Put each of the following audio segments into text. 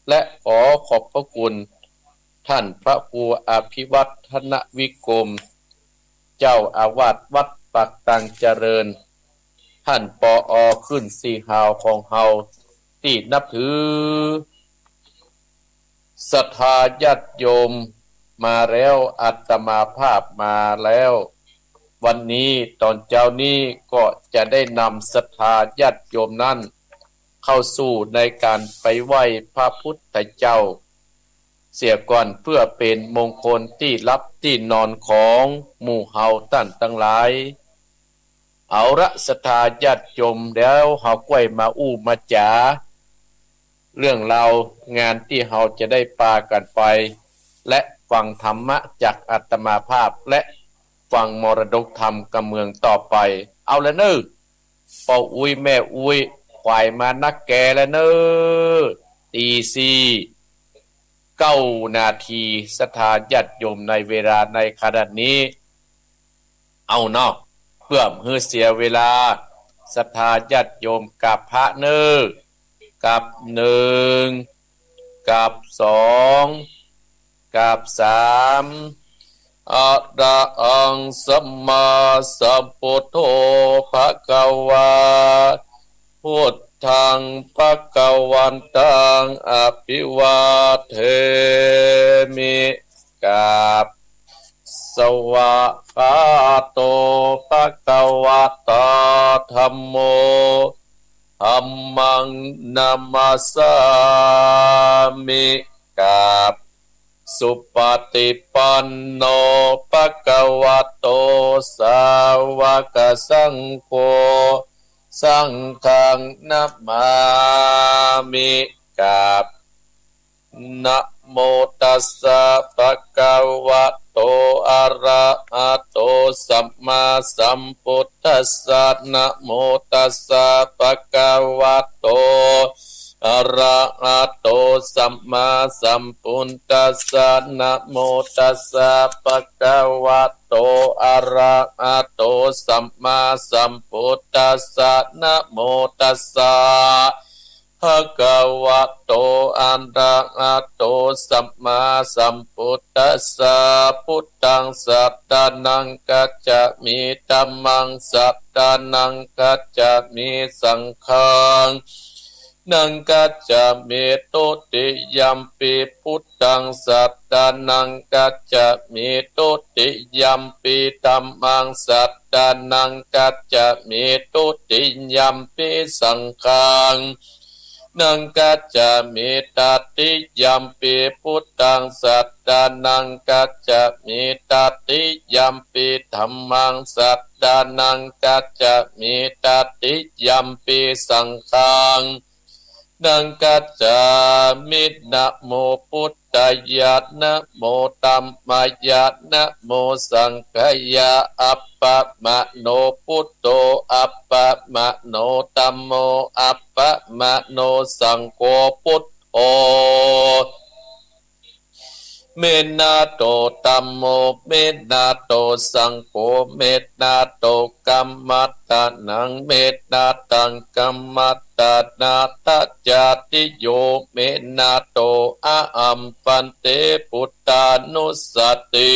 และขอขอบพระคุณท่านพระครูอภิวัฒนวิกรมเจ้าอาวาสวัดปักตังเจริญท่านปอขึ้นสีหาวของเฮาที่นับถือศรัทธาญาติโยมมาแล้วอาตมาภาพมาแล้ววันนี้ตอนเจ้านี้ก็จะได้นำศรัทธาญาติโยมนั้นเข้าสู่ในการไปไหว้พระพุทธเจ้าเสียก่อนเพื่อเป็นมงคลที่รับที่นอนของหมู่เฮาท่านทั้งหลายเอาละศรัทธาญาติโยมแล้วเฮาก้วยมาอู้มาจ๋าเรื่องราวงานที่เฮาจะได้ปากันไปและฟังธรรมะจากอาตมาภาพและฟังมรดกธรรมกำเมืองต่อไปเอาละเน้อพ่ออุ้ยแม่อุ้ยควายมานักแกแล้วเน้อตีสี่9 นาทีศรัทธาญาติโยมในเวลาในขณะนี้เอาเนาะเพื่อเพื่อเสียเวลาศรัทธาญาติโยมกับพระเน้อกับ1กับ2กับ3อะระหังสัมมาสัมพุทโธภะคะวาพุทธังภะคะวันตังอภิวาเทมิกับสวะคาโตภะคะวะตาธัมโมธัมมังนามัสสามิกับสุปฏิปันโนภะคะวะโตสาวกสังโฆสังฆังนัมมามิกับนะโมตัสสะภะคะวะโตอะระหะโตสัมมาสัมพุทธัสสะนะโมตัสสะภะคะวะโตอะระหะโตสัมมาสัมพุทธัสสะนะโมตัสสะภะคะวะโตอะระหะโตสัมมาสัมพุทธัสสะนะโมตัสสะภะคะวะโตอะระหะโตสัมมาสัมพุทธัสสะพุทธังสัตตานังกัจจามิธัมมังสัตตานังกัจจามิสังฆังนังกัจจามิตุติยัมปิพุทธังสัตตานังกัจจามิตุติยัมปิธัมมังสัตตานังกัจจามิตุติยัมปิสังฆังนังกัจจามิตติยัมปิพุทธังสัตตานังกัจจามิตติยัมปิธัมมังสัตตานังกัจจามิตติยัมปิสังฆังนังกัจจามินะโมพุทธายะนะโมธัมมายะนะโมสังฆายะอัปปะมะโนพุทโธอัปปะมะโนธัมโมอัปปะมะโนสังโฆพุทโธเมนาโตธัมโมเมนาโตสังโฆเมนาโตกัมมัตตานังเมนาตังกัมมัตตานาตัจจติโยเมนาโตอะหัมปันเตพุทธานุสติ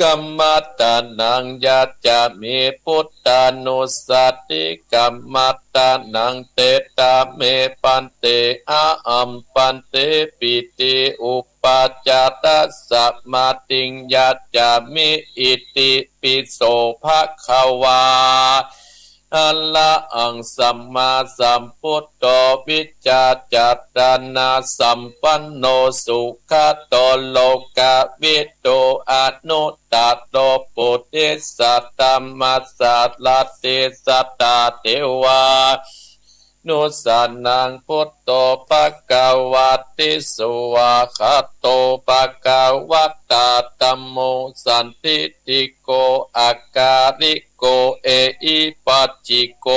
กัมมัตตานังยัจจามิพุทธานุสติกัมมัตตานังเตตาเมปันเตอะหัมปันเตปิติอุปัจจตัสสะมาติงยัจจามิอิติปิโสภะคะวาอะระหังสัมมาสัมพุทโธวิจจาจัตตานาสัมปันโนสุขโตโลกวิโตอนุตตโตปุถิสัตตมัสสะลัตติสัตตาเทวานุสานังพุทโธภะคะวะติสุวาคาโตภะคะวะตาธัมโมสันทิติโกอาการิโกเออิปัจจิโก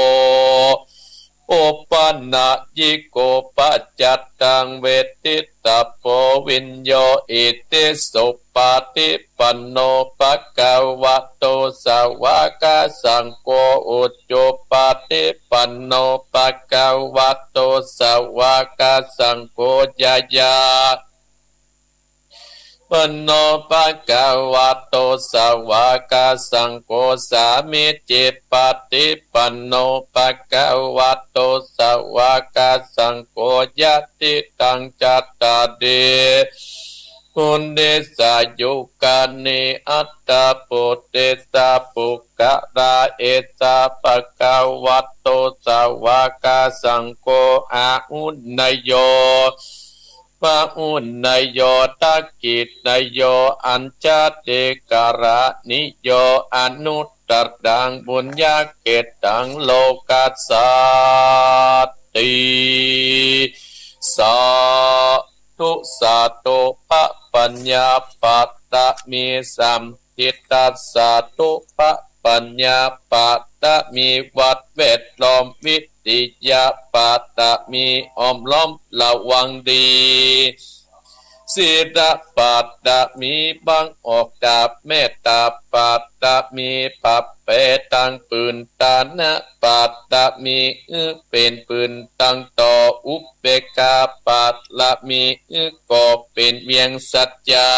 โอปันนะยิโกปัจจัตตังเวทิตาโพวินโยอิติสุปาติปันโนภะคะวะโตสาวกสังโฆอุจจุปาติปันโนภะคะวะโตสาวกสังโฆยายาปันโนภะคะวะโตสาวกสังโฆสามิจิปฏิปันโนภะคะวะโตสาวกสังโฆยะติตังจัตตาเดปุณเดสายุกานิอัตตาปุเตสาปุกะราเอสาภะคะวะโตสาวกสังโฆอาอุนนยโยปะอุนนยโยตักกิจนยโยอัญชเตกระนิโยอนุตตรังบุญญาเกตังโลกัสสติสาธุสาธุภะปัญญาปัตตะมีสัมทิตัสสาธุภะปัญญาปัตตะมีวัดเวทล้อมวิติยาปัตตะมีอ้อมล้อมระวังดีศีลปัตตะมีบังออกดาบเมตตาปัตตะมีปัปเปตังปืนตานะปัตตะมีเป็นปืนตังต่ออุปเบกขาปัตละมีก็เป็นเวียงสัจจา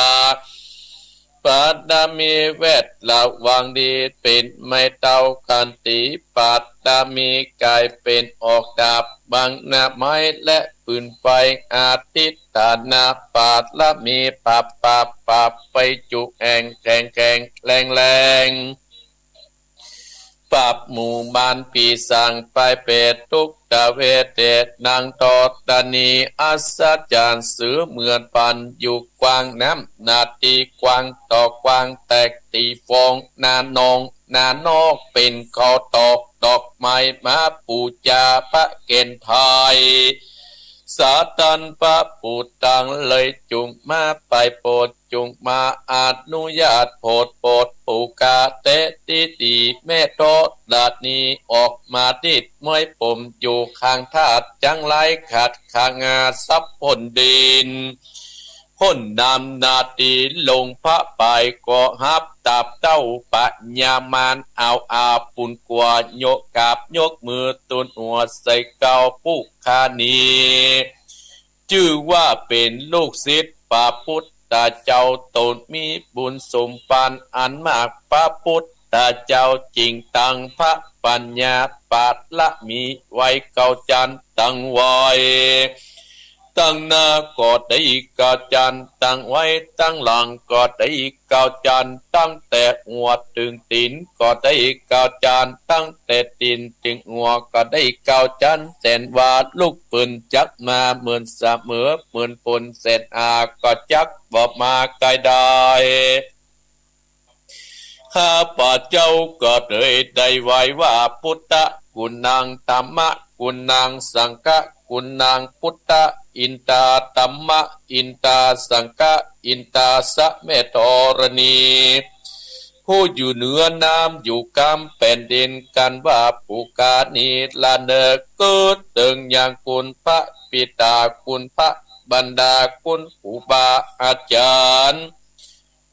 ปัตตะมีเวทระวังดีเป็นไม่เต้าคันติปัตตะมีกายเป็นออกดาบบังหน้าไม้และปืนไฟอาทิตตานาปัตละมีปับไปจุแองแข่งแรงปับหมู่บานปีสังไปเปตทุกตะเวเตนางตอตานีอัศจรรย์สือเหมือนปันอยู่กวางน้ำนาตีกวางต่อกวางแตกตีฟองนานอกเป็นคอตอกดอกไม้มาปูจาพระเกณฑ์ไทยสาตันพระปูตังเลยจุงมาไปโปรดจุงมาอนุญาตโปรดปูกาเตติตีแม่โตดาดนี้ออกมาติดมวยผมอยู่ข้างธาตุจังไรขัดข้างาซับพนดินพ้นนำนาตีลงพระไปก็ฮับตับเต้าปัญญามานเอาอาปุนกว่ายกกาบยกมือตุนหัวใส่เกาปุกคานีชื่อว่าเป็นลูกศิษย์พระพุทธเจ้าตนมีบุญสมปานอันมากพระพุทธเจ้าจริงตังพระปัญญาปัตละมีไว้เก่าจันตังไว้ตั้งหน้าก็ได้เก่าจันตั้งไว้ตั้งหลังก็ได้เก่าจันตั้งแต่หัวถึงตีนก็ได้เก่าจันตั้งแต่ตีนถึงหัวก็ได้เก่าจันแสนว่าลูกปืนจักมาเหมือนเสมอเหมือนปนเศษอาก็จักบอกมาไกลได้ข้าพเจ้าก็เลยได้ไว้ว่าพุทธคุณนางธรรมะคุณนางสังฆคุณนางพุทธอินตาธรรมะอินตาสังฆอินตาสะเมธรณีผู้อยู่เหนือน้ำอยู่กำแผ่นดินกันว่าปุกานีละเนกเกิดตึงอย่างคุณพระปิตาคุณพระบรรดาคุณอุบาอาจารย์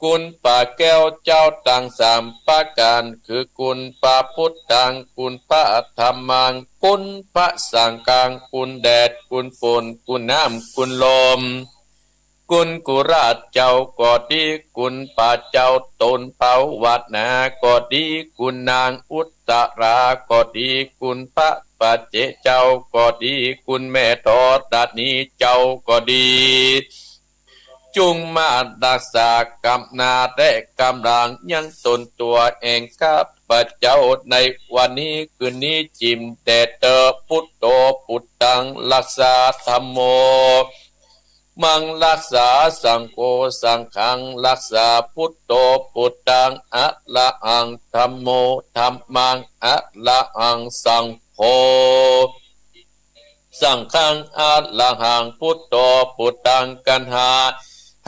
คุณป่าแก้วเจ้าต่างสามประการคือคุณป่าพุทธังคุณพระธรรมังคุณพระสังฆังคุณแดดคุณฝนคุณน้ำคุณลมคุณกุราชเจ้าก็ดีคุณป่าเจ้าตนเผาวัดนาก็ดีคุณนางอุตตราก็ดีคุณพระปัจเจเจ้าก็ดีคุณแม่ทอดานีเจ้าก็ดีจุงมารักษากำนาและกำลังยังตนตัวเองข้าพเจ้าในวันนี้คืนนี้จิมแต่เตอพุทโธพุทธังรักษาธรรมโมมังรักษาสังโฆสังฆังรักษาพุทโธพุทธังอะระหังธรรมโมธัมมังอะระหังสังโฆสังฆังอะระหังพุทโธพุทธังกันหา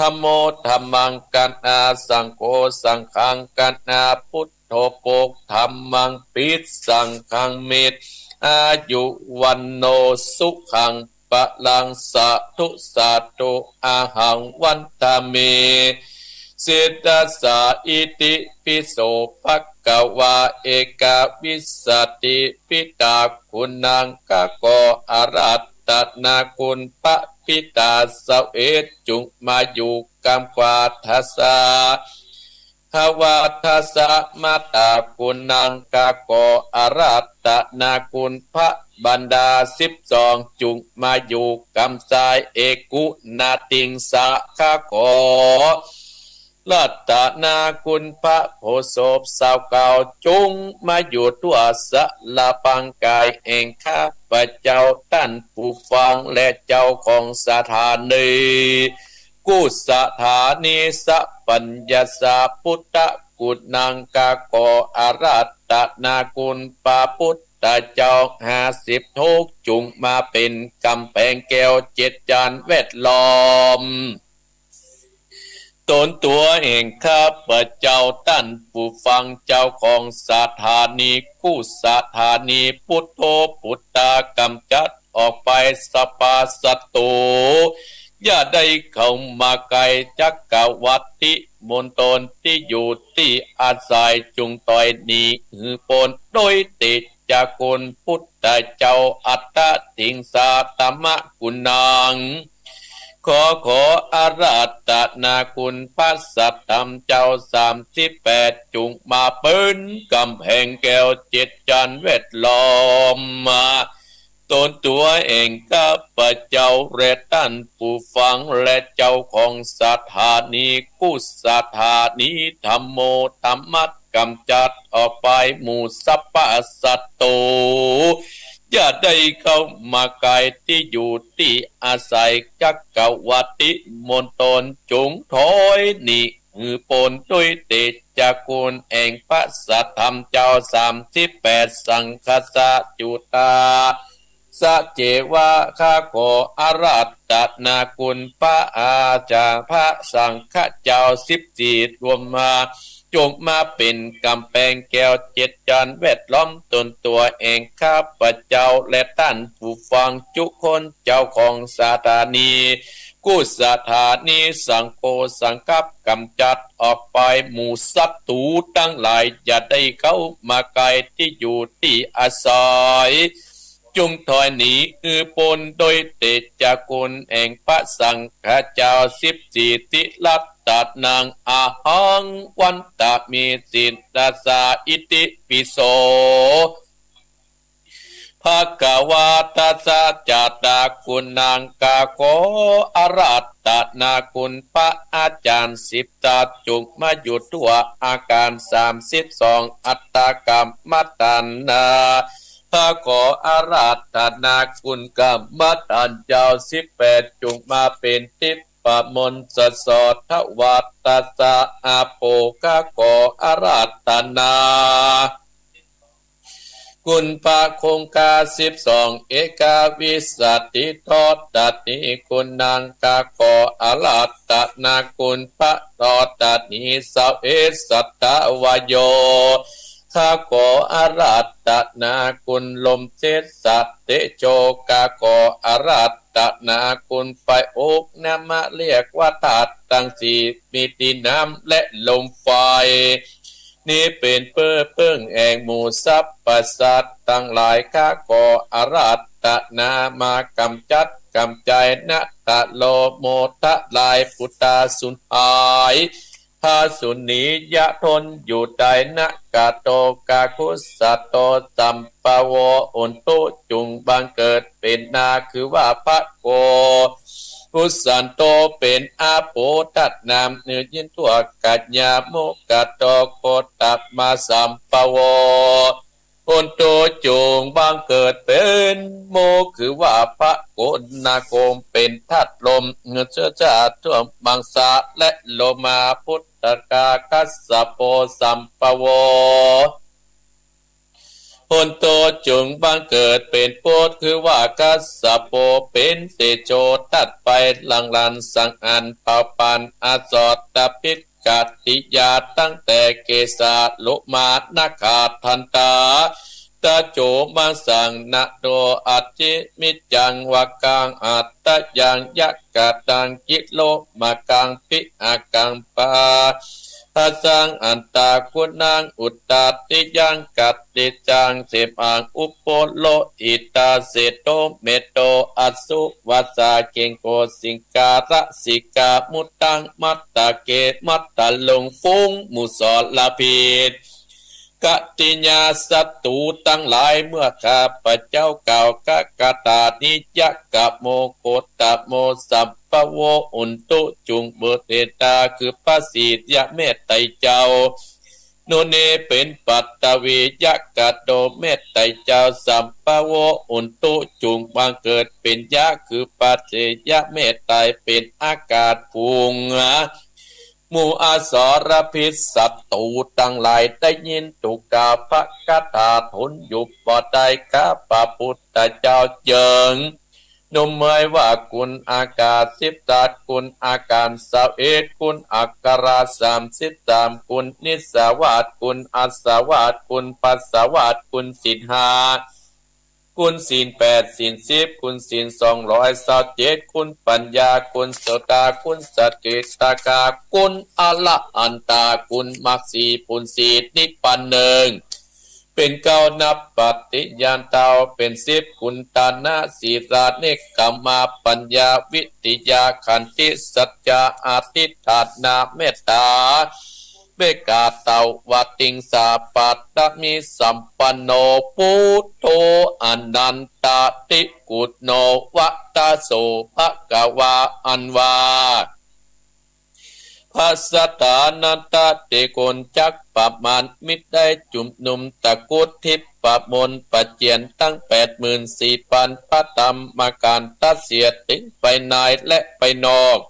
ธัมโมธัมมังกันอาสังโฆสังฆังกันอาพุทโธโปกธัมมังปิดสังฆังมิต อายุวันโนสุขังปะลังสะทุสัตตุอาหังวันตาเมเสตัสสะอิติปิโสภะคะวะเอกวิสสติปิตาคุณังกะโกอารัตตนาคุณปะปิตาสเวทจุงมาอยู่กัมวาทัสสะภวะทัสสะมาตาคุณังกะโกอารัตตนาคุณพระบรรดา12จุงมาอยู่กัมสายเอกุนาติงสะขะโกรัตตนาคุณพระโพโสปสาวเก่าจุงมาอยู่ตัวสะละปังกายเองข้าพระเจ้าท่านผู้ฟังและเจ้าของสถานีกุสถานีสัพปัญญาสาพุทธกุณังกะโกอารัตตนาคุณปาพุทธเจ้า50ทุกจุงมาเป็นกำแพงแก้ว7จานแวดล้อมตนตัวเองข้าพเจ้าท่านผู้ฟังเจ้าของสถานีกุสถานีพุทโธพุทธากำจัดออกไปสปาสัตตูอย่าได้เข้ามาไกลจักกะวัตติมณฑลที่อยู่ที่อาศัยจุงต่อยนี้หือปนโดยติดจากคุณพุทธเจ้าอัตตติงสาตมะกุณังขออาราธนาคุณพระสัตธรรมเจ้า38จุงมาเปิ้นกำแพงแก้ว7จานแวดล้อมมาตนตัวเองข้าพเจ้าและท่านผู้ฟังและเจ้าของสถานีกุสถานีธรรมโมธรรมัดกำจัดออกไปหมู่สัพพสัตโตอย่าได้เข้ามาไกลที่อยู่ที่อาศัยจักกะวัติมณฑลจงถอยหนีหือปนด้วยเตจากุลแห่งพระสัทธรรมเจ้า38สังคสะจุตาสะเจวะข้าขออาราธนาคุณพระอาจารย์พระสังฆเจ้า14รวมมาจงมาเป็นกำแพงแก้ว7จานแวดล้อมตนตัวเองข้าพเจ้าและท่านผู้ฟังทุกคนเจ้าของสถานีกุสถานีสังโฆสังกัปกำจัดออกไปหมู่ศัตรูทั้งหลายอย่าได้เข้ามาไกลที่อยู่ที่อาศัยจงถอยหนีปนโดยเตจากุลแห่งพระสังฆเจ้า14ติลัตตนางอาหังวันตะมีสิทธาสาอิติปิโสภะคะวะตัสสะจัตตาคุณังกะโกอารัตตนาคุณพระอาจารย์10ตัดจุกมาอยู่ตัวอาการ32อัตตกรรมตัณนาถ้าขออาราธนาคุณกรรมตันเจ้า18จุงมาเป็นทิพปมนสสดทวัตตสะอาโปกะขออาราธนาคุณพระคงคา12เอกาวิสัตติทอดตัดนิคุณนางกะขออาราธนาคุณพระทอดตัดนิสาวเอสัตตวโยข้าขออาราธนาคุณลมเทสัตเตโจกาขออาราธนาคุณไฟอกน้ำมาเรียกว่าธาตุทั้งสี่มีดินน้ำและลมไฟนี้เป็นเพิ่งแห่งหมู่ทรัพย์ประสัตทั้งหลายข้าขออาราธนามากำจัดกำจายนะตะโลโมทะลายปุตตาสุนหายพาสุนียะทนอยู่ใต้นะกาโตกาคุสัตโตสัมปโวอุนตุจุงบังเกิดเป็นนาคือว่าพระโกพุสันโตเป็นอาโปตัดนามเนื้อยินตัวกัจญาโมกัตโตโคตับมาสัมปโวอุนตุจุงบังเกิดเป็นโมคือว่าพระโกนาโกมเป็นทัดลมเงือเชื้อชาทั่วมังสาและโลมาพุทธกาคัสสะโปสัมปโวอุนโตจุงบังเกิดเป็นโพธคือว่าคัสสะโปเป็นเตโชตัดไปลังลันสังอันเป่าปันอาสอดตพิษกัตติยาตั้งแต่เกษาลุมานาคาทันตา ตาโจมาสังนะโดอัจจิมิจังวะกังอัตตะยังยักกะตังกิโลมากังปิอากังปาทัสสังอันตาคุณังอุตตาติยังกัตติจังเสปังอุปโปโลอิตาเสโตเมโตอัสสุวัสสาเกงโกสิงการะสิกามุตตังมัตตะเกมัตตะลงฟุ้งมุสอลาภิตกติญาศัตรูตั้งหลายเมื่อข้าพเจ้ากล่าวกะตานิยะกะโมโกตะโมสัพพโวอุนตุจุงเบเตตาคือพระสียะเมตไตเจ้าโนเนเป็นปัตตวียะกะโดเมตไตเจ้าสัมภโวอุนตุจุงบังเกิดเป็นยะคือปัจเจยะเมตไตเป็นอากาศภูงหมู่อสรพิษศัตรูตั้งหลายได้ยินตุกาพระคาถาทนอยู่บ่ได้ข้าพระพุทธเจ้าเจิงนุมเมยว่าคุณอากาศ13คุณอาการ21คุณอักขรา33คุณนิสสาวาสคุณอัสสาวาสคุณปัสสาวาสคุณศีล5คุณศีล8ศีล10คุณศีล227คุณปัญญาคุณโสตาคุณสัจจิตากาคุณอละอันตาคุณมรรคสีปุญสีนิพพานหนึ่งเป็นเก้านับปฏิญาณเตาเป็น10คุณตานะศีราเนกขมาปัญญาวิติยาขันติสัจจะอาทิฏฐานาเมตตาเบกาเตาวติงสาปัตตมิสัมปันโนพุทโธอนันตติกุณโนวัตตโสภะกวาอันวาภัสสตานันตเตโกนจักปะมันมิตรได้จุมนุมตะกุดทิพปะมนปะเจียนตั้ง84,000พระธรรมการตัดเสียติงไปในและไปนอก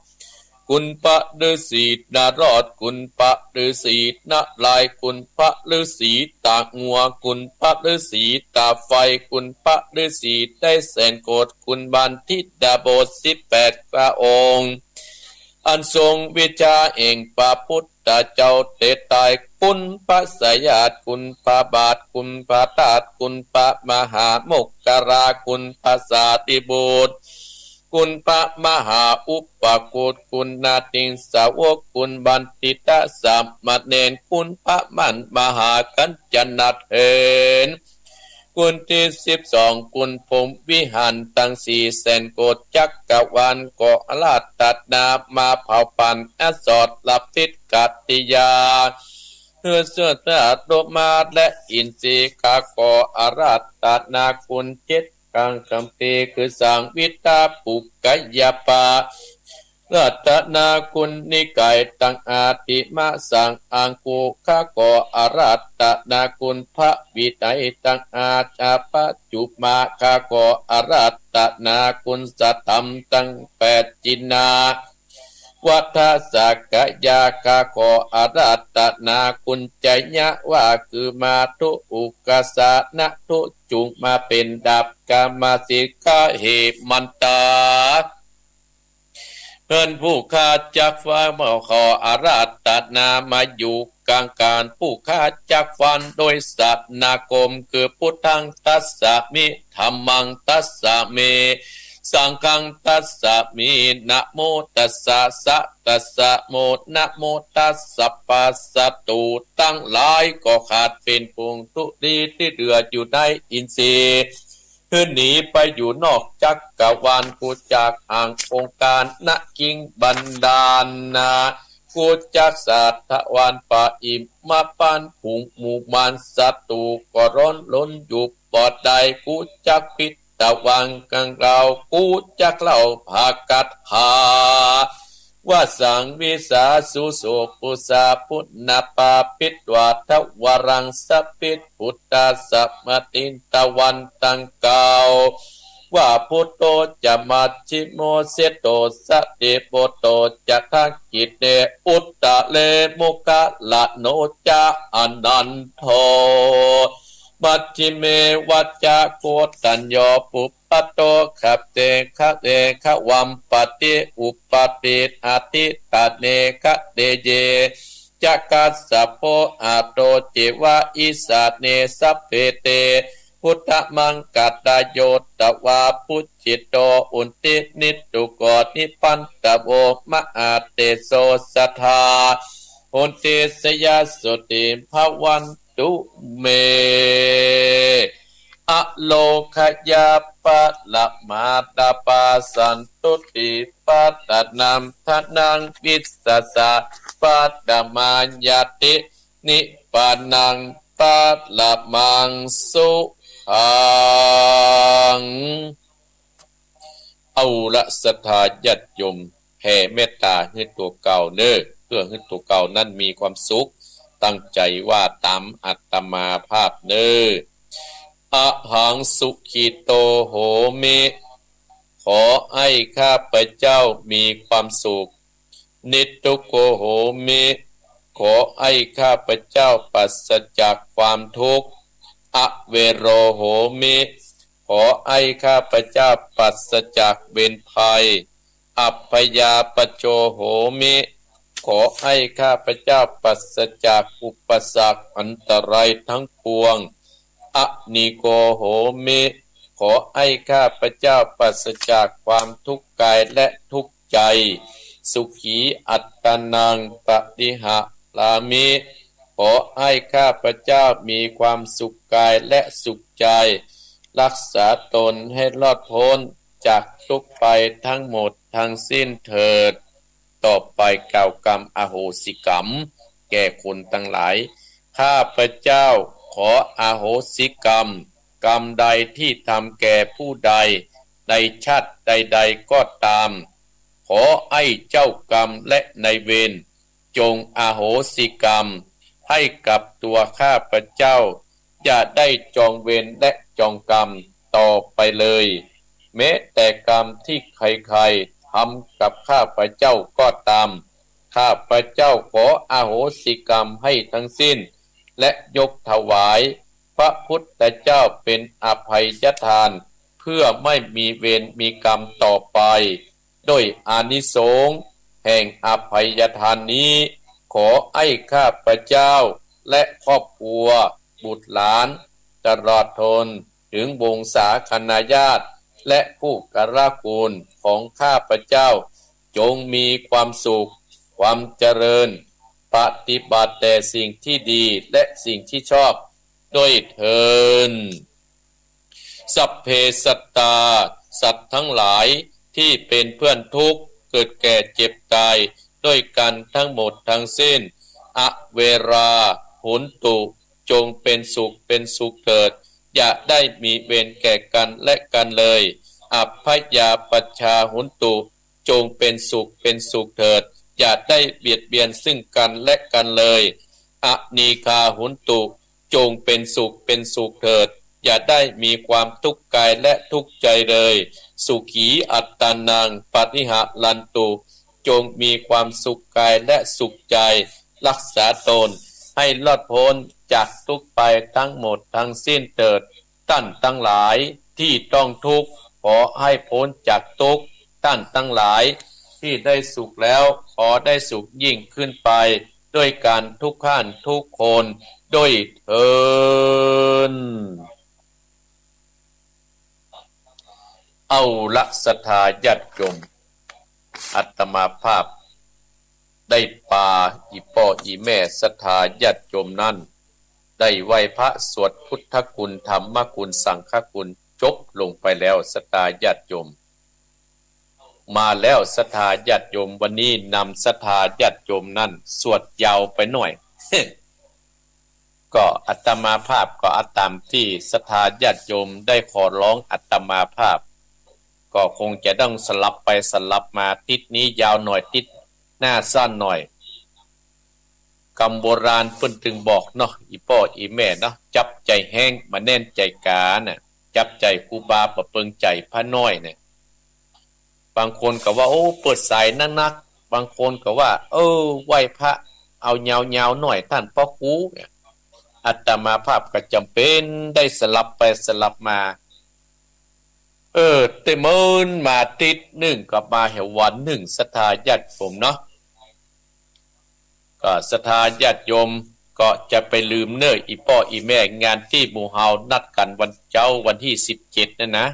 คุณพระฤาษีนารอดคุณพระฤาษีนาลายคุณพระฤาษีตางัวคุณพระฤาษีตาไฟคุณพระฤาษีได้แสนโกฏคุณบันทิดาโบสถ18พระองค์อันทรงวิชาเองพระพุทธเจ้าเตตายคุณพระสยาตคุณพระบาทคุณพระตาตคุณพระมหาโมกขราคุณพระสาติบุตรคุณพระมหาอุปกุฎคุณนาติงสาวกคุณบันติตาสัมมาเนนคุณพระมันมหากัญจนาเถรคุณที่12คุณพรหมวิหารตั้ง400,000โกฏจักรวาลก็อราชตัดนามาเผาปันอสอดลับทิศกัตติยาเพื่อเสื้อตาโดมาและอินทรีกาโกอาราชตัดนาคุณ7กังคัมปีคือสังวิตาปุกกยปารัตนาคุณนิกายตังอาติมาสังอังกุขะโกอารัตนาคุณพระวิไตตังอาชาปจุมาคาโกอารัตนาคุณสัตธรรมตัง8จินาวัฏสักยาคาโกอารัตนาคุณใจญะว่าคือมาทุอุกสะนะทุจุงมาเป็นดับกามาสิกาเหมันตาเพื่อนผู้ข้าจักฟ้าเมื่อขออาราธนามาอยู่กลางการผู้ข้าจักฟันโดยสัตนาคมคือพุทธังตัสสะมิธรรมังตัสสะเมสังฆังตัสสะมินะโมตัสสะสะตัสสะโมนะโมตัสสะปัสสะตูตั้งหลายก็ขาดเป็นพวงทุลีที่เดือดอยู่ในอินทรีย์ขึ้นหนีไปอยู่นอกจักกรวาลกูจากห่างองค์การณกิงบันดาลนากูจากสัตวานป่าอิมมาปานผุงหมู่มานศัตรูก็ร้อนล้นอยู่ปอดใดกูจากพิษตะวังกังเรากูจากเล่าภากัดหาว่าสังวิสาสุโสปุสาพุทธปาปิตวาทวรังสัพพิตพุทธาสัมมตินตะวันตังเกาว่าพุทโธจะมัชชิโมเสโตสติโปโตจะทักกิเตอุตตะเลโมกะละโนจาอนันโทมัชชิเมวัจจะโกตัญโยปุปปโตขับเตคะเตคะวัมปติอุปปิอาติตาเนคะเตเยจักกัสสะโพอาโตจิวะอิสาเนสัพเพเต พุทธมังกัตตโยตวาพุจิตโตอุนตินิตุโกนิปันตโวมะอาเตโสสัทธาอุนติสยสุติภวันตุเมอโลคยาปะละมาตาปาสันตุติปัตตนัมทนังวิสสะปัตตมานยตินิปานังปัตละมังสุขังเอาละศรัทธาญาติโยมแผ่เมตตาให้ตัวเก่าเด้อเพื่อให้ตัวเก่านั้นมีความสุขตั้งใจว่าตามอัตมาภาพเด้ออะหังสุขิโตโหมิขอให้ข้าพเจ้ามีความสุขนิตตุโกโหมิขอให้ข้าพเจ้าปราศจากความทุกข์อเวโรโหมิขอให้ข้าพเจ้าปราศจากเวรภัยอัพพยาปโจโหมิขอให้ข้าพเจ้าปราศจากอุปสรรคอันตรายทั้งปวงอนิโกโหมิขอให้ข้าพเจ้าปราศจากความทุกข์กายและทุกข์ใจสุขีอัตตนังปฏิหะลามิขอให้ข้าพเจ้ามีความสุขกายและสุขใจรักษาตนให้รอดพ้นจากทุกข์ไปทั้งหมดทั้งสิ้นเถิดต่อไปกล่าวกรรมอโหสิกรรมแก่คนทั้งหลายข้าพเจ้าขออโหสิกรรมกรรมใดที่ทำแก่ผู้ใดในชาติใดๆก็ตามขอให้เจ้ากรรมและนายเวรจงอโหสิกรรมให้กับตัวข้าพเจ้าอย่าได้จองเวรและจองกรรมต่อไปเลยแม้แต่กรรมที่ใครๆทำกับข้าพเจ้าก็ตามข้าพเจ้าขออโหสิกรรมให้ทั้งสิ้นและยกถวายพระพุทธเจ้าเป็นอภัยทานเพื่อไม่มีเวรมีกรรมต่อไปด้วยอานิสงส์แห่งอภัยทานนี้ขอให้ข้าพเจ้าและครอบครัวบุตรหลานตลอดทนถึงวงศาคณาญาติและผู้กรากูลของข้าพเจ้าจงมีความสุขความเจริญปฏิบัติแต่สิ่งที่ดีและสิ่งที่ชอบด้วยเถิดสัพเพสัตตาสัตว์ทั้งหลายที่เป็นเพื่อนทุกข์เกิดแก่เจ็บตายด้วยกันทั้งหมดทั้งสิ้นอเวราหุนตุจงเป็นสุขเป็นสุขเถิดอย่าได้มีเวรแก่กันและกันเลยอัพพยาปัชชาหุนตุจงเป็นสุขเป็นสุขเถิดอย่าได้เบียดเบียนซึ่งกันและกันเลยอนีคาหุนตุจงเป็นสุขเป็นสุขเถิดอย่าได้มีความทุกข์กายและทุกข์ใจเลยสุขีอัตตานังปฏิหะลันตุจงมีความสุขกายและสุขใจรักษาตนให้รอดพ้นจากทุกข์ไปทั้งหมดทั้งสิ้นเถิดท่านทั้งหลายที่ต้องทุกข์ขอให้พ้นจากทุกข์ท่านทั้งหลายที่ได้สุขแล้วขอได้สุขยิ่งขึ้นไปด้วยการทุกข์ขั้นทุกคนด้วยเถิดเอาละศรัทธาญาติโยมอาตมาภาพได้ปาอีพ่ออีแม่ศรัทธาญาติโยมนั้นได้ไหว้พระสวดพุทธคุณธรรมคุณสังฆคุณจบลงไปแล้วศรัทธาญาติโยมมาแล้วศรัทธาญาติโยมวันนี้นำศรัทธาญาติโยมนั้นสวดยาวไปหน่อย ก็อาตมาภาพก็อาตามที่ศรัทธาญาติโยมได้ขอร้องอาตมาภาพก็คงจะต้องสลับไปสลับมาติดนี้ยาวหน่อยติดหน้าสั้นหน่อยคำโบราณเพิ่นถึงบอกเนาะอีพ่ออีแม่เนาะจับใจแห้งมาแน่นใจกาน่ะจับใจครูบาประเปิงใจพระน้อยเนี่ยบางคนก็ว่าโอ้เปิดสายนักๆบางคนก็ว่าไหว้พระเอายาวๆหน่อยท่านพ่อครูเนี่ยอาตมาภาพก็จำเป็นได้สลับไปสลับมาแต่เมินมาติดหนึ่งกับมาเหววันหนึ่งศรัทธาญาติโยมเนาะก็ศรัทธาญาติโยม ก็จะไปลืมเน้ออีพ่ออีแม่งานที่หมู่เฮานัดกันวันเจ้าวันที่17นั่นนะ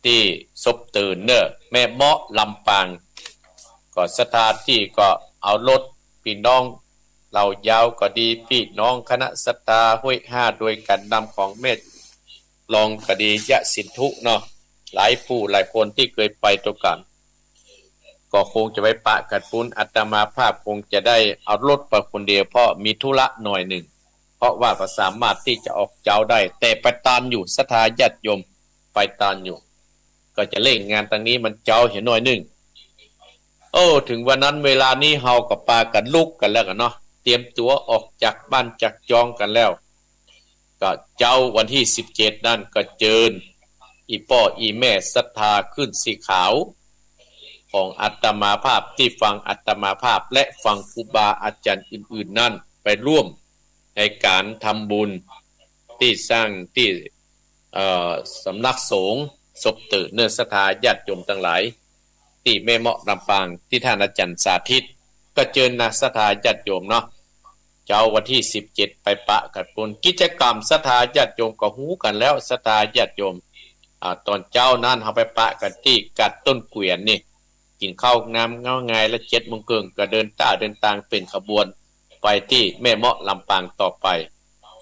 ที่ศพตื่นเน้อแม่เมาะลำปางก็สถานที่ก็เอารถพี่น้องเรายาวก็ดีพี่น้องคณะศรัทธาห้วยห้าโดยการนำของแม่ลองก็ดียะสินธุเนาะหลายผู้หลายคนที่เคยไปตัวกันก็คงจะไปปะกันปุ้นอาตมาภาพคงจะได้เอารถไปคนเดียวเพราะมีธุระหน่อยหนึ่งเพราะว่าก็สามารถที่จะออกเจ้าได้แต่ไปตานอยู่ศรัทธาญาติโยมไปตานอยู่ก็จะเล่นงานตรงนี้มันเจ้าเห็นหน่อยหนึ่งถึงวันนั้นเวลานี้เฮากับปากันลุกกันแล้วกันเนาะเตรียมตัวออกจากบ้านจากจองกันแล้วก็เจ้าวันที่17นั่นก็เจิญอีพ่ออีแม่ศรัทธาขึ้นสีขาวของอาตมาภาพที่ฟังอาตมาภาพและฟังครูบาอาจารย์อื่นๆนั่นไปร่วมในการทำบุญที่สร้างที่สำนักสงฆ์ศพตื่นเนื้อศรัทธาญาติโยมทั้งหลายที่แม่เมาะลำปางที่ท่านอาจารย์สาธิตก็เจิญนะศรัทธาญาติโยมเนาะเจ้าวันที่17ไปปะกันปุนกิจกรรมศรัทธาญาติโยมก็ฮู้กันแล้วศรัทธาญาติโยมตอนเจ้านั้นเฮาไปปะกันที่กัดต้นเกวียนนี่กินข้าวน้ำเงาไงและ7 โมงครึ่งก็เดินทางเป็นขบวนไปที่แม่เมาะลำปางต่อไป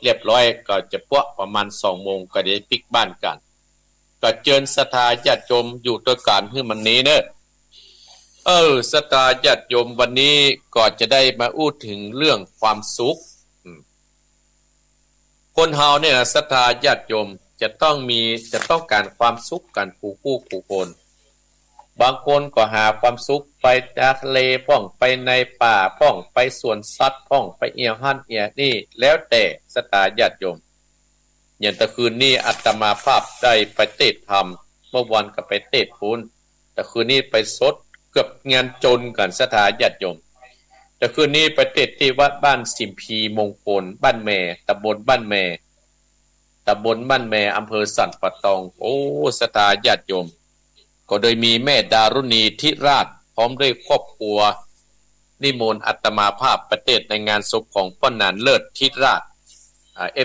เรียบร้อยก็จะพวกประมาณ2 โมงก็ได้ปิกบ้านกันก็เจิญศรัทธาญาติโยมอยู่ด้วยกันให้มันนี้เนอะศรัทธาญาติโยมวันนี้ก็จะได้มาอู้ถึงเรื่องความสุขคนเฮาเนี่ยศรัทธาญาติโยมจะต้องการความสุขกันผู้คนบางคนก็หาความสุขไปทะเลพ่องไปในป่าพ่องไปสวนสัตว์พ่องไปเอียหั่นเอียนี่แล้วแต่ศรัทธาญาติโยมอย่างตะคืนนี้อาตมาภาพได้ไปเทศธรรมเมื่อวันก็ไปเทศพูนแต่คืนนี้ไปสดเกือบงานจนกันศรัทธาญาติโยมแต่คืนนี้ไปเทศที่วัดบ้านสิมพีมงคลบ้านแม่ตำบลบ้านแม่อำเภอสันป่าตองศรัทธาญาติโยมก็โดยมีแม่ดารุณีธิราชพร้อมด้วยครอบครัวนิมนต์อาตมาภาพประเทศในงานศพของป้อนานเลิศธิราช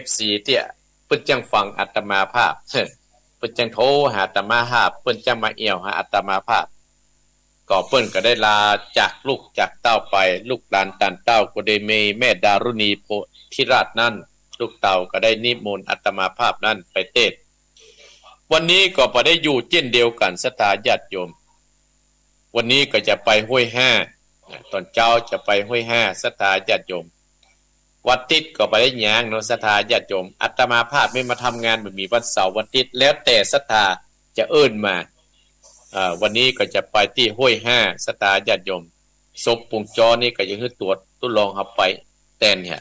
FC เตี้ยเพิ่นจังฟังอาตมาภาพเพิ่นจังโทรหาอาตมาภาพเพิ่นจังมาเอี่ยวหาอาตมาภาพก็เพิ่นก็ได้ลาจากลูกจากเต้าไปลูกหลานต่างเต้าก็ได้มีแม่ดารุณีโพธิราชนั่นลูกเต้าก็ได้นิมนต์อาตมาภาพนั่นไปเทศวันนี้ก็บ่ได้อยู่เช่นเดียวกันศรัทธาญาติโยมวันนี้ก็จะไปห้วยห้าตอนเช้าจะไปห้วยห้าศรัทธาญาติโยมวัดติดก็ไปได้หยังเนาะศรัทธาญาติโยมอาตมาภาพไม่มาทำงานแบบมีวันเสาร์วันอาทิตย์แล้วแต่ศรัทธาจะเอิ้นมาวันนี้ก็จะไปที่ห้วยห้าศรัทธาญาติโยมศพปุงจอนี่ก็ยังคือตรวจทดลองเอาไปแต่เนี่ย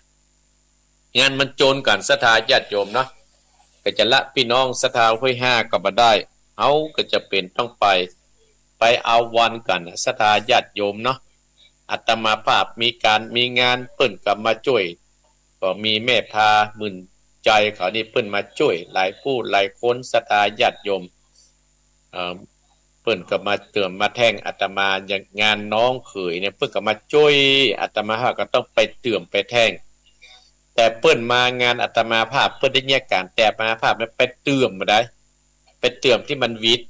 งานมันโจรกันศรัทธาญาติโยมเนาะก็จะละพี่น้องศรัทธาห้วยห้าก็บ่ได้เฮาก็จะเป็นต้องไปเอาวันกันศรัทธาญาติโยมเนาะอาตมาภาพมีงานเปิ้นก็มาช่วยก็มีแม่พามื่นใจเขานี่เปิ้นมาช่วยหลายผู้หลายคนศรัทธาญาติโยมเปิ้นก็มาเติมมาแท่งอาตมาอย่างงานน้องเขยเนี่ยเปิ้นก็มาช่วยอาตมาก็ต้องไปเติมไปแท่งแต่เปิ้นมางานอาตมาภาพเปิ้นได้แยกการแต่อาตมาภาพไปเติมบ่ได้ไปเติมที่มันวิทย์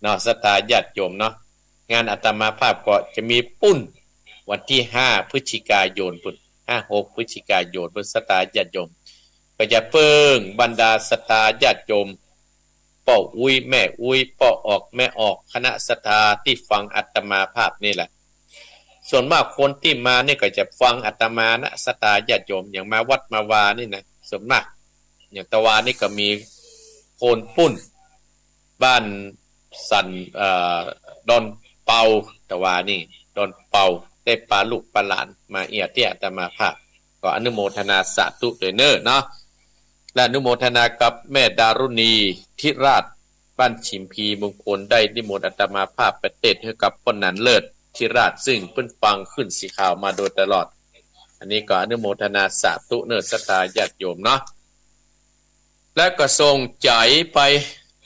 เนาะศรัทธาญาติโยมเนาะงานอาตมาภาพก็จะมีปุ้นวันที่5 พฤศจิกายนปุ้น5-6 พฤศจิกายนเพิ่นศรัทธาญาติโยมก็จะเพิ่งบรรดาศรัทธาญาติโยมป้ออุ้ยแม่อุ้ยป้อออกแม่ออกคณะศรัทธาที่ฟังอาตมาภาพนี่แหละส่วนมากคนที่มานี่ก็จะฟังอาตมานะศรัทธาญาติโยมอย่างมาวัดมาวานี่นะส่วนมากอย่างตะวานี่ก็มีโคนปุ้นบ้านสันดอนเปาตะวานี่ดอนเปาได้ปลาลูกปลาหลานมาเอียที่อาตมาภาพก็อนุโมทนาสาธุด้วยเน้อเนาะและอนุโมทนากับแม่ดารุณีธิราชบ้านฉิมพีมงคลได้นิมนต์อาตมาภาพไปเทศน์ให้กับป้อนนันเลิศธิราชซึ่งเพิ่นฟังขึ้นสีขาวมาโดยตลอดอันนี้ก็อนุโมทนาสาธุเน้อศรัทธาญาติโยมเนาะและก็ส่งใจไป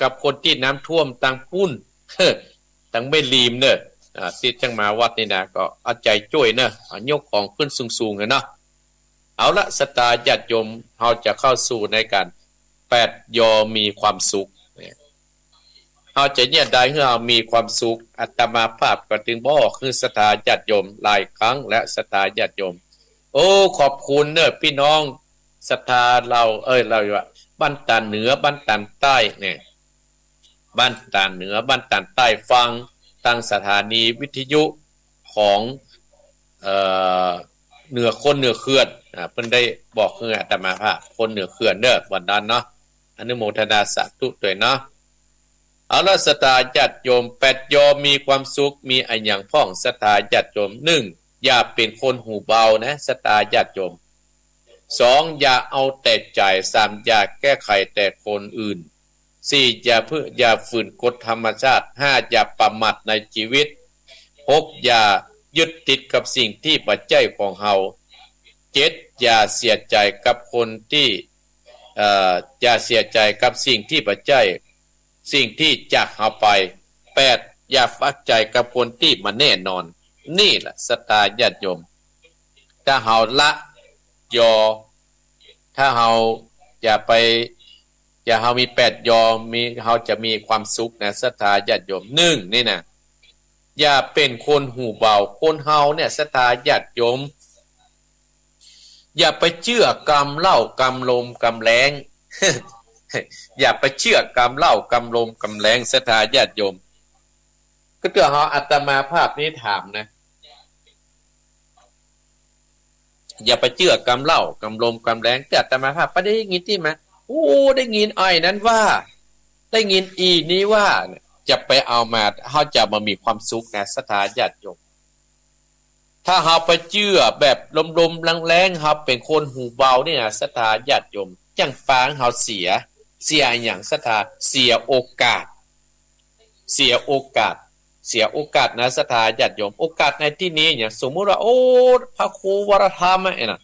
กับคนที่น้ำท่วมตังปุ้นตังไม่ลีมเน้อที่จังมาวัดนี่นะก็เอาใจช่วยเน้อยกของขึ้นสูงๆเนาะ เอาละศรัทธาญาติโยมเราจะเข้าสู่ในการ8 ยอมีความสุขเราจะเนี่ยได้ให้เรามีความสุขอาตมาภาพก็ถึงบอกคือศรัทธาญาติโยมหลายครั้งและศรัทธาญาติโยมโอ้ขอบคุณเนอะพี่น้องศรัทธาเราเราว่าบ้านตาเหนือบ้านตาใต้เนี่ยบ้านตาเหนือบ้านตาใต้ฟังทางสถานีวิทยุของเหนือคนเหนือเขื่อนเพิ่นได้บอกคืออาตมาภาพคนเหนือเขื่อนเด้อวันนั้นเนาะอนุโมทนาสาธุด้วยเนาะเอาละศรัทธาญาติโยม8 ยอมีความสุขมีอันอย่างพ้องศรัทธาญาติโยม1อย่าเป็นคนหูเบานะศรัทธาญาติโยม2อย่าเอาแต่ใจ3อย่าแก้ไขแต่คนอื่น4อย่าฝืนกฎธรรมชาติ5อย่าประมาทในชีวิต6อย่ายึดติดกับสิ่งที่ปัจจัยของเฮา7อย่าเสียใจกับคนที่อย่าเสียใจกับสิ่งที่ปัจจัยสิ่งที่จากเฮาไป8อย่าฝักใจกับคนที่มาแน่นอนนี่แหละศรัทธาญาติโยมถ้าเฮาละยอถ้าเฮาอย่าเฮามี8 ยอมีเฮาจะมีความสุขนะศรัทธาญาติโยม1นี่นะอย่าเป็นคนหูเบาคนเฮาเนี่ยศรัทธาญาติโยมอย่าไปเชื่อกรรมเหล้ากรรมลมกรรมแรง อย่าไปเชื่อกรรมเหล้ากรรมลมกรรมแรงศรัทธาญาติโยมก็ตัวเฮาอาตมาภาพนี้ถามนะอย่าไปเชื่อกรรมเหล้ากรรมลมกรรมแรงแต่อาตมาภาพไปได้ยินที่มั้ยโอ้ได้ยินอ้อยนั้นว่าได้ยินอีนี้ว่าจะไปเอามาเฮาจะมามีความสุขนะศรัทธาญาติโยมถ้าเฮาไปเชื่อแบบลมๆแรงๆเฮาเป็นคนหูเบานี่นะศรัทธาญาติโยมจังฟางเฮาเสียอย่างศรัทธาเสียโอกาสนะศรัทธาญาติโยมโอกาสในที่นี้เนี่ยสมมุติว่าโอ้พระครูวรธรรมน่ะ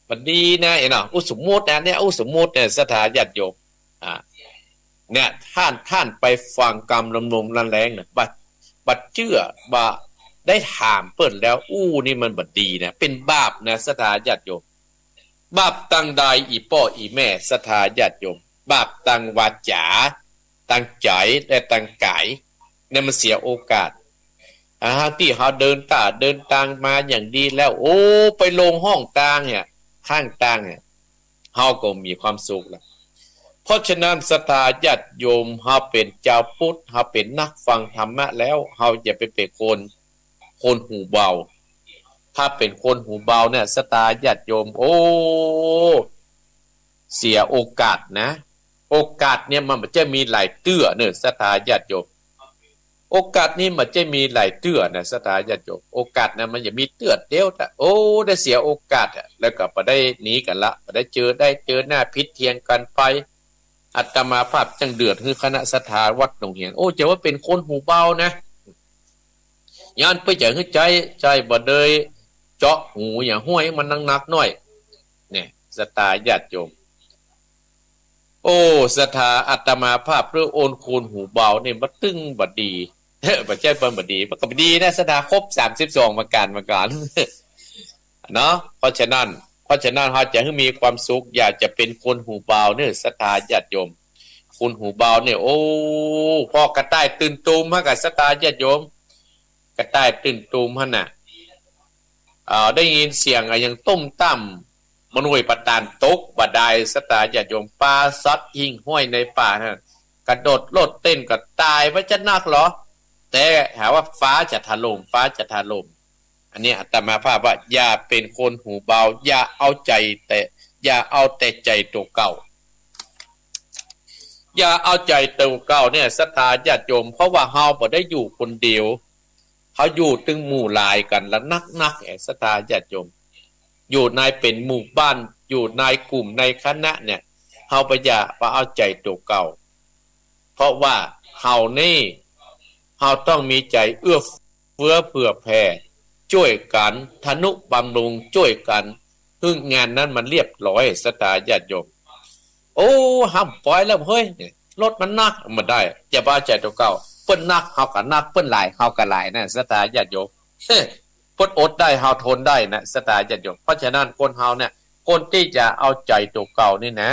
บัดดีนะน่ะสมมุตินะเนี่ยสมมุติเนี่ยศรัทธาญาติโยมเนี่ยท่านไปฟังกรรมลมๆแรงๆน่ะบัดเชื่อว่าได้ถามเปิ้นแล้วนี่มันบัดดีนะเป็นบาปนะศรัทธาญาติโยมบาปตั้งใดอีพ่ออีแม่ศรัทธาญาติโยมบาปตั้งวาจาตั้งใจและตั้งกายเนี่ยมันเสียโอกาสที่เฮาเดินทางมาอย่างดีแล้วไปลงห้องตางเนี่ยข้างตางเนี่ยเฮาก็มีความสุขแล้วเพราะฉะนั้นศรัทธาญาติโยมเฮาเป็นเจ้าพุทธเฮาเป็นนักฟังธรรมะแล้วเฮาอย่าไปเป็นคนหูเบาถ้าเป็นคนหูเบาเนี่ยศรัทธาญาติโยมเสียโอกาสนะโอกาสเนี่ยมันจะมีหลายเตื้อเนี่ยศรัทธาญาติโยมโอกาสนี้มันจะมีหลายเตื้อนะศรัทธาญาติโยมโอกาสนะมันจะมีเตื้อเดียวแต่ได้เสียโอกาสแล้วก็บ่ได้หนีกันละบ่ได้เจอหน้าพิษเทียงกันไปอาตมาภาพจังเดือดคือคณะศรัทธาวัดหนองเหียงจะว่าเป็นคนหูเบานะย้อนไปจะคือใจบ่ได้เจาะหูอย่างห้วยมันนักๆหน่อยเนี่ยศรัทธาญาติโยมศรัทธาอาตมาภาพหรือโอนคูณหูเบานี่บ่ตึงบ่ดีบ่ใช่เปิ้นบ่ดีมันก็บ่ดีนะศรัทธาครบ32ประการเนาะเพราะฉะนั้นเฮาจะให้มีความสุขอยากจะเป็นคนหูเบาเนี่ยศรัทธาญาติโยมคนหูเบาเนี่ยพ่อกระต่ายตื่นตูมฮะกับศรัทธาญาติโยมกระต่ายตื่นตูมหั่นน่ะได้ยินเสียงอย่างต้มตั้มมนุยปตานตกบ่ได้ศรัทธาญาติโยมปลาซัดหิ่งห้อยในป่าฮะกระโดดโลดเต้นก็ตายว่าจะนักเหรอแต่หาว่าฟ้าจะถล่มอันนี้อาตมาภาพว่าอย่าเป็นคนหูเบาอย่าเอาแต่ใจตัวเก่าอย่าเอาใจตัวเก่าเนี่ยศรัทธาญาติโยมเพราะว่าเฮาบ่ได้อยู่คนเดียวเฮาอยู่ตึงหมู่หลายกันแล้วนักศรัทธาญาติโยมอยู่ในเป็นหมู่บ้านอยู่ในกลุ่มในคณะเนี่ยเฮาบ่อย่าเอาใจตัวเก่าเพราะว่าเฮาต้องมีใจเอื้อเฟื้อเผื่อแผ่ช่วยกันทนุบำรุงช่วยกันคืองานนั้นมันเรียบร้อยศรัทธาญาติโยมห้ามปล่อยแล้วเฮ้ยรถมันนักมันได้อย่าบ้าใจตัวเก่าเปิ้นนักเฮาก็นักเปิ้นหลายเฮาก็หลายนะศรัทธาญาติโยม พดอดได้เฮาทนได้นะสตาญาติโยมเพราะฉะนั้นคนเฮาเนี่ยคนที่จะเอาใจตัวเก่านี่นะ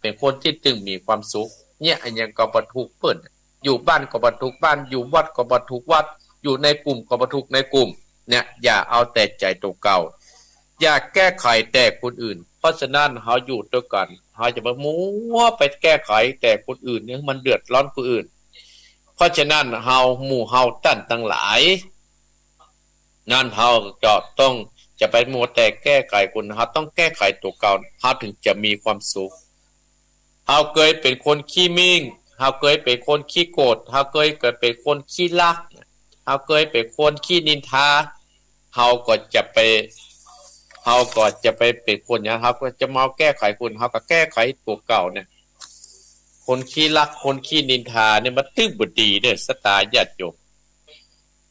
เป็นคนที่จึงมีความสุขเนี่ยอันยังก็บ่ทุกข์เปิ้นอยู่บ้านก็บ่ทุกข์บ้านอยู่วัดก็บ่ทุกข์วัดอยู่ในกลุ่มก็บ่ทุกข์ในกลุ่มเนี่ยอย่าเอาแต่ใจตัวเก่าอย่าแก้ไขแต่คนอื่นเพราะฉะนั้นเฮาอยู่ด้วยกันเฮาจะบ่มัวไปแก้ไขแต่คนอื่นเนี่ยมันเดือดร้อนผู้อื่นเพราะฉะนั้นเฮาหมู่เฮาตั้นทั้งหลายนั่นเฮาก็ต้องจะไปมัวแต่แก้ไขคนเฮาต้องแก้ไขตัวเก่าเฮาถึงจะมีความสุขเฮาเคยเป็นคนขี้มิ่งเฮาเคยเป็นคนขี้โกรธเฮาเคยเกิดเป็นคนขี้ลักเฮาเคยเป็นคนขี้นินทาเฮาก็จะไปเป็นคนอย่างเฮาก็จะมาแก้ไขคนเฮาก็แก้ไขตัวเก่าเนี่ยคนขี้ลักคนขี้นินทาเนี่ยมันตึ้งบ่ดีเด้อสตาญาติโยม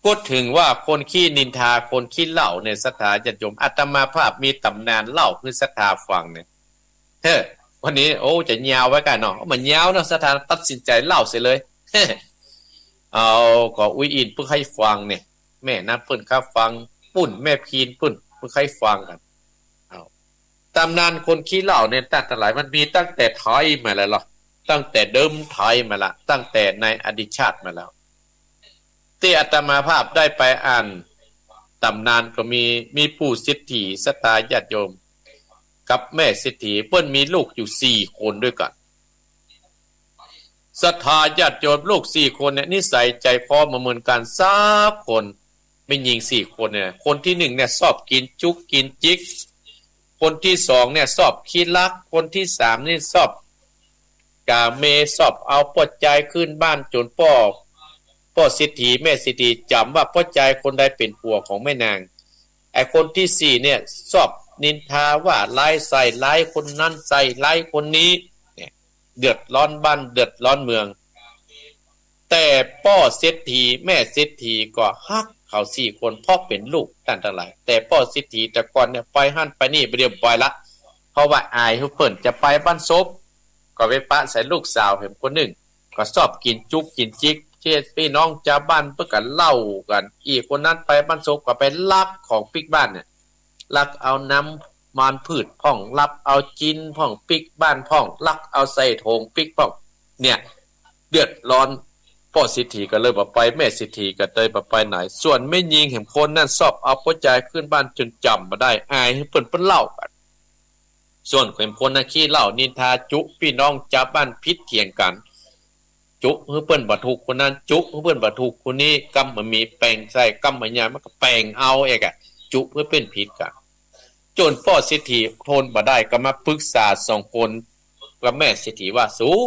พูดถึงว่าคนขี้นินทาคนขี้เหล้าเนี่ยสถาญาติโยมอาตมาภาพมีตำนานเล่าคือศรัทธาฟังเนี่ยวันนี้โอ้จะยาวไว้กันเนาะมันยาวเนาะสถานตัดสินใจเล่าเสียเลยเอาก็อุ้ยอินเพิ่งให้ฟังเนี่ยแม่นัดเพิ่นข้าฟังปุ่นแม่พีนเพิ่งให้ฟังกันเอาตำนานคนขี้เหล้าเนี่ยตั้งแต่หลายมันมีตั้งแต่ไทยมาแล้วหรอตั้งแต่เดิมไทยมาละตั้งแต่ในอดีตชาติมาแล้วที่อาตมาภาพได้ไปอ่านตำนานก็มีปู่สิทธิสตาญาติโยมกับแม่สิทธิเพิ่นมีลูกอยู่4คนด้วยกันศรัทธาญาติโยมลูก4คนเนี่ยนิสัยใจคอเหมือนกันสักคนไม่ยิง4คนเนี่ยคนที่1เนี่ยชอบกินจุกกินจิกคนที่2เนี่ยชอบขี้ลักคนที่3นี่ชอบกาเมชอบเอาปดใจขึ้นบ้านจนพ่อสิทธิแม่สิทธิจำว่าพ่อใจคนใดเป็นผัวของแม่นางไอ้คนที่4เนี่ยชอบนินทาว่าไล่ใส่ไล่คนนั้นใส่ไล่คนนี้เนี่ยเดือดร้อนบ้านเดือดร้อนเมืองแต่พ่อเศรษฐีแม่เศรษฐีก็ฮักเขา4คนพ่อเป็นลูกตั้งแต่หลายแต่พ่อเศรษฐีแต่ก่อนเนี่ยไปหั่นไปนี่ไปเรียบร้อยละเพราะว่าอายเพิ่นจะไปบ้านศพก็ไปปะใส่ลูกสาวเห็นคนหนึ่งก็ชอบกินจุกกินจิกเช่นพี่น้องชาวบ้านเพื่อกันเล่ากันอีกคนนั้นไปบ้านศพก็ไปลักของปิกบ้านเนี่ยลักเอาน้ำมันพืชพ่องลับเอาจินพ่องปิกบ้านพ่องลักเอาใส่โถงปิกพ่องเนี่ยเดือดร้อนพ่อสิทธิก็เลยบ่ไปแม่สิทธิก็เลยบ่ไปไหนส่วนแม่ยิงเห็นคนนั้นชอบเอาหัวใจขึ้นบ้านจนจำบ่ได้อายให้เพิ่นเล่ากันส่วนคนนั้นขี้เหล้านินทาจุพี่น้องชาวบ้านพิษเถียงกันจุเพื่อนบ่ถูกคนนั้นจุเพื่อนบ่ถูกคนนี้กำมันมีแปลงใส่กำมันยามันก็แปลงเอาเองอะจุเพื่อเป็นผิดกันจนพ่อสิทธิทนบ่ได้ก็มาปรึกษา2คนกับแม่สิทธิว่าสู้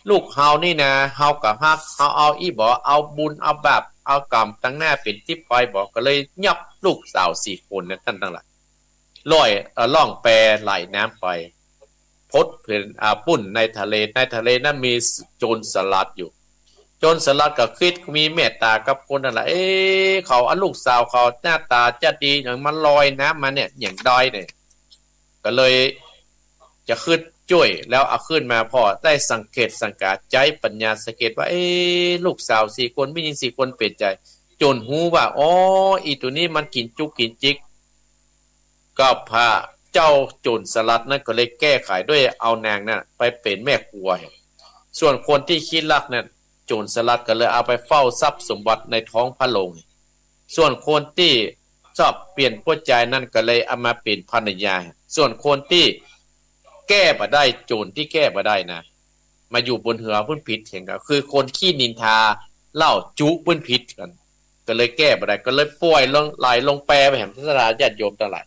ลูกเฮานี่นะเฮากับฮักเฮาเอาอีบ่เอาบุญเอาบาปเอากรรมตั้งหน้าเป็นที่ปล่อยบ่ก็เลยยับลูกสาว4คนนั้นทั้งหลายล่องแปไหลน้ำไปพดเพื่อนปุ้นในทะเลนั้นมีโจรสลัดอยู่โจรสลัดก็คิดมีเมตตากับคนนั่นแหละเขาเอาลูกสาวเขาหน้าตาจะดีอย่างมันลอยน้ำมาเนี่ยอย่างดอยเนี่ยก็เลยจะขึ้นช่วยแล้วเอาขึ้นมาพอได้สังเกตสังกาใจปัญญาสังเกตว่าลูกสาว4คนไม่ยิง4คนเปลี่ยนใจจนหูว่าอ๋ออีตัวนี้มันกินจุกกินจิกก็พาเจ้าโจรสลัดนั่นก็เลยแก้ไขด้วยเอานางนั่นไปเป็นแม่ครัวส่วนคนที่คิดลักนั่นโจรสลัดก็เลยเอาไปเฝ้าทรัพย์สมบัติในท้องพระโรงส่วนคนที่ชอบเปลี่ยนหัวใจนั่นก็เลยเอามาเป็นภรรยาส่วนคนที่แก้บ่ได้โจรที่แก้บ่ได้นะมาอยู่บนหัวเพิ่นผิดเห็นกันคือคนขี้นินทาเล่าจุเพิ่นผิดกันก็เลยแก้บ่ได้ก็เลยป่วยไหลลงแปรไปแห่งพระราญาติโยมทั้งหลาย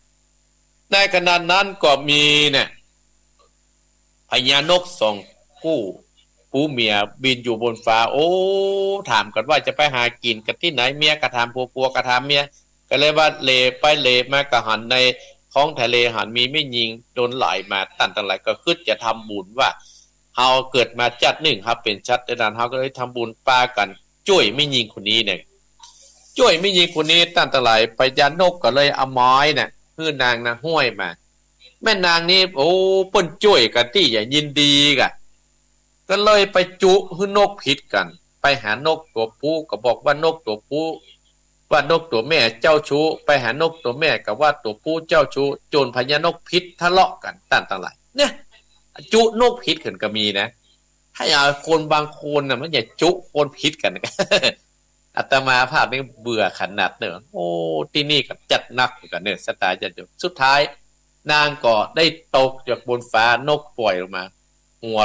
ในขณะนั้นก็มีเนี่ยพญานก2คู่ผู้เมียบินอยู่บนฟ้าโอ้ถามกันว่าจะไปหากินกันที่ไหนเมียกระทำผัวกระทำเมียก็เลยว่าเลไปเลมากระหันในท้องทะเลหันมีไม่ยิงโดนไหลมาตั้งแต่ไหลก็คิดจะทำบุญว่าเฮาเกิดมาจัดหนึ่งครับเป็นชัดในนั้นเฮาก็เลยทำบุญปากันช่วยไม่ยิงคนนี้เนี่ยช่วยไม่ยิงคนนี้ตั้งแต่ไหลพญานกก็เลยเอาไม้เนี่ยคือนางนะห้วยมาแม่นางนี่โอ้เปิ้นจ้วยกันที่อย่ายินดีกะก็เลยไปจุคือนกผิดกันไปหานกตัวผู้ก็บอกว่านกตัวผู้ ว่านกตัวแม่เจ้าชู้ไปหานกตัวแม่กับว่าตัวผู้เจ้าชู้โจรพญานกพิษทะเลาะกันต่างๆหลายเนี่ยจุนกพิษขึ้นก็มีนะถ้าอย่างคนบางคนน่ะมันอย่าจุคนพิษกันอาตมาภาพนี่เบื่อขนาดเนอะโอ้ที่นี่ก็จัดหนักกันเนี่ยสตาร์จัดอยู่สุดท้ายนางก็ได้ตกจากบนฟ้านกปล่อยลงมาหัว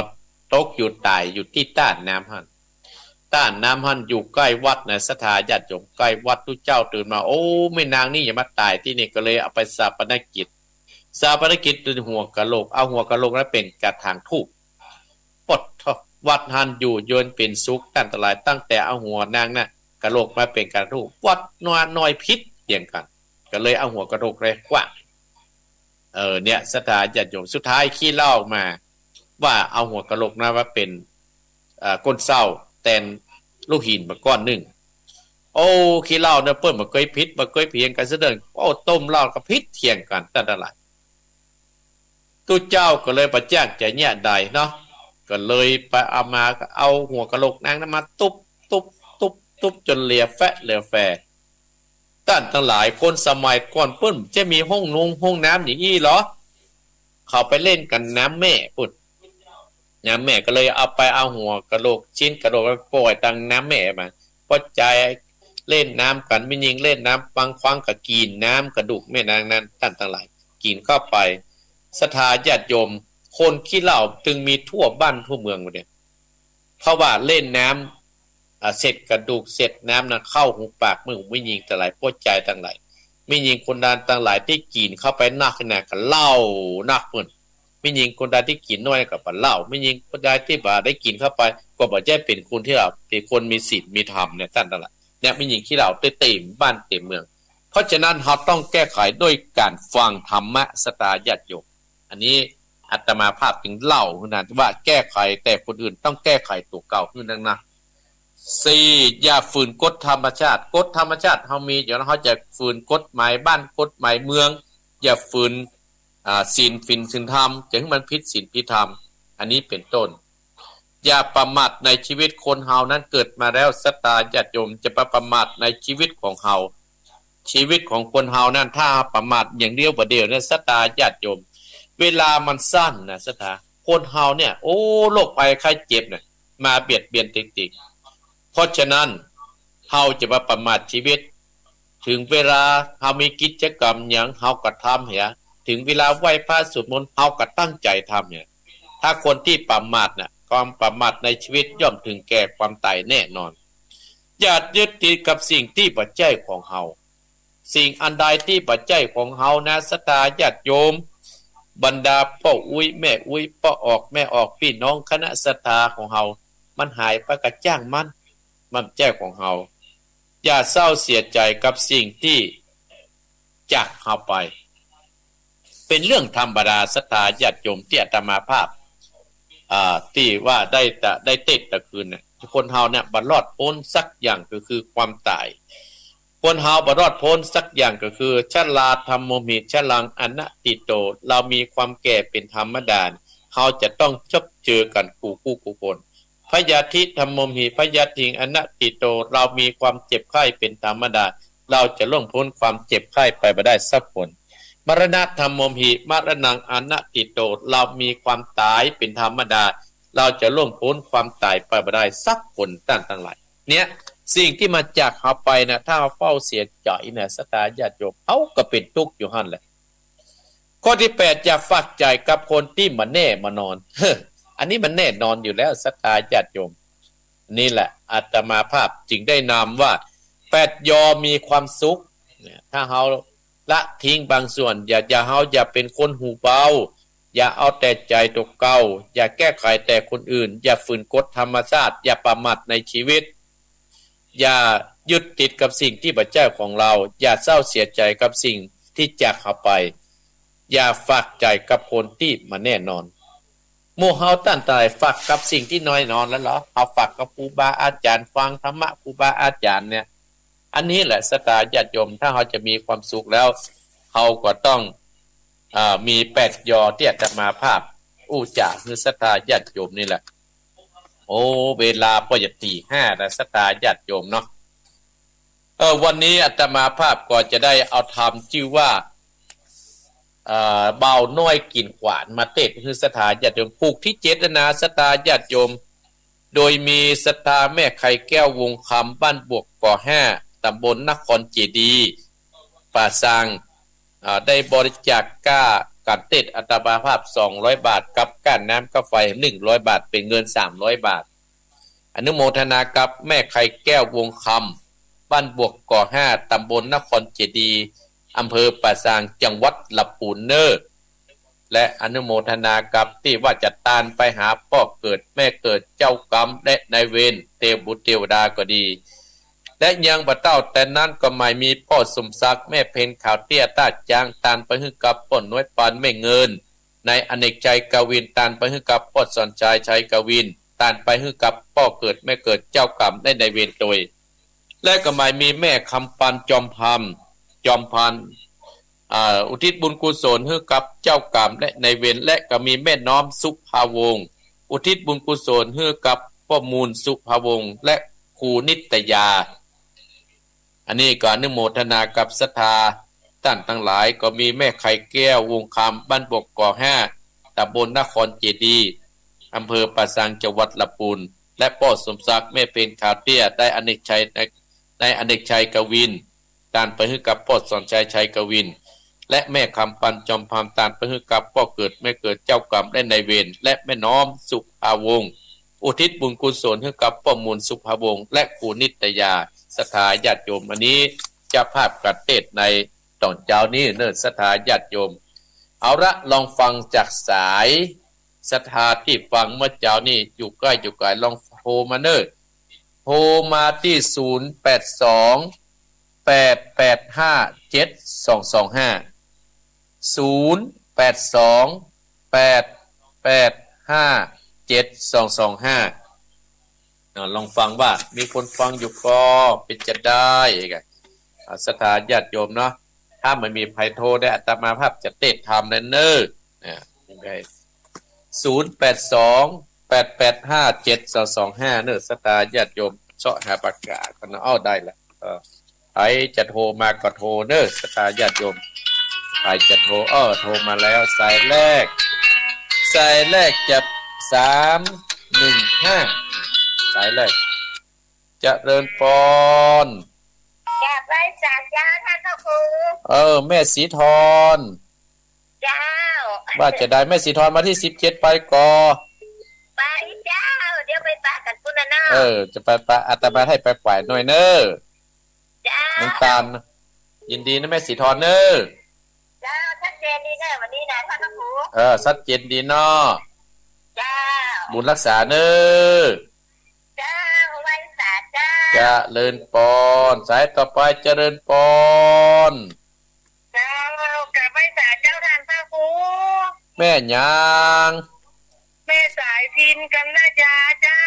ตกอยู่ตายอยู่ที่ต้านน้ำหันต้านน้ำหันอยู่ใกล้วัดนะสถาญาติโยมใกล้วัดทุกเจ้าตื่นมาโอ้ไม่นางนี่อย่ามาตายที่นี่ก็เลยเอาไปสาปนกิจเป็นหัวกะโหลกเอาหัวกะโหลกนั้นเป็นกระถางทูบปดวัดหันอยู่โยนเป็นสุขอันตรายตั้งแต่เอาหัวนางน่ะกะโหลกมาเป็นกระทูบวัดน้อยพิษเอย่างกันก็เลยเอาหัวกะโหลกแรงกว้างเนี่ยสถาญาติโยมสุดท้ายขี้เล่าออกมาว่าเอาหัวกะโหลกนะว่าเป็นก้นเศร้าแตนลูกหินมาก้อนหนึ่งโอ้ขี้เหล้าเนี่ยเปิ้นมาเคยพิษมาเคยเพียงกันเสด็จโอ้ต้มเหล้ากับพิษเถียงกันตั้งแต่ละตู้เจ้าก็เลยประแจ้งใจเนี่ยใดเนาะก็เลยไปเอาหัวกะโหลกนางนั้นมาตุบจนเหลียแฟะเหลียแฟท่านทั้งหลายคนสมัยก่อนเปิ้นจะมีห้องน้ำอย่างนี้เหรอเขาไปเล่นกันน้ำแม่ปุ่นน้ำแม่ก็เลยเอาหัวกะโหลกชิ้นกะโหลกไปปล่อยตังน้ำแม่มาพอใจเล่นน้ำกันไม่ยิงเล่นน้ำปังควังกับกินน้ำกระดูกแม่นางนั้นท่านทั้งหลายกินเข้าไปศรัทธาญาติโยมคนขี้เหล้าจึงมีทั่วบ้านทั่วเมืองหมดเนี่ยเพราะว่าเล่นน้ำเสร็จกระดูกเสร็จน้ำนั้นเข้าหูปากมือไม่ยิงแต่หลายพอใจทั้งหลายไม่ยิงคนดานทั้งหลายที่กินเข้าไปนักขนาดกับเหล้านักเปิ่นไม่ยิงคนใดที่กินน้อยกับเหล้าไม่ยิงคนใดที่บ่าได้กินเข้าไปก็บ่ใช่เป็นคนที่เราเป็นคนมีศีลมีธรรมเนี่ยท่านทั้งหลายเนี่ยไม่ยิงที่เราเต็มบ้านเต็มเมืองเพราะฉะนั้นเราต้องแก้ไขด้วยการฟังธรรมะสตาญาติโยมอันนี้อาตมาภาพถึงเล่าขนาดว่าแก้ไขแต่คนอื่นต้องแก้ไขตัวเก่าขึ้นดังนะ4อย่าฝืนกฎธรรมชาติกฎธรรมชาติเฮามีอยู่แล้วเฮาจะฝืนกฎหมายบ้านกฎหมายเมืองอย่าฝืนศีลธรรมจะให้มันผิดศีลผิดธรรมอันนี้เป็นต้นอย่าประมาทในชีวิตคนเฮานั้นเกิดมาแล้วสตาญาติโยมจะประมาทในชีวิตของเฮาชีวิตของคนเฮานั้นถ้าประมาทอย่างเดียวบ่เดียวเนี่ยสตาญาติโยมเวลามันสั้นนะสตาคนเฮาเนี่ยโอ้โรคภัยไข้เจ็บเนี่ยมาเบียดเบียนติดๆเพราะฉะนั้นเฮาจะมาประมาทชีวิตถึงเวลาเฮามีกิจกรรมหยังเฮาก็ทำเหียถึงเวลาไหว้พระสวดมนต์เฮาก็ตั้งใจทำเนี่ยถ้าคนที่ประมาทน่ะความประมาทในชีวิตย่อมถึงแก่ความตายแน่นอนอย่ายึดติดกับสิ่งที่ปัจจัยของเฮาสิ่งอันใดที่ปัจจัยของเฮานะศรัทธาญาติโยมบรรดาพ่ออุ้ยแม่อุ้ยพ่อออกแม่ออกพี่น้องคณะศรัทธาของเฮามันหายไปกระจ้างมันแจ้ของเฮาอย่าเศร้าเสียใจกับสิ่งที่จากเฮาไปเป็นเรื่องธรรมดาศรัทธาญาติโยมที่อาตมาภาพที่ว่าได้ติดตะคืนเนี่ยคนเฮาเนี่ยบ่รอดพ้นสักอย่างก็คือความตายคนเฮาบ่รอดพ้นสักอย่างก็คือชราธรรมโมหิชลังอนัตติโตเรามีความแก่เป็นธรรมดาเฮาจะต้องพบเจอกันคู่คนพยาธิธรรมโมหิพยาธิอนัตติโตเรามีความเจ็บไข้เป็นธรรมดาเราจะล่วงพ้นความเจ็บไข้ไปบ่ได้สักคนมรณะธรรมโมหิมรณังอนัตติโตเรามีความตายเป็นธรรมดาเราจะล่วงพ้นความตายไปบ่ได้สักคนทั้งหลายเนี่ยสิ่งที่มาจากเฮาไปนะถ้าเฝ้าเสียใจเนี่ยสตาญาติโยมเฮาก็เป็นทุกข์อยู่หั่นแหละข้อที่8อย่าฝากใจกับคนที่มาแน่มานอนอันนี้มันแน่นอนอยู่แล้วสตาญาติโยมนี่แหละอาตมาภาพจึงได้นามว่า8ยอมีความสุขถ้าเฮาละทิ้งบางส่วนอย่าเฮาอย่าเป็นคนหูเบาอย่าเอาแต่ใจตกเก่าอย่าแก้ไขแต่คนอื่นอย่าฝืนกฎธรรมชาติอย่าประมาทในชีวิตอย่ายึดติดกับสิ่งที่บ่ใช่ของเราอย่าเศร้าเสียใจกับสิ่งที่จากเข้าไปอย่าฝากใจกับคนที่มาแน่นอนหมู่เฮาตั้งใจฝากกับสิ่งที่น้อยนอนแล้วเหรอเอาฝากกับครูบาอาจารย์ฟังธรรมะครูบาอาจารย์เนี่ยอันนี้แหละศรัทธาญาติโยมถ้าเราจะมีความสุขแล้วเราก็ต้องมี8ยอที่อาตมาภาพจาคือศรัทธาญาติโยมนี่แหละโอ้เวลาพอจะตี 5แล้วศรัทธาญาติโยมเนาะ วันนี้อาตมาภาพก็จะได้เอาทำชื่อว่าเบาน้อยกินขวานมาเทศคือสถาญาติโยมผูกที่เจตนาสถาญาติโยมโดยมีสถาแม่ไข่แก้ววงคำบ้านบวกก่อ5ตำบลนครเจดีย์ป่าซางได้บริจาคก้าการเทศอาตมาภาพ200 บาทกับก้านน้ำกาแฟ100 บาทเป็นเงิน300 บาทอนุโมทนากับแม่ไข่แก้ววงคำบ้านบวกก่อ5ตำบลนครเจดีย์อำเภอป่าซางจังหวัดลำพูนเนอร์และอนุโมทนากับที่ว่าจะตานไปหาพ่อเกิดแม่เกิดเจ้ากรรมและนายเวรเทพบุตรเทวดาก็ดีและยังบ่เต้าแต่นั้นก็ไม่มีพ่อสมศักดิ์แม่เพนข่าวเตี้ยตาจางตานไปให้กับป้อนน้อยปานแม่เงินในอเนกใจกวินตานไปให้กับพ่อสอนใจชัยกวินตานไปให้กับพ่อเกิดแม่เกิดเจ้ากรรมและนายเวรโดยและก็ไม่มีแม่คำปันจอมพันอุทิศบุญกุศลให้กับเจ้ากรรมและนายเวรและก็มีแม่น้อมสุภาวงศ์อุทิศบุญกุศลให้กับพ่อมูลสุภาวงศ์และครูนิตยาอันนี้ก็อนุโมทนากับศรัทธาท่านทั้งหลายก็มีแม่ไข่แก้ววงคำบ้านบกก่อ5ตำบลนครเจดีย์อำเภอป่าซางจังหวัดลำพูนและพ่อสมศักดิ์แม่เป็นข่าวเตี้ยได้อเนกชัยกวินตานไปให้กับพ่อสอนชัยกวินและแม่คำปันจอมพามตานไปให้กับพ่อเกิดแม่เกิดเจ้ากรรมและนายเวรและแม่น้อมสุภาวงศ์อุทิศบุญกุศลให้กับพ่อมูลสุภาวงศ์และครูนิตยาสถาญาติโยมอันนี้จะภาพกัดเทศในตอนเจ้านี้เนิ่นสถาญาติโยมเอาละลองฟังจากสายสถาที่ฟังเมื่อเจ้านี้อยู่ใกล้ลองโทรมาเนิ่นโทรมาที่0828857225 ลองฟังว่ามีคนฟังอยู่ก็เป็นจะได้กันสถานญาติโยมเนาะถ้ามันมีภัยโทรได้อาตมาภาพจะเตะทำนั่นเนอยังไง0828857225เนอสถานญาติโยมเสาะหาประกาศกันเอาได้ละใครจะโทรมาก็โทรเนอสถานญาติโยมใครจะโทรโทรมาแล้วสายแรกจะ315สายแรกจะเริญปอนอยากไปสักยาท่านพระครูแม่สีทรเจ้าว่าจะได้แม่สีทรมาที่17ไปก่อไปเจ้าเดี๋ยวไปปะกันพุ่นนะจะไปปะอาตมาให้ไปฝ่ายหน่อยเนอเจ้าน้ำตาลยินดีนะแม่สีทรเนอเจ้าชัดเจนดีเนอวันนี้นะท่านพระครูชัดเจนดีเนาะเจ้าบุญรักษาเนอเจ้าไว้สาเจ้าเจริญปอนสายต่อไปเจริญปอนเจ้ากลับไว้สาเจ้าท่านพระครูแม่ยางแม่สายพินกันนะจ๊ะเจ้า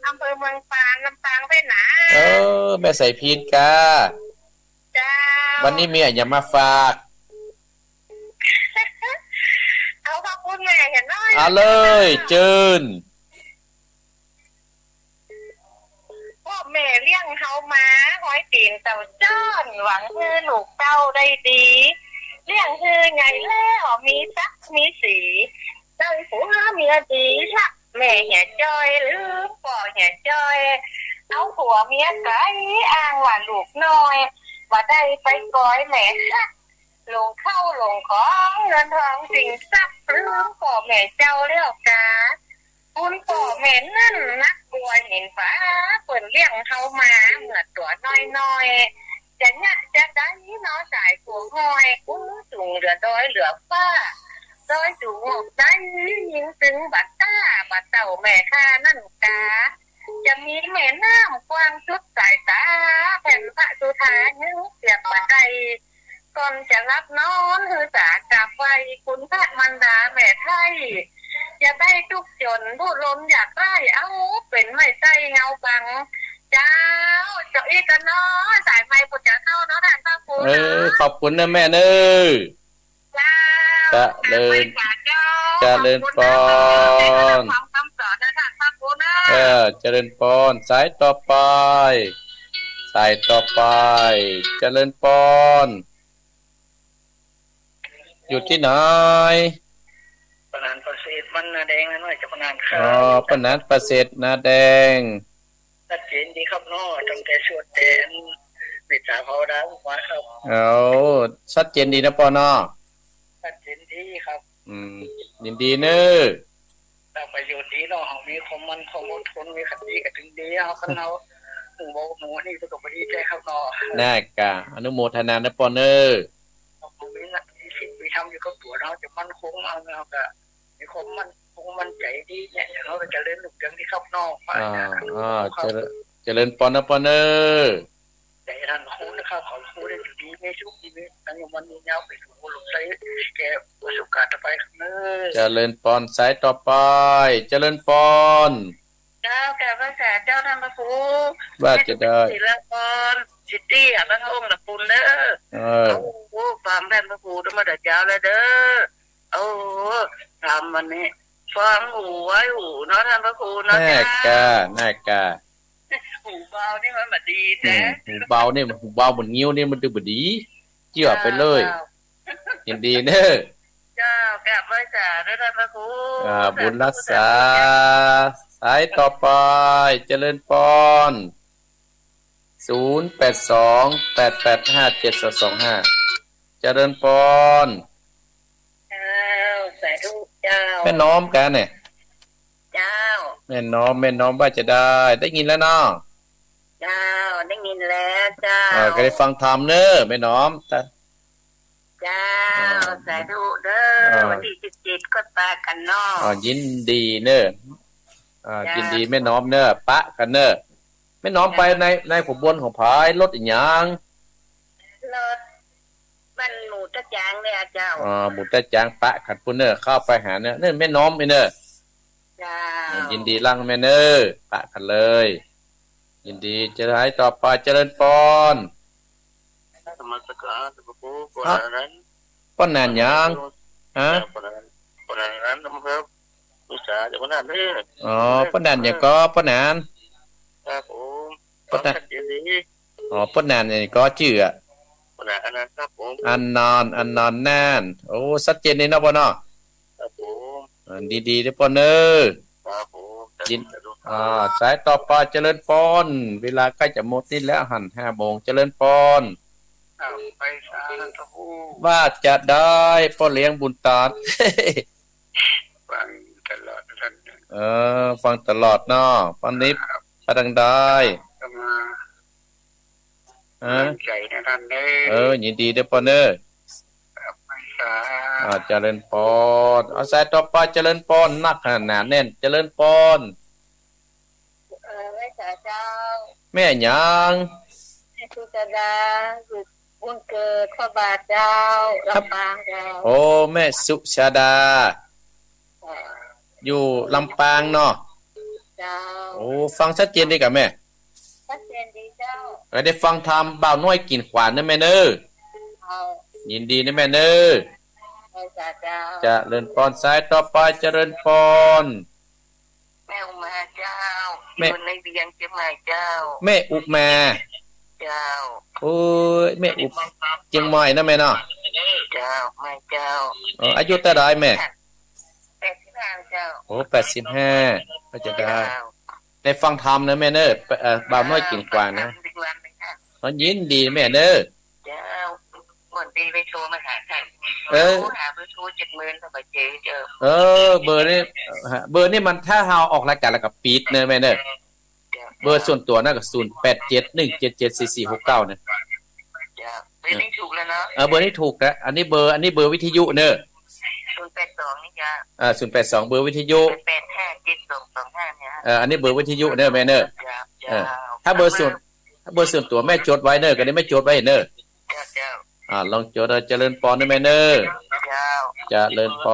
อำเภอเมืองปานลำปางไปหนาแม่สายพินกาเจ้าวันนี้แม่อย่ามาฝากเอาขอบคุณแม่เห็นไหมเอาเลยเจิญพ่อแม่เลี้ยงเฮามาห้อยตีนเต่าจ้อนหวังคือลูกเต้าได้ดีเลี้ยงคือไงแล้วมีสักมีสีได้ผัวเมียดีละแม่เหี่ยจอยหรือพ่อเหี่ยจอยเอาผัวเมียไก่อ้างว่าลูกน้อยว่าได้ไปก้อยแม่ค่ะลงเข้าลงของเงินทองสิ่งทรัพย์หรือพ่อแม่เจ้าเลี้ยวกาคุณพ่อแม่นั่นนักบัวเห็นฟ้าเปิดเลี้ยงเฮามาเหมือนตัวน้อยๆจะเนี่ยจะได้น้อสายผัวหอยกู้สูงเหลือด้อยเหลือฟ้าด้อยสูงออกได้ยิงตึงบัดต้าบัดเต่าแม่ข้านั่นกาจะมีแม่น้ำกว้างสุดสายตาแผ่นพระสุธานึกเสียบบัดใดก่อนจะรับนอนคือสากาไฟคุณพระมันดาแม่ไทยจะได้ทุกจนผู้ล้มอยากไล่เอาเป็นไม่ใจเงาบังเจ้าเจ้าอีกันเนาะสายไฟปุจจะเข้าเนาะท่านพระครูขอบคุณนะแม่เนอจะเลินปอนคำสอนนะท่านพระครูนะเจริญปอนสายต่อไป สายต่อไปเจริญพรอยู่ที่ไหนปนานประเสริฐมันนาแดงน้อยจะปนานครั อ๋อบ ปนัดประเสริฐนาแดงชัดเจนดีครับน้อตั้งแต่สวดแต่วิสาภาวดาว่าครับ เอาชัดเจนดีนะปอนอ ชัดเจนดีครับ ยินดีเนอะ แต่ประโยชน์ดีเนาะมีความมันความอดทนมีขันดีกับถึงดีเอาคันเราหมูหมูนี่ประสบดีใจครับน้อ น่ากะอนุโมทนานะปอนเนอร์ มีนักมีสิ่งมีทำอยู่กับตัวเราจะมันคงเอาเนาะก็มีความมันคงมันใจดีเนี่ยเราจะเล่นหนุกเรื่องที่ครับน้อ เจริญพรนะปอนเนอร์ ใจท่านครูนะครับขอครูได้อยู่ดีไม่ชุกดีไม่ตั้งวันนี้ยาวไปสู่หลุมใช้แกประสบการณ์ต่อไปครับเนอ เจริญพรสายต่อไปเจริญพร เจ้าแก่พระแสเจ้าท่านพระครู ว่าจะได้ ศิลปรสิทธิพระองค์ละปุณเด้อโอ้ความท่านพระครูธรรมดาเจ้าแล้วเด้อโอ้ทำวันนี้ฟังหูไว้หูเนาะท่านพระครูเนาะ น่า เจ้าก ะน่ากะ หูเบานี่มันแบบดีแต่ หูเบาเนี่ยหูเบาบนงิ้วเนี่ยมันดูบดีเจือไปเลยยินดีเนอะ เจ้าแก่พระแสด้วยท่านพระครู บุญรักษาสายต่อไปเจริญพร0828857225เจริญพร เจ้าสาธุเจ้า แม่น้อมกันเนี่ย เจ้า แม่น้อมว่าจะได้ยินแล้วเนาะ เจ้าได้ยินแล้วเจ้า ก็ได้ฟังธรรมเนอะแม่น้อม เจ้าสาธุเด้อวันที่17ก็ปากันเนาะ ยินดีเนอะยินดีแม่น้อมเนอะปะกันเนอะแม่น้อมไปในขบวนของพายรถอีกอย่าง รถมันหมูตะจางเลยเจ้า หมุตะจางปะขัดปุ่นเนอะเข้าไปหาเนอะนั่นแม่น้อมไอ้เนอะ เจ้า ยินดีลั่งแม่เนอะปะกันเลย ยินดีเจริญให้ต่อไปเจริญพร ธรรมสการพระครูปนนั้น ป้อนนานยังฮะ ปนนั้นนะครับวิสาจะปนนั้นเลย ป้อนนานยังก็ป้อนนาน ครับผมชัดเจนดี ป้อนนานยังก็ชื่อ ปนนั้นครับผม อันนอนแน่นโอ้ชัดเจนเลยนะป้อนเนาะ ครับผม ดีๆเด้อป้อนเนอะ ครับผม สายต่อไปเจริญพรเวลาใกล้จะหมดนี่แล้วหัน5 โมงเจริญพร ไปสาธุ ว่าจะได้พ่อเลี้ยงบุญตา ฟังตลอดท่าน ฟังตลอดเนาะวันนี้พดังได้ ก็มาใจนะท่านยินดีเด้อป้อนเนอะ ไปสา เจริญพรสายต่อไปเจริญพรนักขนาดแน่นเจริญพร ไม่สาเจ้า แม่หยัง แม่สุจดาอยู่บุญเกิดพระบาทเจ้าลำปางเจ้า โอ้แม่สุชาดา อยู่ลำปางเนาะ เจ้า โอ้ฟังชัดเจนดีกับแม่ ชัดเจนดีเจ้า ได้ฟังธรรมบ่าวน้อยกินขวานนะแม่เนอ เอา ยินดีนะแม่เนอ ไม่สาเจ้า เจริญพรสายต่อไปเจริญพร แม่อุมาเจ้าอยู่ในเวียงเชียงใหม่เจ้า แม่อุมา เจ้า โอ้ยแม่อุเจียงใหม่นะแม่เนาะ เจ้าไม่เจ้า อายุเท่าไรแม่ 85เจ้า โอ้85ก็จะได้ฟังธรรมนะแม่เนอบ่าวน้อยกินขวานนะยินดีแม่เนอ เจ้าวันดีไปโชว์มาหาท่านหาไปโชว์70,000ถ้าไปเจอ เบอร์นี่มันถ้าเฮาออกรายการแล้วก็ปิดเนอะแม่เนอเบอร์ส่วนตัวน่ะก็0871774469เนอะ เจ้าเบอร์นี้ถูกแล้วเนาะ เบอร์นี้ถูกนะอันนี้เบอร์วิทยุเนอะ 082นี่จ้า 082เบอร์วิทยุ 857225เนี่ย อันนี้เบอร์วิทยุเนอะแม่เนอะ เจ้า ถ้าเบอร์ส่วนตัวแม่จดไว้เนอะก็ได้ไม่จดไว้เนอะ เจ้า ลองจดเจริญพรนะแม่เนอะ เจ้า เจริญพ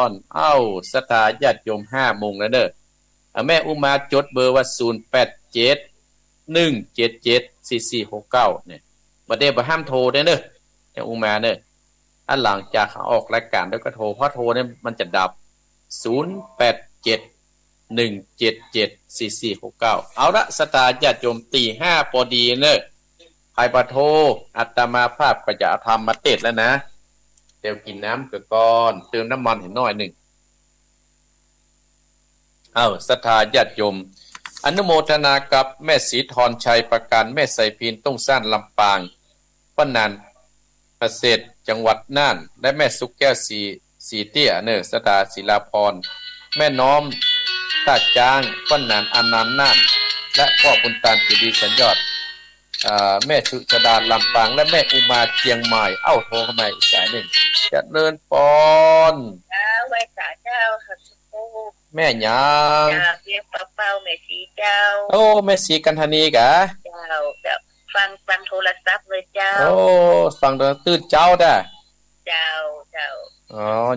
รศรัทธาญาติโยม5 โมงแล้วเนอะแม่อุมาจดเบอร์ว่า0871774469เนี่ยบ่ได้บ่ห้ามโทรเด้อเนอะแม่อุมาเนอะอันหลังจากออกรายการแล้วก็โทรเพราะโทรเนี่ยมันจะดับ0871774469เอาละศรัทธาญาติโยมตี 5พอดีเนอะ ภายปะโทอัตมาภาพก็จะเอาธรรมมาเทศน์แล้วนะเดี๋ยวกินน้ำก่อนเติมน้ำมันให้หน่อยหนึ่งศรัทธาญาติโยมอนุโมทนากับแม่ศรีธรชัยประการแม่ไสพินต้องสั้นลำปางป้านันเกษตรจังหวัดน่านและแม่สุกแก้วสีเตี้ยศรัทธาศิลาพรแม่น้อมตาจางป้านันอนันต์น่านและพ่อบุญตาลกิดีสัญญอดแม่สุชดาลำปางและแม่อุมาเชียงใหม่โทรเข้ามาอีกสายหนึ่งเจริญพรไว้สาเจ้าค่ะแม่หยังเรียกเป้าแม่สีเจ้าแม่สีกันธนีกะเจ้าแบบฟังโทรศัพท์เลยเจ้าฟังตื่นเจ้าด้เจ้า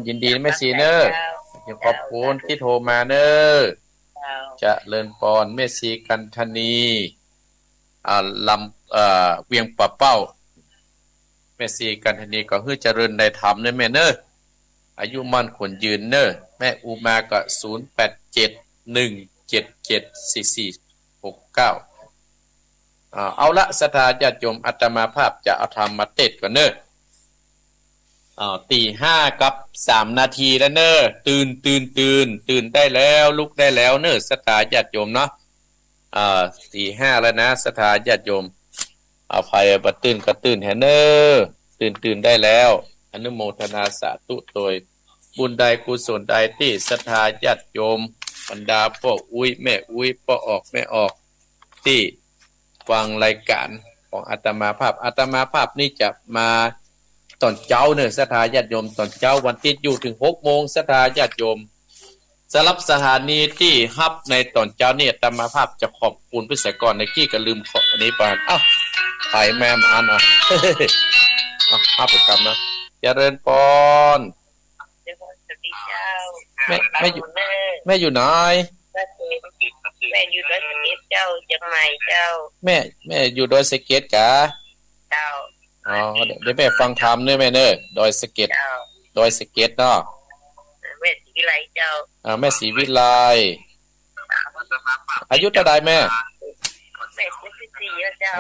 ยินดีแม่สีเนอะขอบคุณที่โทรมาเนอะจะเลินปอนแม่สีกันธนีลำเวียงป่าเป้าแม่สีกันธนีก็คือเจริญได้ธรรมเนอะแม่เนอะอายุมั่นขวนยืนเนอะแม่อุมาก็0871774469เอาละศรัทธาญาติโยมอาตมาภาพจะเอาธรรมมาเทศน์ก่อนเนอะตีห้ากับ3นาทีแล้วเนอะตื่นได้แล้วลุกได้แล้วเนอะศรัทธาญาติโยมเนาะตีห้าแล้วนะศรัทธาญาติโยมเอาภัยบ่ตื่นก็ตื่นแฮเนอะตื่นได้แล้วอนุโมทนาสาธุโดยบุญใดกุศลใดที่ศรัทธาญาติโยมบรรดาพ่ออุ้ยแม่อุ้ยพ่อออกแม่ออกที่ฟังรายการของอาตมาภาพนี่จะมาตอนเช้าเนี่ยศรัทธาญาติโยมตอนเช้าวันติดอยู่ถึง6 โมงศรัทธาญาติโยมสำหรับสถานีที่ฮับในตอนเช้านี่อาตมาภาพจะขอบคุณพิเศษก่อนในกี้ก็ลืมขออันนี้ไปถ่ายแม่มอันภาพประกรรมนะเจริญพรแม่อยู่ไหนแม่อยู่ดอยสะเก็ดเจ้าจังใหม่เจ้าแม่อยู่ดอยสะเก็ดกะเจ้าเดี๋ยวแม่ฟังธรรมด้วยแม่เนอะดอยสะเก็ดเนาะแม่ศรีวิไลเจ้าแม่ศรีวิไลอายุเท่าใดแม่74แล้วเจ้า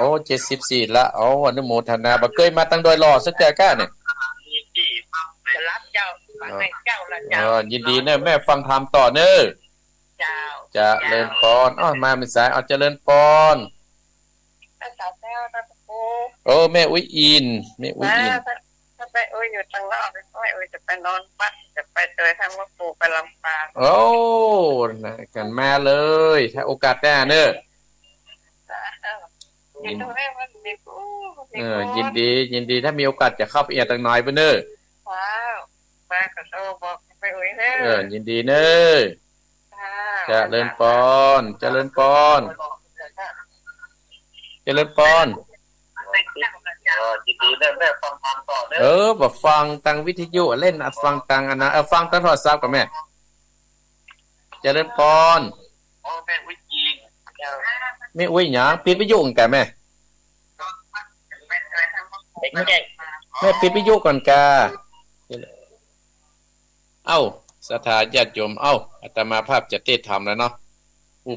74ละอนุโมทนาบ่เคยมาตั้งดอยหล่อสักแต่ก้าเนี่ยรับเจ้าฟังให้เจ้าละเจ้ายินดีเนอะแม่ฟังธรรมต่อเนอะเจ้าจะเลินปอนมาเป็นสายเจริญปอนสาวแต้วตะปูแม่อุ้ยอินถ้าไปอยู่ทางนอกไม่จะไปนอนวัดจะไปเจอทางว่าปู่ไปลำปางกันมาเลยถ้าโอกาสได้เนอะยินดีถ้ามีโอกาสจะเข้าไปตั้งน้อยไปเนอะว้าวมาขอโทษบอกไปเนอะยินดีเนอะจะเลินปอนยินดีแม่ฟังธรรมต่อเนอะบ่ฟังทางวิทยุเล่นฟังทางฟังทางโทรศัพท์กับแม่จะเลินปอนแม่อุ้ยยิงแม่อุ้ยหยังปิดวิทยุกันแกแม่ปิดวิทยุก่อนกะศรัทธาญาติโยมอาตมาภาพจะเทศน์ธรรมแล้วเนาะ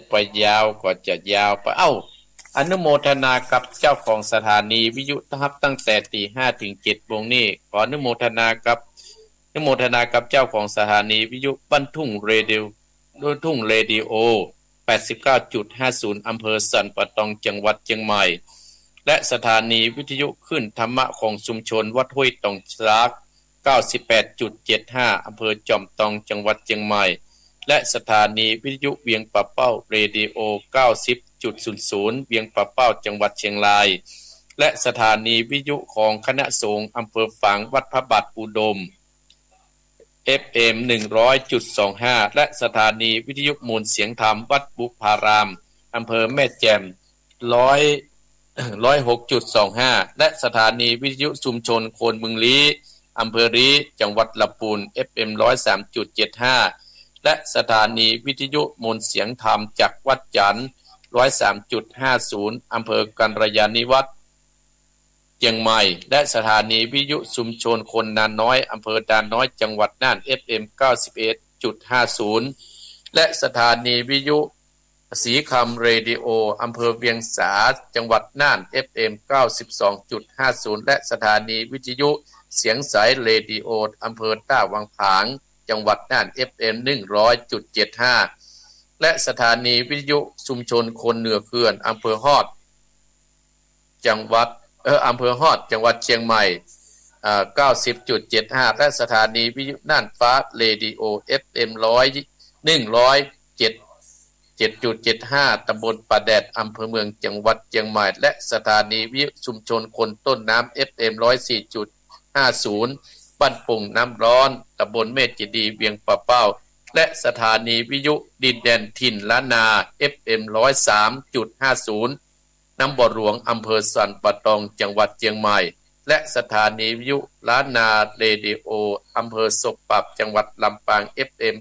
ไปยาวก็จะยาวไปอนุโมทนากับเจ้าของสถานีวิทยุตั้งแต่ตี5ถึง7 โมงนี้ขออนุโมทนากับเจ้าของสถานีวิทยุบ้านทุ่งเรดิโอ 89.50 อำเภอสันป่าตองจังหวัดเชียงใหม่และสถานีวิทยุขึ้นธรรมะของชุมชนวัดห้วยตองฉลาก 98.75 อำเภอจอมตองจังหวัดเชียงใหม่และสถานีวิทยุเวียงป่าเป้าเรดิโอ 90.00 เวียงป่าเป้าจังหวัดเชียงรายและสถานีวิทยุของคณะสงฆ์อำเภอฝางวัดพระบาทอุดม FM 100.25 และสถานีวิทยุมูลเสียงธรรมวัดบุพารามอำเภอแม่แจ่ม106.25 และสถานีวิทยุชุมชนโคนบึงลี้อำเภอลี้จังหวัดลำพูน FM 103.75 และสถานีวิทยุมูลเสียงธรรมจากวัดจันทร์ 103.50 อำเภอกัลยาณิวัฒน์เชียงใหม่และสถานีวิทยุชุมชนคนนาน้อยอำเภอดานน้อยจังหวัดน่าน FM 91.50 และสถานีวิทยุ ศรีคำเรดิโออำเภอเวียงสาจังหวัดน่าน FM 92.50 และสถานีวิทยุเสียงสายเรดิโออำเภอต้าวังผางจังหวัดน่าน FM 100.75 และสถานีวิทยุชุมชนคนเหนือเขื่อนอำเภอฮอดจังหวัดจังหวัดเชียงใหม่90.75 และสถานีวิทยุน่านฟ้าเรดิโอ FM 107.75 ตำบลป่าแดดอำเภอเมืองจังหวัดเชียงใหม่และสถานีวิทยุชุมชนคนต้นน้ำ FM 104.50 บ้านปุ่งน้ำร้อนตำบลเมฆจิดีเวียงป่าเป้าและสถานีวิทยุดินแดนถิ่นล้านนา FM 103.50 น้ำบ่อหลวงอำเภอสันป่าตองจังหวัดเชียงใหม่และสถานีวิทยุล้านนาเรดิโออำเภอศกปรับจังหวัดลำปาง FM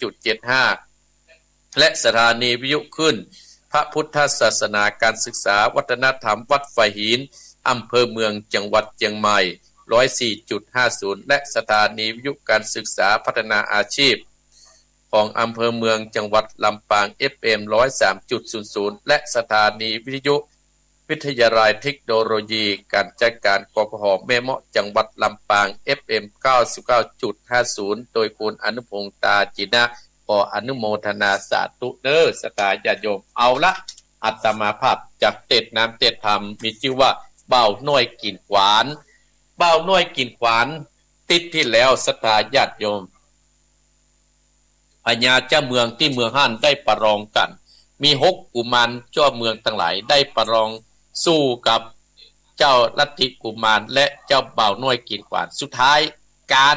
95.75 และสถานีวิทยุขึ้นพระพุทธศาสนาการศึกษาวัฒนธรรมวัดไฟหินอำเภอเมืองจังหวัดเชียงใหม่ 104.50 และสถานีวิทยุการศึกษาพัฒนาอาชีพของอำเภอเมืองจังหวัดลำปาง FM 103.00 และสถานีวิทยุวิทยาลัยเทคโนโลยีการจัดการกพหแม่เมาะจังหวัดลำปาง FM 99.50 โดยคุณอนุพงษ์ตาจินะขออนุโมทนาสาธุเด้อสตาญาติโยมเอาละอาตมาภาพจากเต็ดน้ำเต็ดธรรมมีชื่อว่าเบ้าน้อยกินขวานเบ้าน้อยกินขวานติดที่แล้วสตาญาติโยมพญาเจ้าเมืองที่เมืองฮั่นได้ประลองกันมี6กุมารเจ้าเมืองทั้งหลายได้ประลองสู้กับเจ้าลัทธิกุมารและเจ้าบ่าวน้อยกินขวานสุดท้ายการ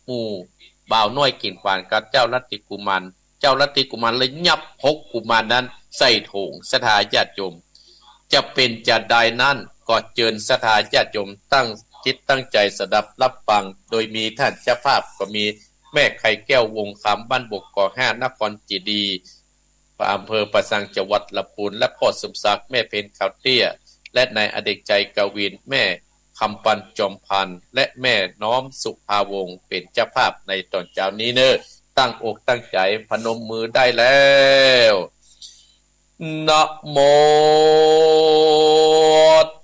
หมู่บ่าวน้อยกินขวานกับเจ้าลัทธิกุมารเลยยับ6กุมารนั้นใส่โถงสถาญาติโยมจะเป็นจะได้นั้นก็เจิญสถาญาติโยมตั้งจิตตั้งใจสดับรับฟังโดยมีท่านเจ้าภาพก็มีแม่ไข่แก้ววงคำบ้านบกก่อ5นครจีดีอำเภอประสังจังหวัดลำพูนและพ่อสมศักดิ์แม่เพนขาวเตี้ยและนายอเด็กใจกวินแม่คำปันจอมพันธ์และแม่น้อมสุภาวงศ์เป็นเจ้าภาพในตอนเช้านี้เนอะตั้งอกตั้งใจพนมมือได้แล้วนะโม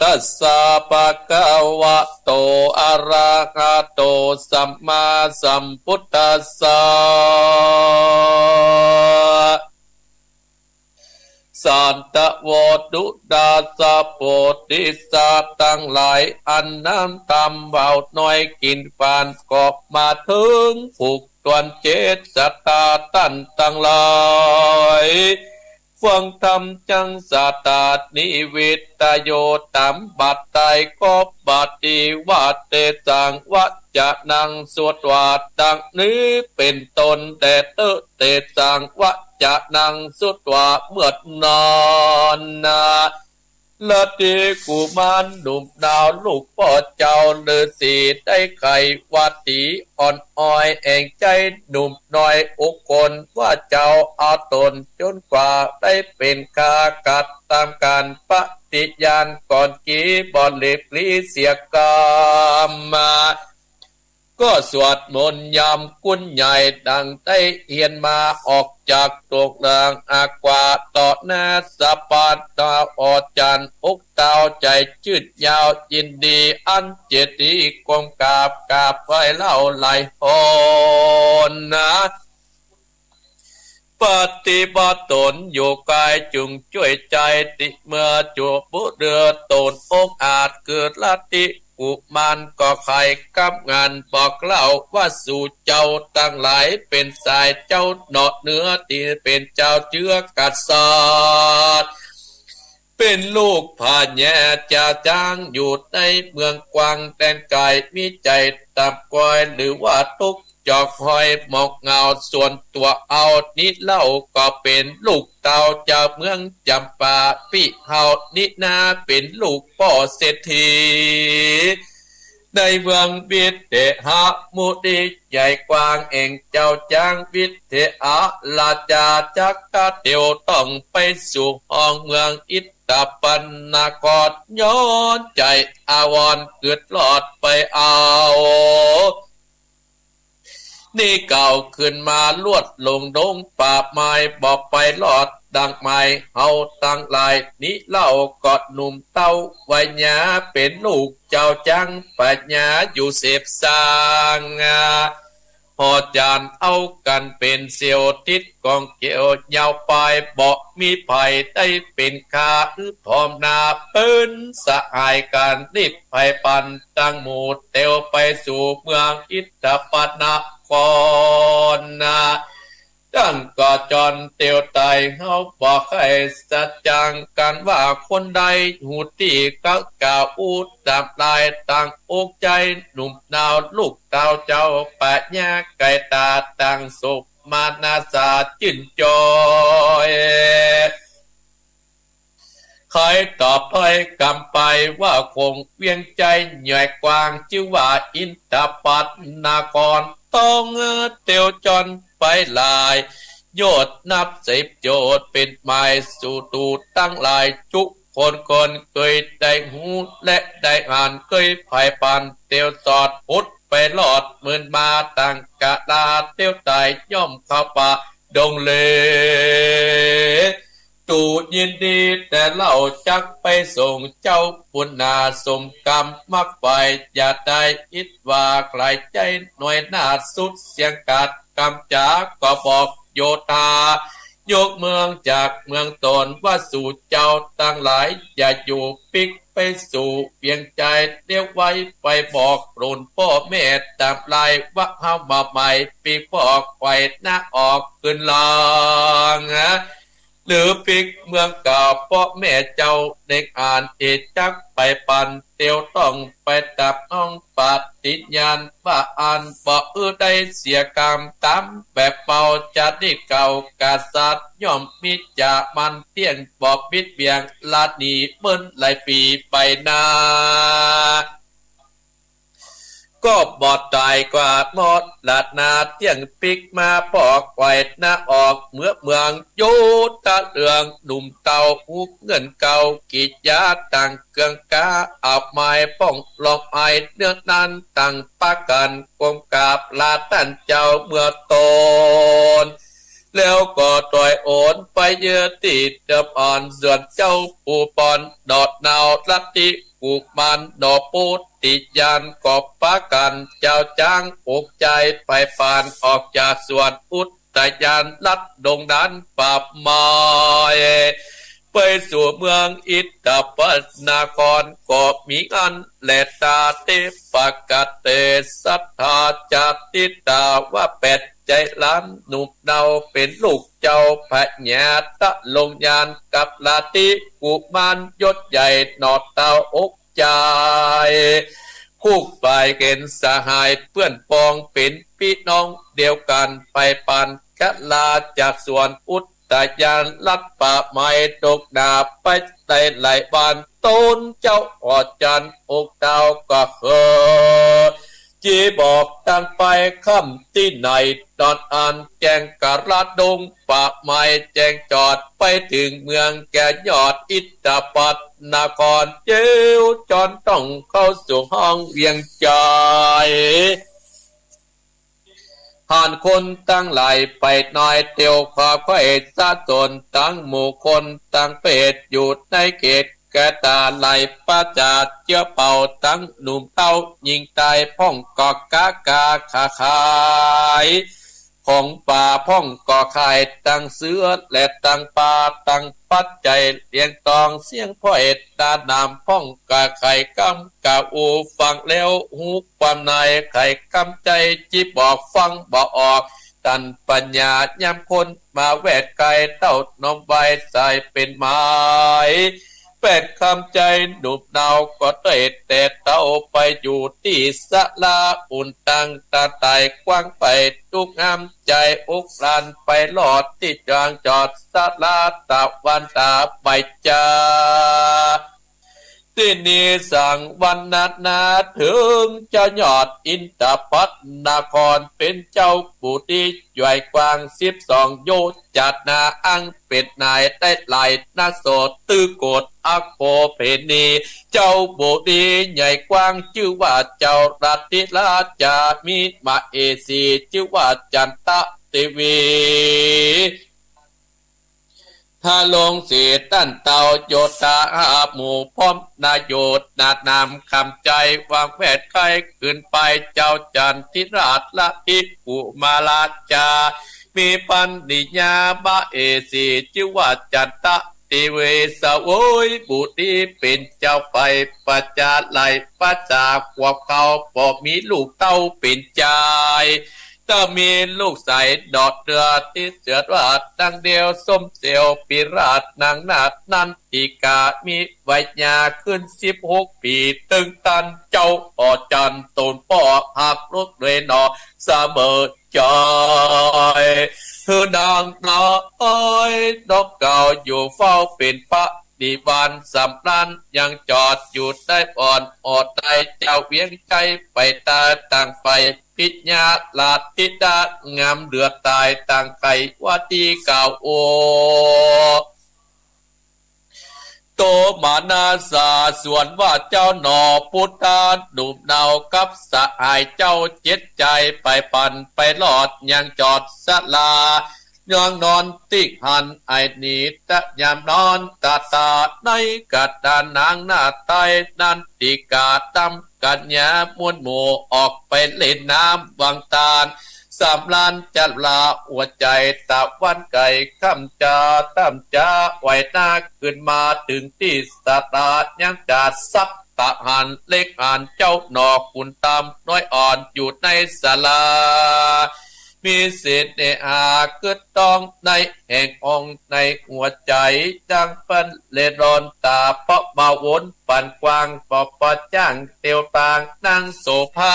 ตัสสะภะคะวะโตอะระหะโตสัมมาสัมพุทธัสสะสันตะโวดุดาสะโพธิสัตว์ทั้งหลายอันน้ำตำเบาน้อยกินปานกอบมาถึงผูกตวนเจตสตาตั้นทั้งหลายฟังธรรมจังสาตานิวิตโยตัมบัตไตก็บัตติวัตเตสังวัจจะนังสวดวาดดังนี้เป็นตนแต่เตสังวัจจะนังสุดว่าเมื่อนอนนาละติกุมารหนุ่มดาวลูกพ่อเจ้าฤาษีได้ไขวัดตีอ่อนอ้อยแองใจหนุ่มน้อยอุกคนว่าเจ้าเอาตนจนกว่าได้เป็นกากัดตามการปฏิญาณก่อนกี้บอลเล็บลีเสียกรรมมาก็สวดมนต์ยามกุญใหญ่ดังได้เฮียนมาออกจากตกลางอากวาต่อหน้าสะปาตาออจันอกเต้าใจจืดยาวยินดีอันเจดีกมกาบไว้เล่าไหลหอนนะปฏิบัติตนอยู่กายจุงช่วยใจติเมื่อจูบุเรือตนอกอาจเกิดลัทธิกุมารก็ใครกับงานบอกเล่าว่าสู่เจ้าตั้งหลายเป็นสายเจ้าเนาะเนื้อที่เป็นเจ้าเชื้อกษัตริย์เป็นลูกพาแย่จะจ้างอยู่ในเมืองกวางแดนไกลมีใจตับกอยหรือว่าทุกจอกหอยหมอกเงาส่วนตัวเอานิเล่าก็เป็นลูกเต่าเจ้าเมืองจำปาปิเฮานินาเป็นลูกพ่อเศรษฐีในเมืองวิเทหะมุติใหญ่กว้างเองเจ้าจางวิเทหะลาจาจักกะเตียวต้องไปสู่ห้องเมืองอิตตปันนากอดย้อนใจอาวรเกิดหลอดไปเอา นี่เก่าขึ้นมาลวดลงดงป่าไม้บอกไปลอดดังไม้เฮาตั้งหลายนี้เล่ากอดหนุ่มเต้าไว้หยาเป็นลูกเจ้าจังปัญญาอยู่เสพสร้างพอจานเอากันเป็นเสียวทิศกองเกี่ยวยาวไปบอกมีภัยได้เป็นคาพร้อมนาเปิ้นสหายกันรีบไปปันตั้งหมู่เตียวไปสู่เมืองอิตถปนครตั้งก่อจอนเตียวไตเฮาบอกให้สัจจังกันว่าคนใดหูตีก็กล่าวอูดดาบลายตั้งอกใจหนุ่มนาวลูกเต้าเจ้าปัญญาไก่ตาตั้งสุขมานาสาจินจอยคอยตอบไปกำไปว่าคงเวียงใจใหญ่กว้างชื่อว่าอินทปัตนากรต้องเตียวจอนไปลายโยดนับ10โยดเป็นหมายสู่ตูตั้งหลายจุคนเคยได้หูและได้อ่านเคยภายปันเตียวสอดพุดไปหลอดหมื่นมาตั้งกะดาเตียวตายย่อมเข้าป่าดงเลตูยินดีแต่เล่าจักไปส่งเจ้าปุณนาสมกรรมมักไปอย่าได้อิดว่าใครใจหน่วยหน้าสุดเสียงกัดกำจากก็บอกโยธายกเมืองจากเมืองตนว่าสู่เจ้าตั้งหลายอย่าอยู่ปิกไปสู่เพียงใจเรียกไว้ไปบอกรุ่นพ่อแม่ตามลายว่าเฮามาใหม่ปีบอกไว้หน้าออกขึ้นลางหรือปิกเมืองเก่าพ่อแม่เจ้าเด็กอ่านเอจักไปปันเตียวต้องไปตับน้องปฏิญญาณว่าอ่านบอกได้เสียกรรมตามแบบเป่าจะได้เก่ากษัตริย์ย่อมมิจามันเที่ยงบอกบิดเบียงลาดีเมื่อหลายปีไปนาก็บอดตายกว่าหมดลาดนาเที่ยงปิกมาปอกไว้หน้าออกเมื่อเมืองโยตะเรืองหนุ่มเต่าหุกเงินเก่ากิจยาต่างเกืองกาอาบไม้ป้องหลอกไอเนื้อนั้นต่างปากันกลมกาบลาตันเจ้าเมื่อตนแล้วก็ต่อยโอนไปเยอะติดเดิมอ่อนส่วนเจ้าปูปอนดอดนาวลัทธิกูมันดอปูติยานกอบปากันเจ้าจ้างอกใจไปปานออกจากส่วนอุตตยานลัดดงดันปราบมายไปสู่เมืองอิตถปนากรก็มีอันแลตาเตปกัตเตสัทธาจัตติตาว่าเป็ดใจล้านหนุ่มเดาเป็นลูกเจ้าพญาตะลงยานกับลาติกุมารยศใหญ่หนอดเต้าอกใจคู่ไปเกณฑ์สหายเพื่อนปองเป็นพี่น้องเดียวกันไปปันกะลาจากส่วนอุตตยานลัดป่าไม้ตกดาบไปได้หลายบานต้นเจ้าออดจันอกเต้าก็เฮอจีบอกตั้งไปค่ำที่ไหนตอนอ่านแจงกะระดงป่าไม้แจงจอดไปถึงเมืองแก่ยอดอิตถปัตนครเจ้าจอนต้องเข้าสู่ห้องเวียงใจผ่านคนตั้งหลายไปน้อยเตียวความค่อยซาตนตั้งหมู่คนตั้งเป็ดอยู่ในเขตแกตาไหลประจาดเจ้าเป่าตั้งหนุ่มเต้ายิงตายพ่องกอกกากาขาขายของป่าพ่องก่อไข่ตั้งเสือและตั้งป่าตั้งปัจจัยเลี้ยงตองเสียงพ่อเอ็ดตานามพ่องกะไข่กำกะอูฟังแล้วหูความในไข่กำใจจีบอกฟังบอกออกตันปัญญายามคนมาแวดไก่เต้านมใบใส่เป็นไม้เป็ดคำใจหนุบเนาก็เตะแต่เต้าไปอยู่ที่สะลาอุ่นตังตาไตกว้างไปทุกงามใจอุกรันไปหลอดที่จางจอดสะลาตะวันตาใบจา ที่นี้สั่งวันนัดนาถึงเจ้ายอดอินทปัตนครเป็นเจ้าผู้ที่ใหญ่กว้าง12 โยชน์จัดนาอังเป็ดนายได้ไหลนาโสดตื้อกดอักโคเพนีเจ้าโบดีใหญ่กว้างชื่อว่าเจ้ารัตติราชามีมาเอสีชื่อว่าจันตะเทวีถ้าลงเสียตั้นเตาโยธาหมู่พร้อมนาโยดนานำคำใจวางแผนไข้ขึ้นไปเจ้าจันทิราชละอิปุมาลาจามีปันนิญาบาเอสีชื่อว่าจันตะติเวสโวยบุตรีเป็นเจ้าไปปัจจาไลปัจจากวบเขาปอบมีลูกเต้าเป็นใจถ้ามีลูกใสดอดเดือที่เสือราดดังเดียวส้มเสียวปิราชนางนาดนันติกามีวัยญาขึ้น16 ปีตึงตันเจ้าป่อจันตูนป่อหักรุกเรนอเสมอจอยเธอนางน้อยนกเก่าอยู่เฝ้าเป็นพระดีวันสำรันยังจอดอยู่ได้อ่อนอดใจเจ้าเวียงใจไปตาต่างไปพิญญาลาติดางามเดือดตายต่างไก่ว่าตีเก่าโอโตมานาสาส่วนว่าเจ้าหนอพุทธาดุมเนากับสหายเจ้าเจ็ดใจไปปั่นไปหลอดยังจอดสลายองนอนติกหันไอนีตะยามนอนตาตาในกัดดานนางหน้าไตนันติกาตำกัญญามวนหมู่ออกไปเล่นน้ำวังตาลสามล้านจัดลาหัวใจตะวันไก่ข้ามจาตั้มจาไหวหน้าขึ้นมาถึงที่สตาดยังจัดซับตะหันเล็กหันเจ้าหนอกขุนตามน้อยอ่อนอยู่ในศาลามีเศษเนอาเกิดต้องในแห่งองในหัวใจดังปันเลรอนตาเพาะมาวนปันกวางปอบปะจ้างเตียวตางนั่งโสภา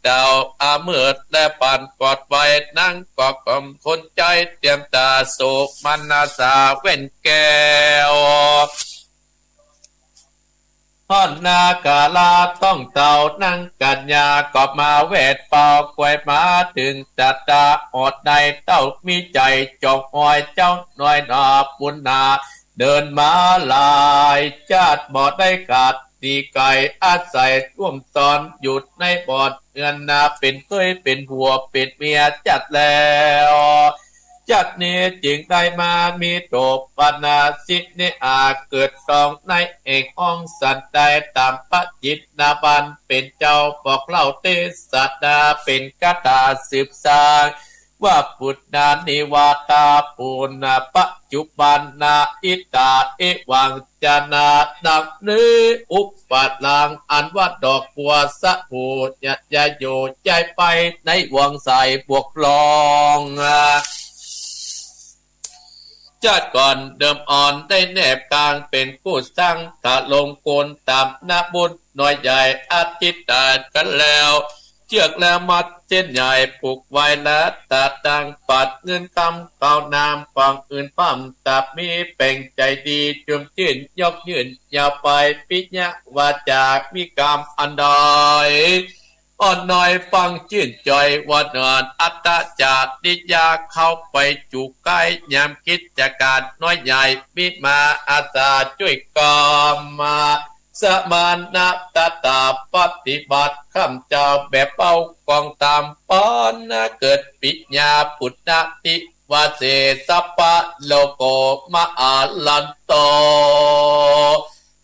ดาวอาเมือดและปันกอดไว้นั่งกอดกลมคนใจเตรียมตาโศกมันนาสาเว้นแก้วพ่อนนากาลาต้องเต่านั่งกัญญากอบมาเวทเป่าควยมาถึงจัดตาอดใดเต้ามีใจจอกหอยเจ้าหน่อยนาปุณนาเดินมาลายจาดบอดได้ขาดตีไก่อาศัยร่วมตอนหยุดในบอดเงินนาเป็นเคยเป็นหัวเป็นเมียจัดแล้วจัดนี้จึงได้มามีโตปนาสิเนอาเกิดตองในเอกองสันได้ตามปจิตนาบันเป็นเจ้าบอกเล่าเตสัตดาเป็นกาตาสืบสางว่าปุตนานิวาตาปูนาปัจจุบันนาอิตาเอวังจานาดังนี้อุปปัตลังอันว่าดอกบัวสะโพยยาโยใจไปในวังใสบวกลองจัดก่อนเดิมอ่อนได้แนบกลางเป็นผู้สร้างตะลงโกนตามนาบุญน้อยใหญ่อาทิตย์ตากันแล้วเชือกแล้วมัดเส้นใหญ่ผูกไว้และตัดดังปัดเงินคำเก่านามฟังอื่นปั้มตับมีเป่งใจดีจุ่มชื่นยกยืนยาวไปปิญญาวาจากมีกรรมอันใดอ่อนน้อยฟังชื่นใจวันนอนอัตตาจากดิยาเข้าไปจุกใกล้ยามกิจการน้อยใหญ่มิมาอาสาช่วยกรรมมาสมานนัตตาปฏิบัติคำเจ้าแบบเป้ากองตามปอนเกิดปิญญาปุตตติวาเสสัพพะโลโกมาอาลันโต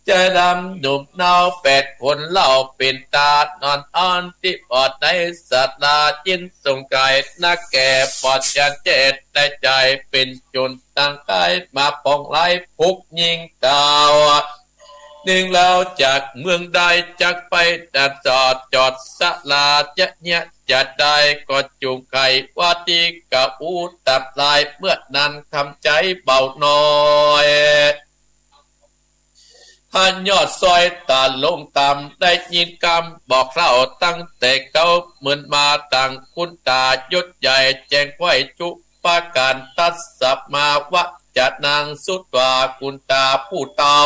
จะดำหนุ่มเนา8 คนเล่าเป็นตานอนอ่อนที่ปอดในสัตลาจินทรงกายนักแก่ปอดจันเจตได้ใจเป็นจุนตั้งกายมาปองไล่พุกยิงดาวหนึ่งแล้วจากเมืองใดจากไปดัดจอดสลาจะเนี่ยจะได้ก็จูงไก่ว่าตีกะอูตับลายเมื่อนั้นคำใจเบาน้อยพันยอดซอยตาลงต่ำได้ยินคำบอกเล่าตั้งแต่เก่าเหมือนมาต่างคุณตายศใหญ่แจ้งไว้จุปาการตัดสับมาวะจะนางสุดกว่าคุณตาผู้เตา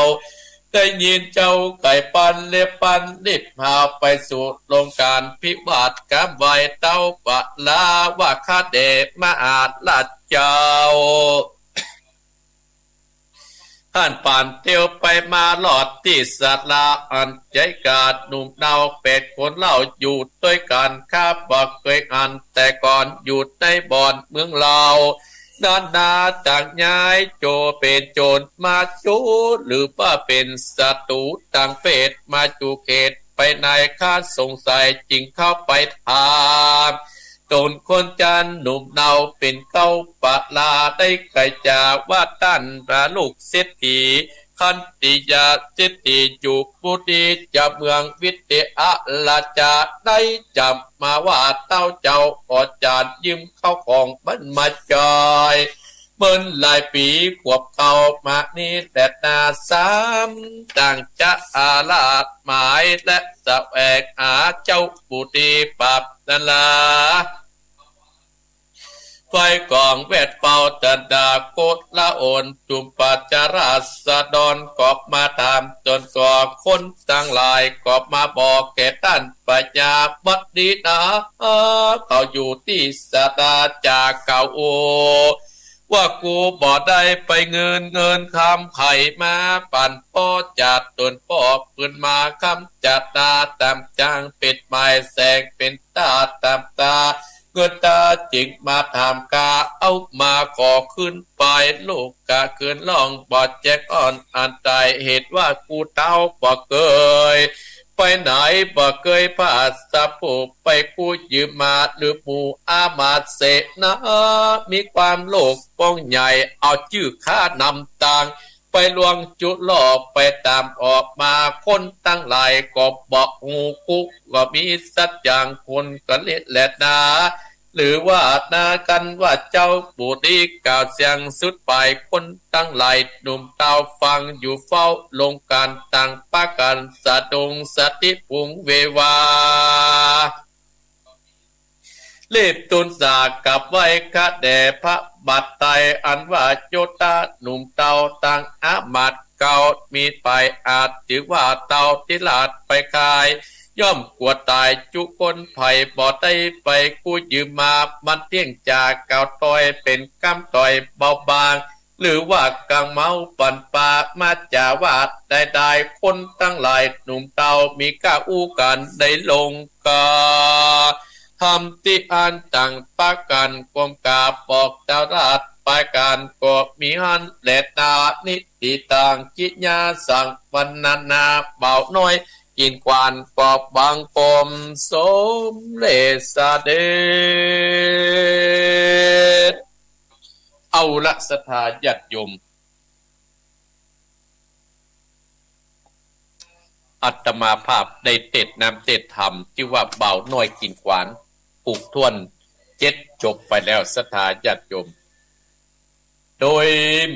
ได้ยินเจ้าไก่ปันเล็บปันรีบพาไปสู่โรงการพิวาทกับไวเต้าปะลาว่าข้าเดชมาอาจลัดเจ้าท่านป่านเตียวไปมาหลอดที่สาลาอันใจกาดหนุ่มดาวเป็ดคนเล่าอยู่ด้วยกันข้าบอกเคยอ่านแต่ก่อนอยู่ในบ่อนเมืองเราด้านนาต่างย้ายโจเป็นโจรมาจูหรือว่าเป็นศัตรูต่างเฟศมาจูเขตไปในข้าสงสัยจริงเข้าไปถามตนคนจันหนุ่มเนาเป็นเก้าปะลาได้ไก่จาว่าตั้นพระลูกเศรษฐีคันติยาเศรษฐีอยู่ปุดีจะเมืองวิเตอะลาจาได้จับมาว่าเต้าเจ้าขอจานยืมเข้าของมันมาจอยเมื่อหลายปีขวบเข้ามานี้แต่นาสามต่างจะอาลาดหมายและแสวงหาเจ้าปุดีปับนั่นลาไฟกองเวทเป่าจันดาโคตละโอนจุมปัจจาราสดอนกอบมาตามจนก่อคนตั้งหลายกอบมาบอกแก่ท่านปัญญาวัดดีนะเขาอยู่ที่สตาจากเก่าโอว่ากูบ่ได้ไปเงินคำไข่มาปั่นป้อจัดตนป้อปืนมาคำจัดตาตามจางปิดไม้แสงเป็นตาตามตาเงินตาจิงมาทำกาเอามาขอขึ้นไปลูกกะเกินล่องบอดแจกอ่อนอันตายเหตุว่ากูเต้าบ่เกยไปไหนบ่เคยพาสะผูไปกู้ยืมมาหรือปูอามาเสนะมีความโลกป้องใหญ่เอาชื่อข้านำต่างไปลวงจุลอไปตามออกมาคนตั้งหลายก็บอกงูกุกก็มีสัจจางคนกันเละแหละนาหรือว่านากันว่าเจ้าปู่ดีกล่าวเสียงสุดไปคนตั้งหลายหนุ่มเต้าฟังอยู่เฝ้าลงการต่างปากันสะดงสติปุงเววาเล็บตุนสากับไว้คะแด่พระบัดไตอันว่าโยตาหนุ่มเต้าตั้งอามาตเก่ามีไปอาจถือว่าเต้าทิลาดไปขายย่อมกลัวตายจุคนไผ่บ่ได้ไปกู้ยืมมามันเที่ยงจากเก่าต่อยเป็นกำต่อยเบาบางหรือว่ากางเมาปั่นปามาจาวาดได้คนตั้งหลายหนุ่มเต้ามีก้าอู้กันได้ลงกาทำที่อันต่างปากันกวมกาบอกเจ้าราชปายการก็มีหันแหลตานิติต่างจิญาสั่งวันนาเบาน้อยกินกวานกอบบางปมสมเลสเดชเอาละศรัทธาญาติโยมอาตมาภาพได้เต็ดนำเต็ดธรรมที่ว่าเบาน้อยกินกวานปลูกท่วน7จบไปแล้วศรัทธาญาติโยมโดย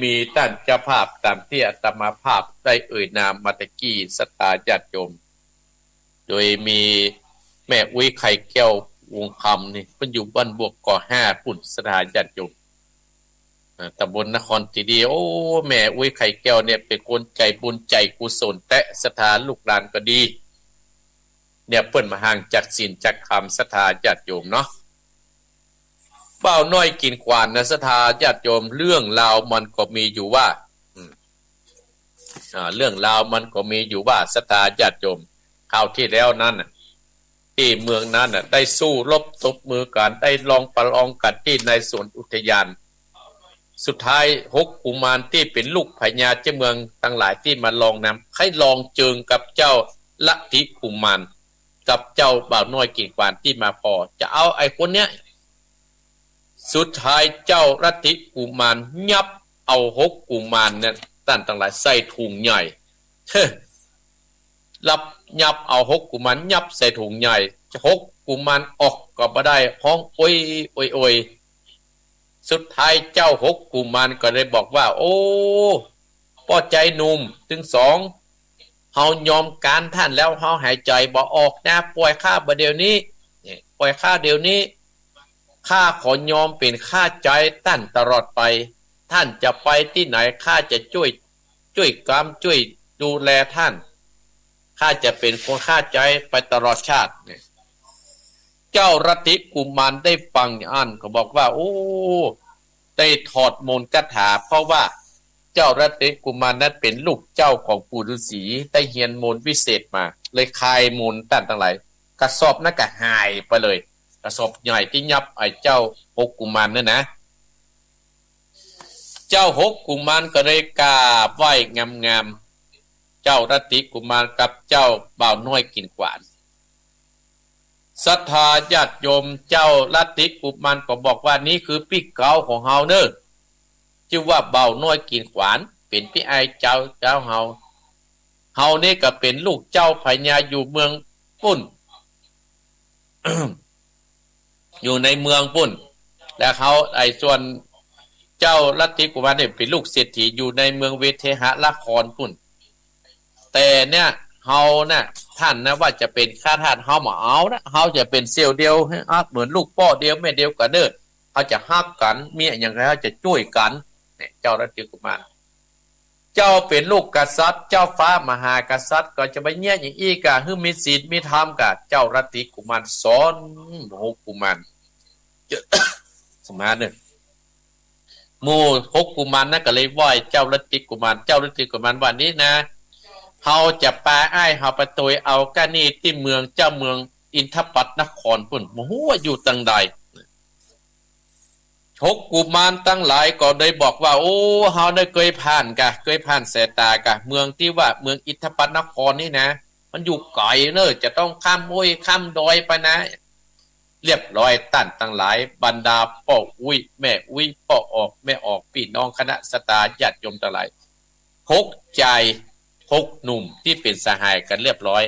มีท่านเจ้าภาพตามที่อาตมาภาพได้เอ่ยนามมาตะกี้ศรัทธาญาติโยมโดยมีแม่อุ้ยไข่แก้ววงคำนี่มันอยู่บ้านบวกก่อ5ปุ่นศรัทธาญาติโยมตำบลนครจีดีโอ้แม่อุ้ยไข่แก้วเนี่ยเป็นคนใจบุญใจกุศลแต่ศรัทธาลูกหลานก็ดีเนี่ยเปิ้นมาห่างจากศีลจากธรรมศรัทธาญาติโยมเนาะเบ้าน้อยกินกวานนะศรัทธาญาติโยมเรื่องราวมันก็มีอยู่ว่าเรื่องราวมันก็มีอยู่ว่าศรัทธาญาติโยมคราวที่แล้วนั้นที่เมืองนั้นได้สู้รบตบมือกันได้ลองประลองกันที่ในสวนอุทยานสุดท้าย6กุมารที่เป็นลูกพญาเจ้าเมืองทั้งหลายที่มาลองนำให้ลองเจิงกับเจ้าลัทธิกุมารกับเจ้าบ่าวน้อยกินกวานที่มาพอจะเอาไอ้คนเนี้ยสุดท้ายเจ้าลัทธิกุมารยับเอา6กุมารเนี่ยท่านทั้งหลายใส่ถุงใหญ่รับยับเอา6กุมารยับใส่ถุงใหญ่6กุมารออกก็บ่ได้ห้องโอยโอยโอยสุดท้ายเจ้า6กุมารก็เลยบอกว่าโอ้ป้อใจหนุ่มถึง2เฮายอมการท่านแล้วเฮาหายใจบ่ออกนะปล่อยข้าบ่เดี๋ยวนี้ปล่อยข้าเดี๋ยวนี้ข้าขอยอมเป็นข้าใจท่านตลอดไปท่านจะไปที่ไหนข้าจะช่วยกรรมช่วยด ดูแลท่านข้าจะเป็นคนข้าใจไปตลอดชาติเนี่ยเจ้ารัตติกุมารได้ฟังอันก็บอกว่าโอ้ได้ถอดมนต์คาถาเพราะว่าเจ้ารัตติกุมารนั้นเป็นลูกเจ้าของปู่ฤาษีได้เฮียนมนต์วิเศษมาเลยคายมนต์ตั้งทั้งหลายกระสอบนั้นก็หายไปเลยกระสอบใหญ่ที่ยับไอ้เจ้าหกกุมารนั่นนะเจ้าหกกุมารก็เลยกราบไหว้งามๆเจ้ารัตติกุมารกับเจ้าบ่าวน้อยกินกวานศรัทธาญาติโยมเจ้ารัตติกุมารก็บอกว่านี่คือพี่เก่าของเฮาเนอะชื่อว่าเบาน้อยกินขวานเป็นพี่ไอเจ้าเฮานี่ก็เป็นลูกเจ้าพญาอยู่เมืองปุ้น อยู่ในเมืองปุ้นและเขาไอส่วนเจ้าลัทธิกุมารเนี่ยเป็นลูกเศรษฐีอยู่ในเมืองเวเทหละครปุ้นแต่เนี่ยเฮานะท่านนะว่าจะเป็นข้าทาสเฮามาเอานะเฮาจะเป็นเซลล์เดียวเหมือนลูกพ่อเดียวแม่เดียวกันเด้อเขาจะฮักกันมีอย่างไรเขาจะช่วยกันเนี่ยเจ้าลัทธิกุมารเจ้าเป็นลูกกษัตริย์เจ้าฟ้ามหากษัตริย์ก็จะไปเงี้ยอย่างอีกะคือมีศีลมีธรรมกะเจ้าลัทธิกุมารสอนหกกุมารสมาเนี่ยหมู่หกกุมารนั่นก็เลยไหว้เจ้าลัทธิกุมารเจ้าลัทธิกุมารวันนี้นะเฮาจะปาอ้ายเฮาไปตวยเอากะนี่ที่เมืองเจ้าเมืองอินทปัตนครพุ่นโอ้โหอยู่ตังใดหกกุมารตั้งหลายก็ได้บอกว่าโอ้เฮาได้เคยผ่านสายตากะเมืองที่ว่าเมืองอินทปัตนครนี่นะมันอยู่ไกลเนอะจะต้องข้ามห้วยข้ามดอยไปนะเรียบร้อยตั้นตั้งหลายบรรดาพ่ออุ้ยแม่อุ้ยพ่อออกแม่ออกพี่น้องคณะสตาญาติโยมทั้งหลายหกใจหกหนุ่มที่เป็นสหายกันเรียบร้อย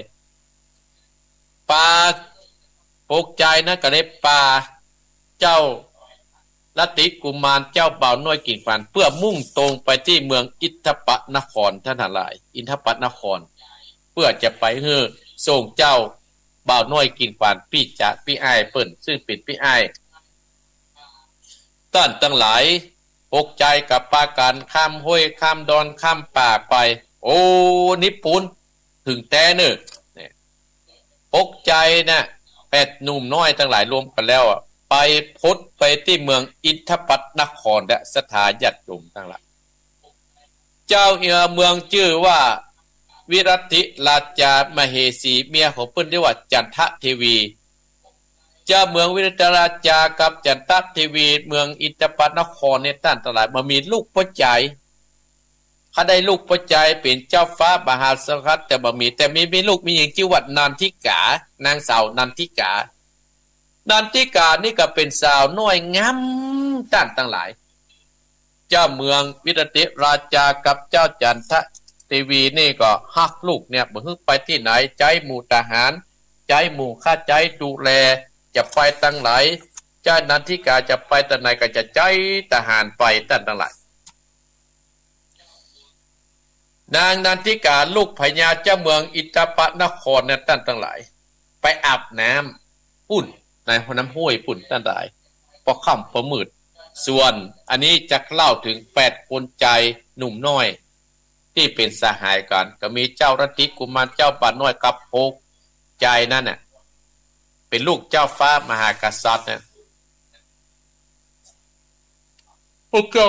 ปาหกใจนะก็ได้ปาเจ้าลัทธิกุมารเจ้าบ่าวน้อยกิ่งฟันเพื่อมุ่งตรงไปที่เมืองอินทปนครท่านทั้งหลายอินทปนครเพื่อจะไปเฮือส่งเจ้าบ่าวน้อยกิ่งฟันพี่อ้ายเปิ้นซึ่งเป็นพี่อ้ายต้านทั้งหลายหกใจกับปาการข้ามห้วยข้ามดอนข้ามป่าไปโอ้นิพุนถึงแต่เนอะหกใจนะแปดหนุ่มน้อยทั้งหลายรวมกันแล้วไปพุทธไปที่เมืองอินทปัตนครและสถาญาติโยมทั้งหลายเจ้าเมืองชื่อว่าวิรัติราชามเหสีเมียของเพิ่นเรียกว่าจันทเทวีเจ้าเมืองวิรัติราชากับจันทเทวีเมืองอินทปัตนครในท่านทั้งหลายมามีลูกพ่อใจเขาได้ลูกพ่อใจเป็นเจ้าฟ้ามหาสคัตแต่บ่มีแต่มีลูกมีหญิงชื่อว่านันทิกานางสาวนันทิกานี่ก็เป็นสาวน้อยงามต้านทั้งหลายเจ้าเมืองวิรัติราชากับเจ้าจันทเทวีนี่ก็ฮักลูกเนี่ยบ่ฮึไปที่ไหนใจหมู่ทหารใจหมู่ข้าใจดูแลจะไปตั้งหลายเจ้านันทิกาจะไปตั้งไหนก็จะใจทหารไปต้านทั้งหลายนางนันทิกาลูกพญาเจ้าเมืองอินทปนครเนี่ยท่านทั้งหลายไปอาบน้ำปุ่นในน้ำห้วยปุ่นท่านหลายพอค่ำพอมืดส่วนอันนี้จะเล่าถึง8คนใจหนุ่มน้อยที่เป็นสหายกันก็มีเจ้ารัตติกุมารเจ้าป่าน้อยกับโพกใจนั่นน่ะเป็นลูกเจ้าฟ้ามหากษัตริย์เนี่ยพวกเจ้า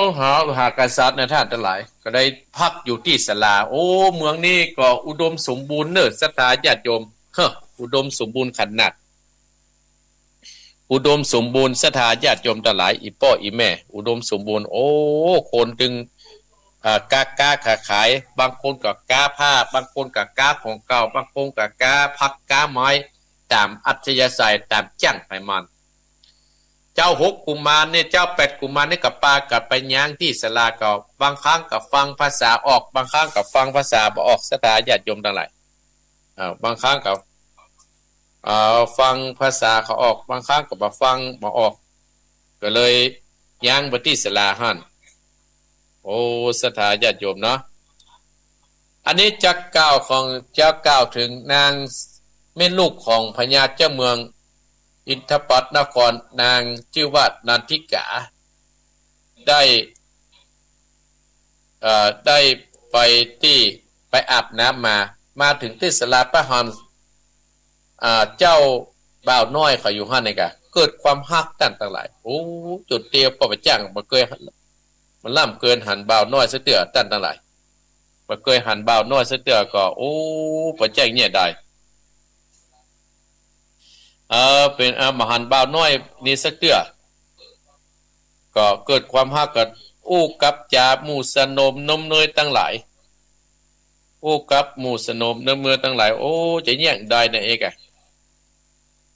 มหากษัตริย์เนี่ยท่านทั้งหลายก็ได้พักอยู่ที่ศาลาโอ้เมืองนี้ก็อุดมสมบูรณ์เนอะศรัทธาญาติโยมอุดมสมบูรณ์ขนาดอุดมสมบูรณ์ศรัทธาญาติโยมทั้งหลายอีพ่ออีแม่อุดมสมบูรณ์โอ้คนจึงกาขายบางคนก็กาผ้าบางคนก็กาของเก่าบางคนก็กาพักกาไม้ตามอัธยาศัยตามจ้างไปมันเจ้าหกกุมารเนี่ยเจ้า8กุมารนี่กับปากับไปย่างที่ศาลาก็บางครั้งก็ฟังภาษาออกบางครั้งก็ฟังภาษาบ่ออกศรัทธาญาติโยมทั้งหลายบางครั้งก็ฟังภาษาเขาออกบางครั้งก็บ่ฟังบ่ออกก็เลยย่างไปที่ศาลาหั่นโอ้ศรัทธาญาติโยมเนาะอันนี้จักกล่าวของเจ้ากล่าวถึงนางแม่ลูกของพญาเจ้าเมืองอินทปัตนครนางชื่อว่านันทิกาได้ไปที่ไป อาบน้ำมาถึงที่ศาลาพระหันเจ้าบ่าวน้อยเขาอยู่หั่นนี่กะเกิดความฮักกันต่างหลายโอ้จุดเดียวบ่ไปจ้างบ่เคยมันล่ำเกินหันบ่าวน้อยซะเตือตั้นต่างหลายบ่เคยหันบ่าวน้อยซะเตือก็โอ้บ่แจ้งเนี่ยได้เป็นมาหันบ่าวน้อยนี่สักเตือก็เกิดความฮักกันอู้กับจาหมู่สนมนมเนยตั้งหลายอู้กับหมู่สนมนมเนยตั้งหลายโอ้จะแย่งได้นะเอกอะ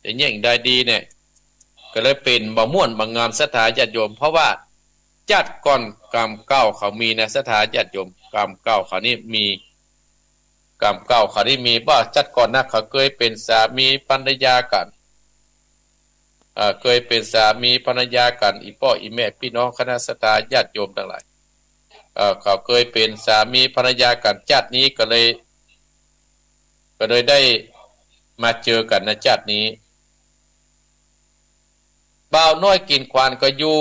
จะแย่งได้ดีเนี่ยก็เลยเป็นบ่ม่วนบ่งามศรัทธาญาติโยมเพราะว่าจัดก่อนกรรมเก่าเขามีนะศรัทธาญาติโยมกรรมเก่าเขานี่มีกรรมเก่าเขานี่มีว่าจัดก่อนนะเขาเคยเป็นสามีภรรยากันเคยเป็นสามีภรรยากันอีพ่ออีแม่พี่น้องคณะศรัทธาญาติโยมทั้งหลายเขาเคยเป็นสามีภรรยากันจัดนี้ก็เลยได้มาเจอกันในจัดนี้บ่าวน้อยกินควานก็อยู่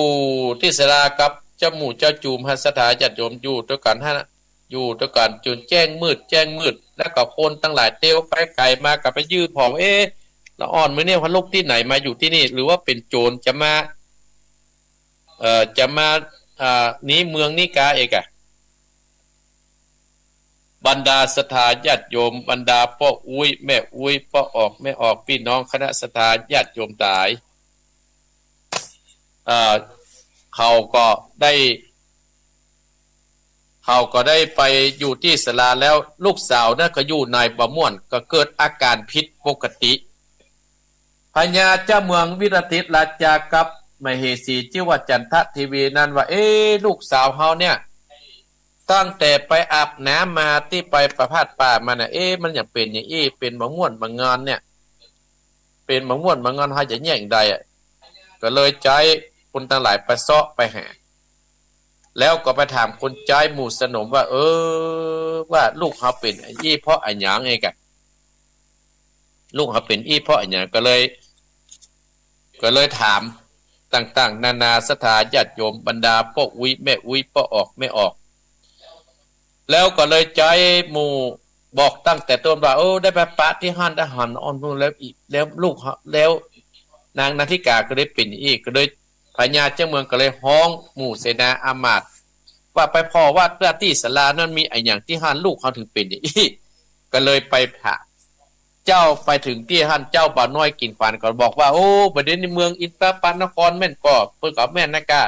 ที่ศาลากับเจ้าหมู่เจ้าจูมศรัทธาญาติโยมอยู่ด้วยกันฮะอยู่ด้วยกันจนแจ้งมืดแล้วก็คนทั้งหลายเตียวไปไกลมากับไปยืดผองละอ่อนมื้อนี้พันลูกที่ไหนมาอยู่ที่นี่หรือว่าเป็นโจรจะมานี้เมืองนี้กาเอกอะบรรดาศรัทธาญาติโยมบรรดาพ่ออุ้ยแม่อุ้ยพ่อออกแม่ออกพี่น้องคณะศรัทธาญาติโยมตายเขาก็ได้ไปอยู่ที่ศาลาแล้วลูกสาวนะก็อยู่ในบ่ม่วนก็เกิดอาการผิดปกติพญาเจ้าเมืองวิรติราชากับมเหสีชื่อว่าจันททีวีนั้นว่าลูกสาวเฮาเนี่ยตั้งแต่ไปอาบน้ำมาที่ไปประพาสป่ามาน่ะมันอยากเป็นอย่างเป็นบ่ม่วนบ่งานเนี่ยเป็นบ่ม่วนบ่งานเฮาจะแย่งใดก็เลยใจคนทั้งหลายไปเซาะไปหาแล้วก็ไปถามคนใจหมู่สนมว่าว่าลูกเขาเป็นเพราะอันหยังไงกันลูกเขาเป็นเพราะอันหยังก็เลยถามต่างๆนานาศรัทธาญาติโยมบรรดาพ่ออุ้ยแม่อุ้ยพ่อออกแม่ออกแล้วก็เลยใจหมู่บอกตั้งแต่ต้นว่าได้ไปปะที่ห้านทหารอ่อนนู่นแล้วอีกแล้วลูกแล้วนางนาทิกาก็ได้เป็นก็เลยพญาเจ้าเมืองก็เลยฮ้องหมู่เสนาอามาตย์ว่าไปพอว่าที่ศาลานั้นมีไอ้อย่างที่ห้านลูกเขาถึงเป็นอย่างนี้ก็เลยไปถามเจ้าไปถึงที่ห้านเจ้าบ่าวน้อยกินควานก็บอกว่าประเด็นในเมืองอินทรปันนครแม่นก็เพิ่นก็แม่นนะกะ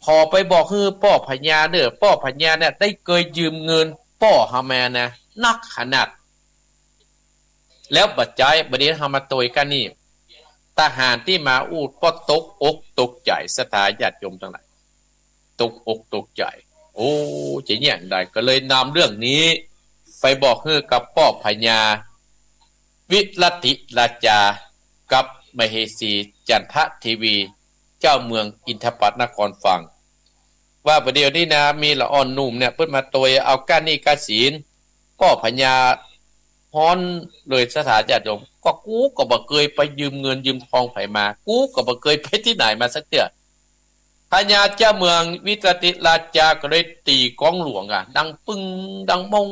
พอไปบอกคือพ่อพญาเด้อพ่อพญาเนี่ยได้เคยยืมเงินพ่อเฮามานะนักขนาดแล้วบัดใจบัดนี้เฮามาตยกันนี่ทหารที่มาอูดก็ตกอกตกใจศรัทธาญาติโยมทั้งหลายตกอกตกใจจะแย่งได้ก็เลยนำเรื่องนี้ไปบอกกับพ่อพญาวิรติราชากับมเหสีจันททีวีเจ้าเมืองอินทปัตนครฟังว่าประเดี๋ยวนี้นะมีละอ่อนหนุ่มเนี่ยเพิ่นมาตยเอาก้านนี่กาศีลพ่อพญาฮ้อนเลยสถานญาติโยมก็กูก็บ่เคยไปยืมเงินยืมทองไผมากูก็บ่เคยไปที่ไหนมาสักเทื่อพญาเจ้าเมืองวิรติราชาก็เลยตีกองหลวงดังปึ้งดังมง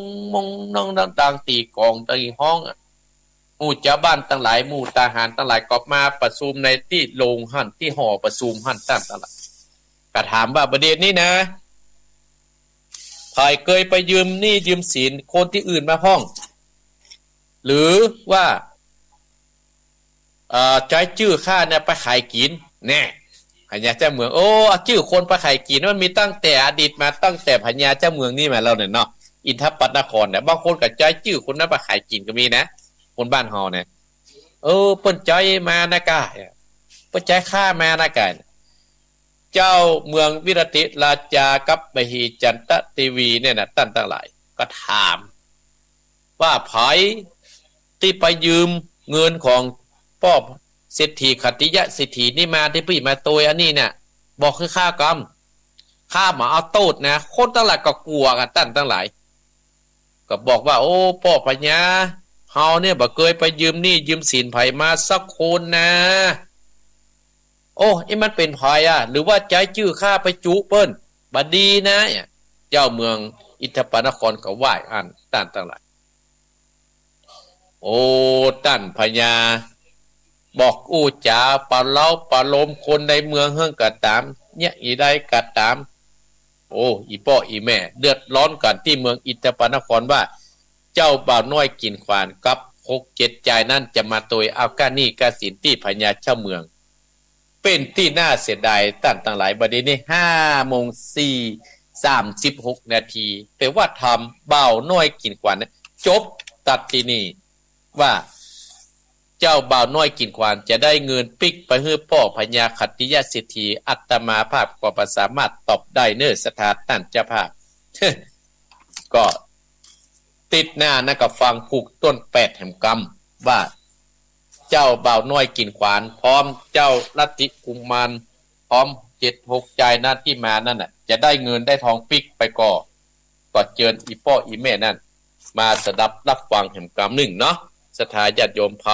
น้องดังตีกองตีห้องหมู่ชาวบ้านทั้งหลายหมู่ทหารทั้งหลายก็มาประชุมในที่โรงหั่นที่หอประชุมหั่นตามตลาดก็ถามว่าประเด็นนี้นะใครเคยไปยืมหนี้ยืมสินคนที่อื่นมาห้องหรือว่าใจชื่อข้าเนี่ยไปขายกินแน่พญาเจ้าเมืองชื่อคนไปขายกินมันมีตั้งแต่อดีตมาตั้งแต่พญาเจ้าเมืองนี่มาแล้วเนี่ยเนาะอินทปัตนครเนี่ยบางคนก็ใจชื่อคนนั้นไปขายกินก็มีนะคนบ้านเฮาเนี่ยเปิ้นใจมานะกะเปิ้นใจข้ามานะกะเจ้าเมืองวิรติราชากับมเหจันททีวีเนี่ยนะตั้งหลายก็ถามว่าไผที่ไปยืมเงินของพ่อเศรษฐีขัตติยะเศรษฐีนี่มาที่พี่มาโตยอันนี้เนี่ยบอกคือค่ากรรมค่ามาเอาโตดนะคนตั้งหลายก็กลัวกันตั้งหลายก็บอกว่าพ่อพญาเฮาเนี่ยบ่เคยไปยืมหนี้ยืมสินไผมาสักคนนะมันเป็นไผหรือว่าใจจื้อข้าไปจุเปิ้นบ่ดีนะเจ้าเมือง อิทธปานครก็ไหว้อันต้านตั้งหลายโอ้ต้านพญาบอกอู้จ๋าปะเล้าปะลมคนในเมืองเฮืองกะตามเนี่ยอีได้กะตามโอ้อีพ่ออีแม่เดือดร้อนกันที่เมืองอิทธปานครว่าเจ้าบ่าวน้อยกินขวานกับ6-7ใจนั่นจะมาโดยเอากานี่กาสินที่พญาเจ้าเมืองเป็นที่น่าเสียดายตั้งต่างหลายบัดนี้5:36 นาทีแต่ว่าทำบ่าวน้อยกินขวานจบตัดที่นี่ว่าเจ้าบ่าวน้อยกินขวานจะได้เงินปิกไปให้พ่อพญาขัตติยเศรษฐีอัตมาภาพก็สามารถตอบได้เนื้อสถานตั้นเจ้าภาพ ก็ติดหน้านะกับฟังผูกต้น8แห่งกรรมว่าเจ้าบ่าวน้อยกินขวานพร้อมเจ้าลัทธิกุมารพร้อม7-6ใจนั่นที่มานั่นน่ะจะได้เงินได้ทองปิกไปก็เจิญอีพ่ออีแม่นั่นมาสดับรับฟังแห่งกรรมหนึ่งเนาะสถาญาติโยมไผ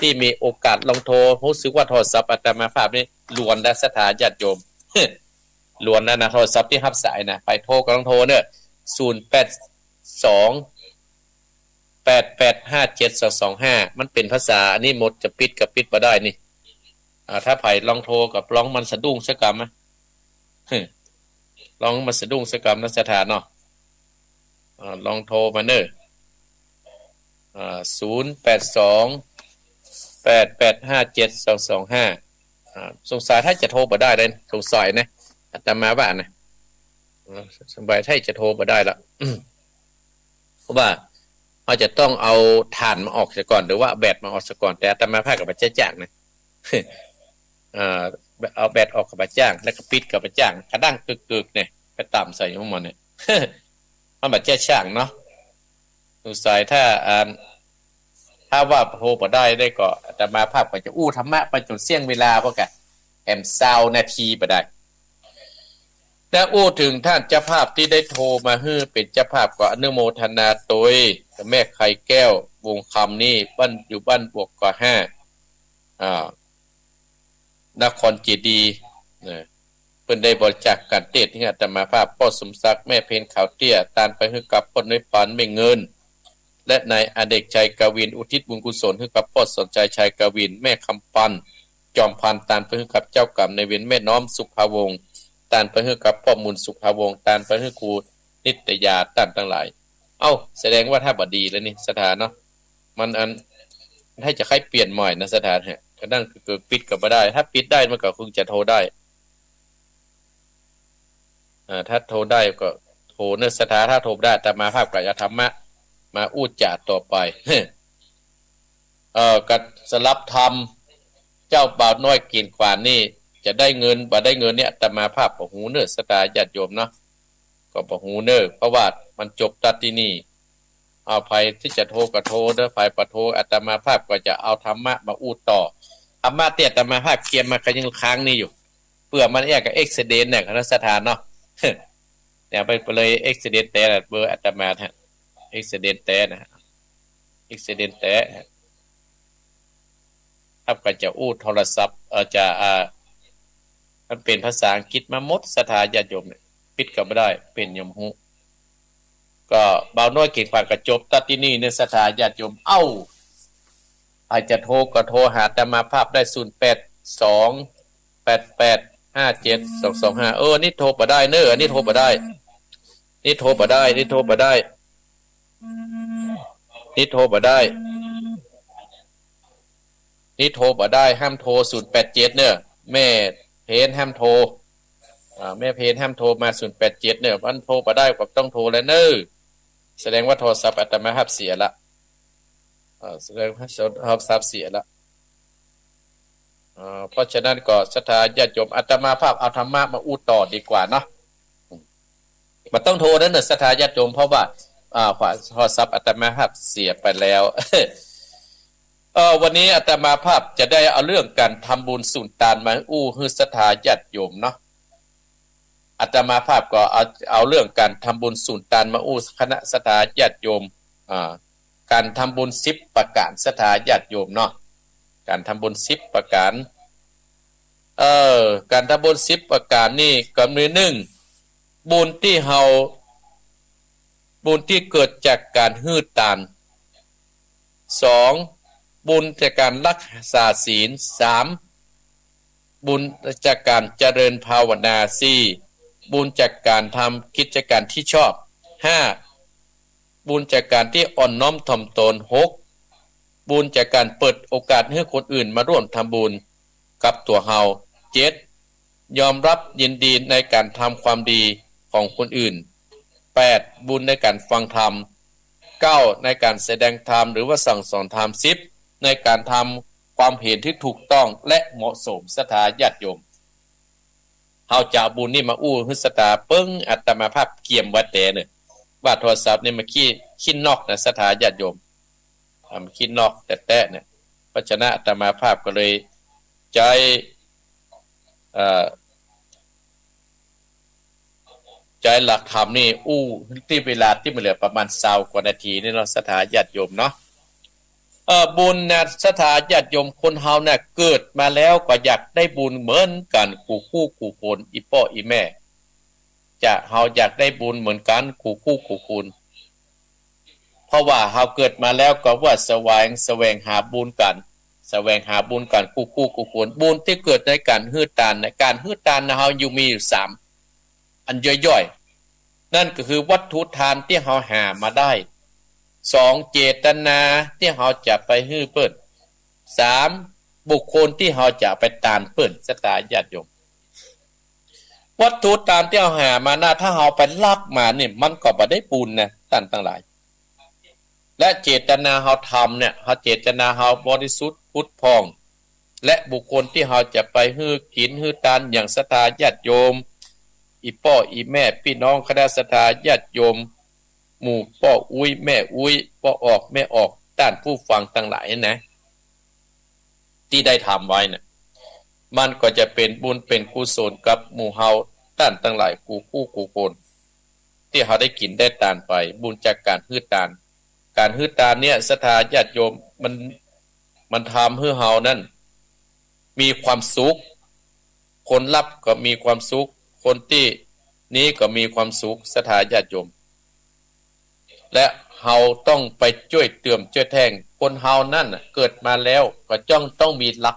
ที่มีโอกาสลองโทรรู้สึกว่าโทรศัพท์อาตมาภาพนี่ล้วนและสถาญาติโยม ล้วนนะโทรศัพท์ที่รับสายนะไปโทรก็ต้องโทรเด้อ0828857225มันเป็นภาษาอันนี้หมดจะปิดกับปิดบ่ได้นี่ถ้าไผลองโทรกับลองมันสะดุ้งสักกรรมนะลองมันสะดุ้งสักกรรมนะสถานเนาะลองโทรมาเด้อ0828857225สงสัยถ้าจะโทรบ่ได้เลยสงสัยนะอาตมาว่านะสบายถ้าจะโทรบ่ได้ละเพราะว่าเราจะต้องเอาถ่านมาออกซะก่อนหรือว่าแบตมาออกซะก่อนแต่อาตมาภาคกับพระเจ้านะเอาแบตออกกับพระเจ้าแล้วก็ปิดกับพระเจ้ากระด้างกึกๆเนี่ยไปต่ำใส่ของมันเนี่ยมันแบบเจ้าช่างเนาะสงสัยถ้าว่าโทรบ่ได้ก็อาตมาภาพก็จะอู้ธรรมะไปจนเสี่ยงเวลาพวกกัน20 นาทีบ่ได้และอู้ถึงท่านเจ้าภาพที่ได้โทรมาให้เป็นเจ้าภาพก็อนุโมทนาโดยแม่ไข่แก้ววงคำนี่อยู่บ้านบวกกว่า5นครเจดีย์เพิ่นได้บริจาคการเทศน์ให้อาตมาภาพพ่อสมศักดิ์แม่เพนขาวเตี้ยตานไปให้กับพ่อน้อยปานไม่เงินและนายอเดกชัยกวินอุทิศบุญกุศลให้กับพ่อสนใจชัยกวินแม่คำปันจอมพันตานไปให้กับเจ้ากรรมในเวรแม่น้อมสุภาวงศ์ตานไปให้กับพ่อมูลสุภาวงศ์ตานไปให้ครูนิตยาตานทั้งหลายแสดงว่าถ้าบ่ดีแล้วนี่สถานเนาะมันให้จะใครเปลี่ยนใหม่นะสถานฮะก็นั่นคือปิดก็บ่ได้ถ้าปิดได้มันก็คงจะโทรได้ถ้าโทรได้ก็โทรเนื้อสถานถ้าโทรได้แต่มาภาพกับธรรมะมาอู้จาต่อไปกับสลับธรรมเจ้าบ่าวน้อยกินขวานนี่จะได้เงินบ่ได้เงินเนี่ยแต่มาภาพบ่ฮู้เน้อสตาญาติโยมเนาะก็บ่ฮู้เน้อเพราะว่ามันจบตัดที่นี่เอาภัยที่จะโทรก็โทรเด้อฝ่ายปะโทรอาตมาภาพก็จะเอาธรรมะมาอู้ต่อธรรมะที่อาตมาภาพเขียนมาก็ยังค้างนี่อยู่เพื่อมันกับเอ็กซิเดนต์เนี่ยคณะสถานเนาะเนี่ยไปเลยเอ็กซิเดนต์แต่เบอร์อาตมาฮะเอ็กซิเดนต์แต่นะเอ็กซิเดนต์แต่ถ้าก็จะอู้โทรศัพท์จะมันเป็นภาษาอังกฤษมาหมดสถาญาติโยมเนี่ยปิดก็บ่ได้เป็นยมฮู้ก็บ่าวน้อยเก่งกว่ากระจบตัดที่นี่ในสถาญาติโยมอาจจะโทรก็โทรหาอาตมาภาพได้0828857225นี่โทรบ่ได้เน้อนี่โทรบ่ได้นี่โทรบ่ได้นี่โทรบ่ได้นี่โทรบ่ได้นี่โทรบ่ได้ห้ามโทร087เน้อแม่เพนห้ามโทรแม่เพนห้ามโทรมา087เน้อมันโทรบ่ได้ก็ต้องโทรแล้วเน้อแสดงว่าโทรศัพท์อาตมาภาพเสียละแสดงว่าโทรศัพท์เสียละเพราะฉะนั้นก็ศรัทธาญาติโยมอาตมาภาพเอาธรรมะมาอู้ต่อดีกว่าเนาะมันต้องโทรนั่นน่ะศรัทธาญาติโยมเพราะว่าโทรศัพท์อาตมาภาพเสียไปแล้ว วันนี้อาตมาภาพจะได้เอาเรื่องการทำบุญสุนทานมาอู้ให้ศรัทธาญาติโยมเนาะอาตมาภาพก็เอาเรื่องการทำบุญสุนทานมาอู้คณะศรัทธาญาติโยมการทำบุญ10ประการศรัทธาญาติโยมเนาะการทำบุญ10ประการการทำบุญ10ประการนี่ก็มี1บุญที่เฮา บุญที่เกิดจากการฮืดตาน 2. บุญจากการรักษาศีล 3. บุญจากการเจริญภาวนา 4. บุญจากการทำกิจการที่ชอบ 5. บุญจากการที่อ่อนน้อมถ่อมตน 6. บุญจากการเปิดโอกาสให้คนอื่นมาร่วมทำบุญกับตัวเฮา 7. ยอมรับยินดีในการทำความดีของคนอื่น 8. บุญในการฟังธรรม 9. ในการแสดงธรรมหรือว่าสั่งสอนธรรม 10. ในการทำความเห็นที่ถูกต้องและเหมาะสมศรัทธาญาติโยมเฮาจะบุญนี่มาอู้ฮึศรัทธาเปิ้งอัตมาภาพเกี่ยมวัดแต่เนี่ยว่าโทรศัพท์นี่มาขี้นอกนะศรัทธาญาติโยมขี้นอกแต่เนี่ยเพราะฉะนั้นอัตมาภาพก็เลยใจใจหลักธรรมนี่อู้ที่เวลาที่มันเหลือประมาณ20กว่านาทีนี่เนาะศรัทธาญาติโยมเนาะบุญนะศรัทธาญาติโยมคนเฮาน่ะเกิดมาแล้วก็อยากได้บุญเหมือนกันคู่คนอีพ่ออีแม่จะเฮาอยากได้บุญเหมือนกันคู่คนเพราะว่าเฮาเกิดมาแล้วก็ว่าแสวงหาบุญกันแสวงหาบุญกันคู่คนบุญที่เกิดในการฮืดตานในการฮืดตานนะเฮาอยู่มีอยู่3อันย่อยๆนั่นก็คือวัตถุทานที่เฮาหามาได้ 2. เจตนาที่เฮาจะไปฮื้อเปิ้น 3. บุคคลที่เฮาจะไปตานเปิ้นศรัทธาญาติโยมวัตถุทานที่เฮาหามานะถ้าเฮาไปลักมาเนี่ยมันก็บ่ได้บุญนะท่านทั้งหลายและเจตนาเฮาทำเนี่ยเฮาเจตนาเฮาบริสุทธิ์พุทธพองและบุคคลที่เฮาจะไปฮื้อกินฮื้อตานอย่างศรัทธาญาติโยมอีพ่ออีแม่พี่น้องคณะศรัทธาญาติโยมหมู่พ่ออุ้ยแม่อุ้ยพ่อออกแม่ออกด้านผู้ฟังทั้งหลายนะที่ได้ทำไว้นะมันก็จะเป็นบุญเป็นกุศลกับหมู่เฮาด้านทั้งหลายคู่คนที่เฮาได้กินได้ทานไปบุญจากการฮื้อตานการฮื้อตานเนี่ยศรัทธาญาติโยมมันทำให้เฮานั้นมีความสุขคนรับก็มีความสุขคนที่นี้ก็มีความสุขศรัทธาญาติโยมและเฮาต้องไปช่วยเติมช่วยแทงคนเฮานั่นเกิดมาแล้วก็ต้องมีหลัก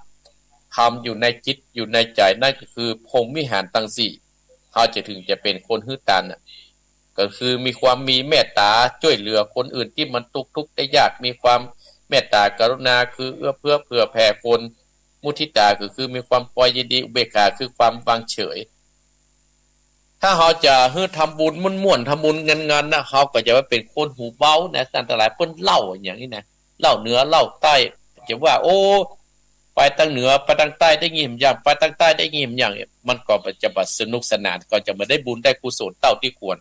ธรรมอยู่ในจิตอยู่ในใจนั่นก็คือพรหมวิหารทั้ง4เฮาจะถึงจะเป็นคนฮื้อตานก็คือมีความมีเมตตาช่วยเหลือคนอื่นที่มันทุกข์ได้ยากมีความเมตตากรุณาคือเอื้อเผื่อแผ่คนมุทิตาคือมีความปล่อยยินดีอุเบกขาคือความวางเฉยถ้าเฮาจะฮื้อทำบุญม่วนๆทำบุญเงินๆนะเฮาก็จะว่าเป็นคนหูเบานะท่านทั้งหลายเพิ่นเล่าอย่างนี้นะเล่าเหนือเล่าใต้จะว่าโอ้ไปทางเหนือไปทางใต้ได้ยินอย่างไปทางใต้ได้ยินอย่างมันก็จะบ่สนุกสนานก็จะไม่ได้บุญได้กุศลเท่าที่ควร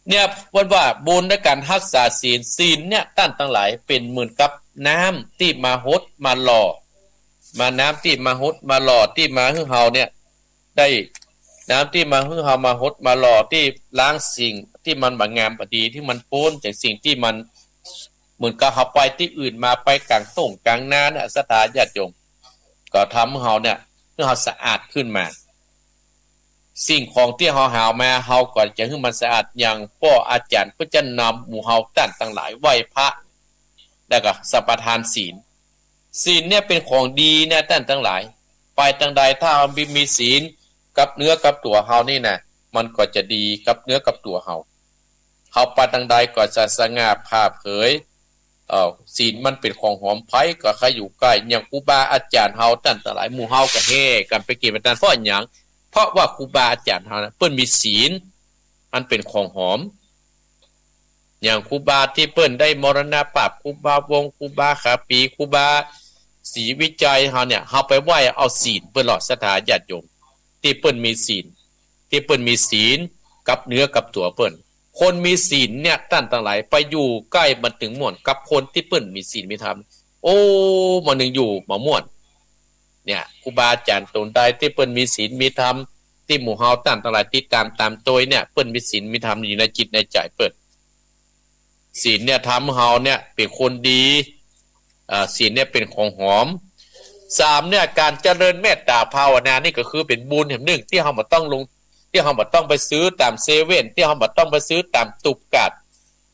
เนี่ยว่าบุญในการรักษาศีลเนี่ยท่านทั้งหลายเป็นเหมือนกับน้ำที่มาฮดมาหล่อมาน้ำที่มาฮดมาหล่อที่มาให้เฮาเนี่ยได้น้ำที่มาให้เฮามาฮดมาหล่อที่ล้างสิ่งที่มันบ่งามบ่ดีที่มันโป้นจากสิ่งที่มันเหมือนกับเฮาไปที่อื่นมาไปกลางต้งกลางนาเนี่ยศรัทธาญาติโยมก็ทำให้เฮาเนี่ยให้เฮาสะอาดขึ้นมาสิ่งของที่เฮาหามาเฮาก็จะให้มันสะอาดอย่างพ่ออาจารย์ก็จะนำหมู่เฮาท่านทั้งหลายไหว้พระแล้วก็สัมปทานศีลเนี่ยเป็นของดีนะท่านทั้งหลายไปทางใดถ้ามีศีลกับเนื้อกับตัวเฮานี่นะมันก็จะดีกับเนื้อกับตัวเฮาไปทางใดก็จะสง่าผ่าเผยศีลมันเป็นของหอมไผก็ใครอยู่ใกล้อย่างครูบาอาจารย์เฮาท่านทั้งหลายหมู่เฮาก็เฮกันไปกินไปทานเพราะหยังเพราะว่าครูบาอาจารย์เฮานะเปิ้นมีศีลอันเป็นของหอมอย่างครูบาที่เปิ้นได้มรณภาพครูบาวงครูบาขาปีครูบาศรีวิจัยเฮาเนี่ยเฮาไปไหว้เอาศีลเปิ้นหลอดศรัทธาญาติโยมที่เปิ้นมีศีลที่เปิ้นมีศีลกับเนื้อกับตัวเปิ้นคนมีศีลเนี่ยท่านทั้งหลายไปอยู่ใกล้มันถึงม่วนกับคนที่เปิ้นมีศีลมีธรรมโอ้มันนึงอยู่มาม่วนเนี่ยครูบาอาจารย์ตนใดที่เปิ้นมีศีลมีธรรมที่หมู่เฮาท่านทั้งหลายติดตามโดยเนี่ยเปิ้นมีศีลมีธรรมอยู่ในจิตในใจเปิ้นศีลเนี่ยทำเฮาเนี่ยเป็นคนดีศีลเนี่ยเป็นของหอม3เนี่ยการเจริญเมตตาภาวนานี่ก็คือเป็นบุญอย่างหนึ่งที่เฮาบ่ต้องลง ที่เราบ่ต้องไปซื้อตามเซเว่นที่เราบ่ต้องไปซื้อตามตุบกัด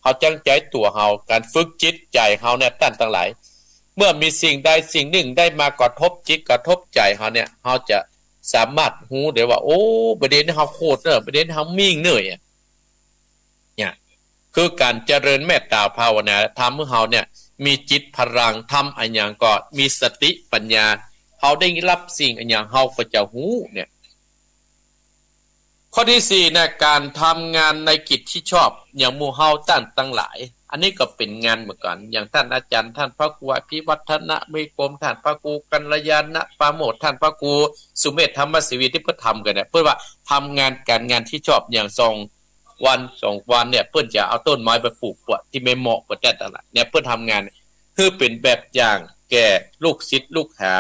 เฮาจังใจตัวเฮาการฝึกจิตใจเฮาเนี่ยตั้นทั้งหลายเมื่อมีสิ่งใดสิ่งหนึ่งได้มากระทบจิตกระทบใจเฮาเนี่ยเฮาจะสามารถฮู้ได้ว่าโอ้ประเด็นเฮาโคตรประเด็นเฮามิ่งเนื่อยเนี่ยคือการเจริญเมตตาภาวนาทำให้เฮาเนี่ยมีจิตพลังทำอันหยังก็มีสติปัญญาเฮาได้รับสิ่งอันหยังเฮาก็จะฮู้เนี่ยข้อที่4นะการทำงานในกิจที่ชอบอย่างหมู่เฮาตั้งหลายอันนี้ก็เป็นงานเหมือนกันอย่างท่านอาจารย์ท่านพระครูอภิวัฒนะเมฆกรมท่านพระครูกัลยาณปราโมทย์ท่านพระครูสุเมธธรรมศิวิที่เพิ่นทำกันเนี่ยเพิ่นว่าทำงานการงานที่ชอบอย่าง2 วันเนี่ยเพิ่นจะเอาต้นไม้ไปปลูกที่ไม่เหมาะกับแต่ตลาดเนี่ยเพิ่นทำงานคือเป็นแบบอย่างแก่ลูกศิษย์ลูกหา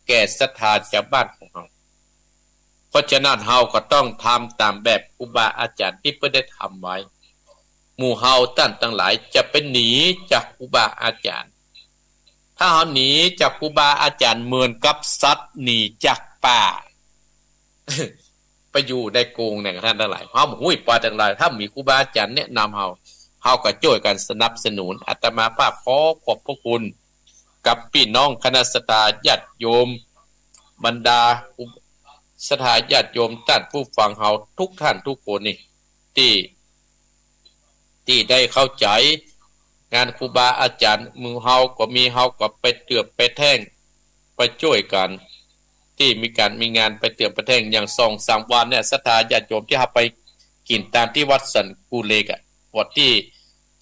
แก่ศรัทธาชาวบ้านของเราเพราะฉะนั้นเฮาก็ต้องทำตามแบบครูบาอาจารย์ที่เพิ่นได้ทำไว้หมู่เฮาตั้งหลายจะเป็นหนีจากครูบาอาจารย์ถ้าเฮาหนีจากครูบาอาจารย์เหมือนกับสัตว์หนีจากป่า ไปอยู่ในกรงเนี่ยท่านทั้งหลายเฮาหุ้ยปลาทั้งหลายถ้ามีครูบาอาจารย์แนะนำเฮาก็ช่วยกันสนับสนุนอาตมาภาพขอขอบพระคุณกับพี่น้องคณะสัตยาติโยมบรรดาศรัทธาญาติโยมท่านผู้ฟังเฮาทุกท่านทุกคนนี่ที่ได้เข้าใจงานครูบาอาจารย์มือเฮาก็มีเฮาก็ไปเตือบไปแท่งไปช่วยกันที่มีงานไปเตือบไปแท่งอย่าง2-3 วันเนี่ยศรัทธาญาติโยมที่เฮาไปกินตามที่วัดสันกูเล็กวัดที่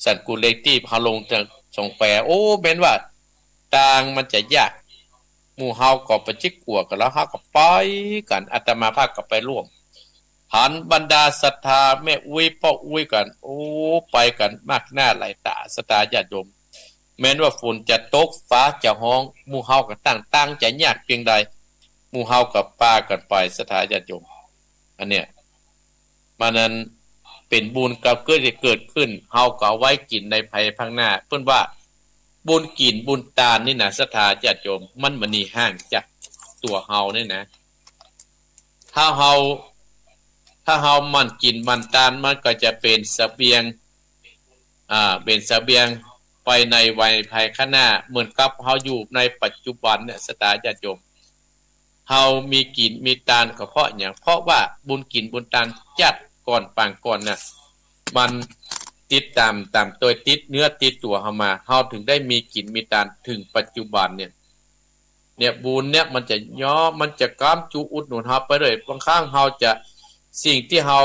สันกูเล็กที่เฮาลงจากสงแปโอ้แม่นว่าต่างมันจะยากหมู่เฮาก็ไปจิกกัวกันแล้วเฮาก็ไปกันอาตมาภาพก็ไปร่วมหันบรรดาศรัทธาแม่อุ้ยพ่ออุ้ยกันโอ้ไปกันมากหน้าหลายตาศรัทธาญาติโยมแม้นว่าฝนจะตกฟ้าจะห้องหมู่เฮาก็ตั้งใจยากเพียงใดหมู่เฮาก็ปากันไปศรัทธาญาติโยมอันเนี้ยมันนั้นเป็นบุญกับเกิดขึ้นเฮาก็เอาไว้กินในภายภาคหน้าเพิ่นว่าบุญกินบุญตาลนี่นะศรัทธาญาติโยมมันบ่นี่ห่างจากตัวเฮานี่นะถ้าเฮามันกินมันตานมันก็จะเป็นเสบียงเป็นเสบียงไปในวัยภายข้างหน้าเหมือนกับเฮาอยู่ในปัจจุบันเนี่ยสตาญาติโยมเฮามีกินมีตานก็เพราะหยังเพราะว่าบุญกินบุญตานจัดก่อนปางก่อนน่ะมันติดตามตัวติดเนื้อติดตัวเฮามาเฮาถึงได้มีกินมีตานถึงปัจจุบันเนี่ยบุญเนี่ยมันจะย่อมันจะก้ามจูอุดหนุนเฮาไปเลยบางครั้งเฮาจะสิ่งที่เฮา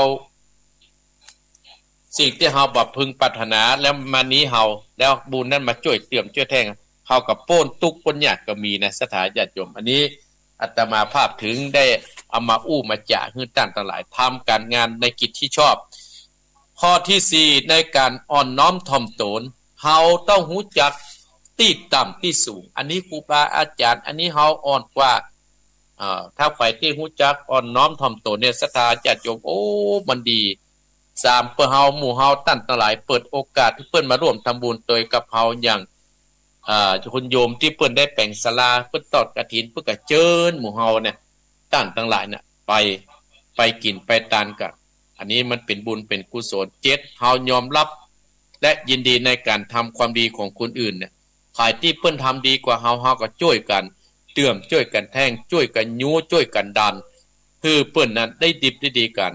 บ่พึงปรารถนาแล้วมานี้เฮาแล้วบุญนั้นมาช่วยเติมช่วยแทงเฮากับโป้นตุกปนยากก็มีนะสถาญาติโยมอันนี้อาตมาภาพถึงได้เอามาอู้มาจ่าให้ท่านทั้งหลายทำการงานในกิจที่ชอบข้อที่4ในการอ่อนน้อมถ่อมตนเฮาต้องรู้จักที่ต่ำที่สูงอันนี้ครูบาอาจารย์อันนี้เฮาอ่อนกว่าถ้าใครที่รู้จักอ่อนน้อมถ่อมตนเนี่ยศรัทธาญาติโยมโอ้มันดี3เพื่อเฮาหมู่เฮาตั้งหลายเปิดโอกาสที่เพิ่นมาร่วมทำบุญโดยกับเฮาอย่างคุณโยมที่เพิ่นได้แปลงศาลาเพิ่นตอดกฐินเพิ่นก็เชิญหมู่เฮาเนี่ยตั้งหลายเนี่ยไปกินไปทานกันอันนี้มันเป็นบุญเป็นกุศล7เฮายอมรับและยินดีในการทำความดีของคนอื่นเนี่ยใครที่เพิ่นทำดีกว่าเฮาก็ช่วยกันเตื่อมช่วยกันแท่งช่วยกันยู้ช่วยกันดันคือเปิ้นนั้นได้ดิบได้ดีกัน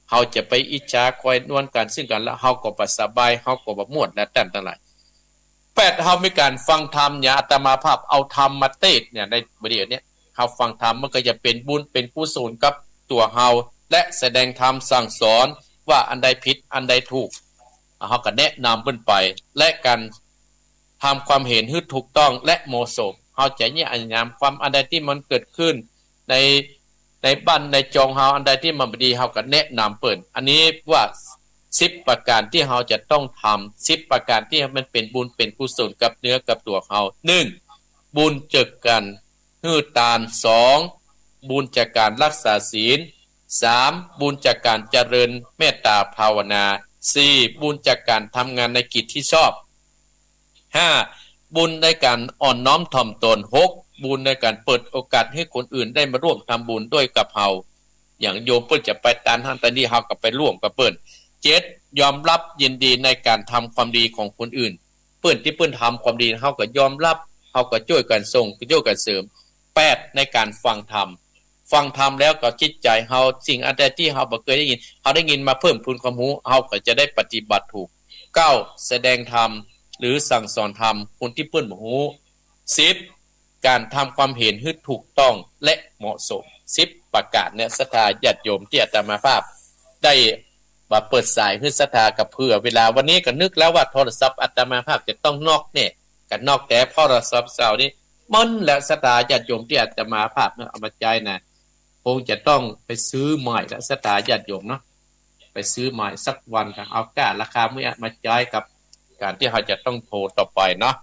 เฮาจะไปอิจฉาคอยนวลกันซึ่งกันแล้วเฮาก็บ่สบายเฮาก็บ่ม่วนและทั้งหลาย8เฮามีการฟังธรรมเนี่ยอาตมาภาพเอาธรรมมาเทศเนี่ยในประเดี๋ยวนี้เฮาฟังธรรมมันก็จะเป็นบุญเป็นกุศลกับตัวเฮาและแสดงธรรมสั่งสอนว่าอันใดผิดอันใดถูกเฮาก็แนะนำเพิ่นไปและกันทำความเห็นให้ถูกต้องและเหมาะสมเฮาจะเนี่ยอันยามความอันใดที่มันเกิดขึ้นในบ้านในจองเฮาอันใดที่มันบ่ดีเฮาก็แนะนำเปิ้นอันนี้ว่า10ประการที่เฮาจะต้องทำ10ประการที่มันเป็นบุญเป็นกุศลกับเนื้อกับตัวเฮา1บุญจากการฮื้อตาน2บุญจากการรักษาศีล3บุญจากการเจริญเมตตาภาวนา4บุญจากการทำงานในกิจที่ชอบ5บุญในการอ่อนน้อมถ่อมตน6บุญในการเปิดโอกาสให้คนอื่นได้มาร่วมทำบุญด้วยกับเฮา อย่างโยมเปิ้นจะไปตานหันตานนี้เฮาก็ไปร่วมกับเปิ้น7ยอมรับยินดีในการทำความดีของคนอื่นเปิ้นที่เปิ้นทำความดีเฮาก็ยอมรับเฮาก็ช่วยกันส่งช่วยกันเสริม8ในการฟังธรรมแล้วก็จิตใจเฮาสิ่งอันใดที่เฮาบ่เคยได้ยินเฮาได้ยินมาเพิ่มพูนความรู้เฮาก็จะได้ปฏิบัติถูก9แสดงธรรมหรือสั่งสอนธรรมคนที่เปิ้นบ่ฮู้10การทำความเห็นให้ถูกต้องและเหมาะสม10ประกาศเนี่ยศรัทธาญาติโยมที่อาตมาภาพได้มาเปิดสายให้ศรัทธากับเพื่อเวลาวันนี้ก็นึกแล้วว่าโทรศัพท์อาตมาภาพจะต้องนอกเนี่ยกันนอกแต่โทรศัพท์เสานี่มันและศรัทธาญาติโยมที่อาตมาภาพเอามาใจนะคงจะต้องไปซื้อใหม่และศรัทธาญาติโยมเนาะไปซื้อใหม่สักวันกันเอาก้าราคาเมื่อมาจ่ายกับการที่เราจะต้องโทรต่อไปเนาะ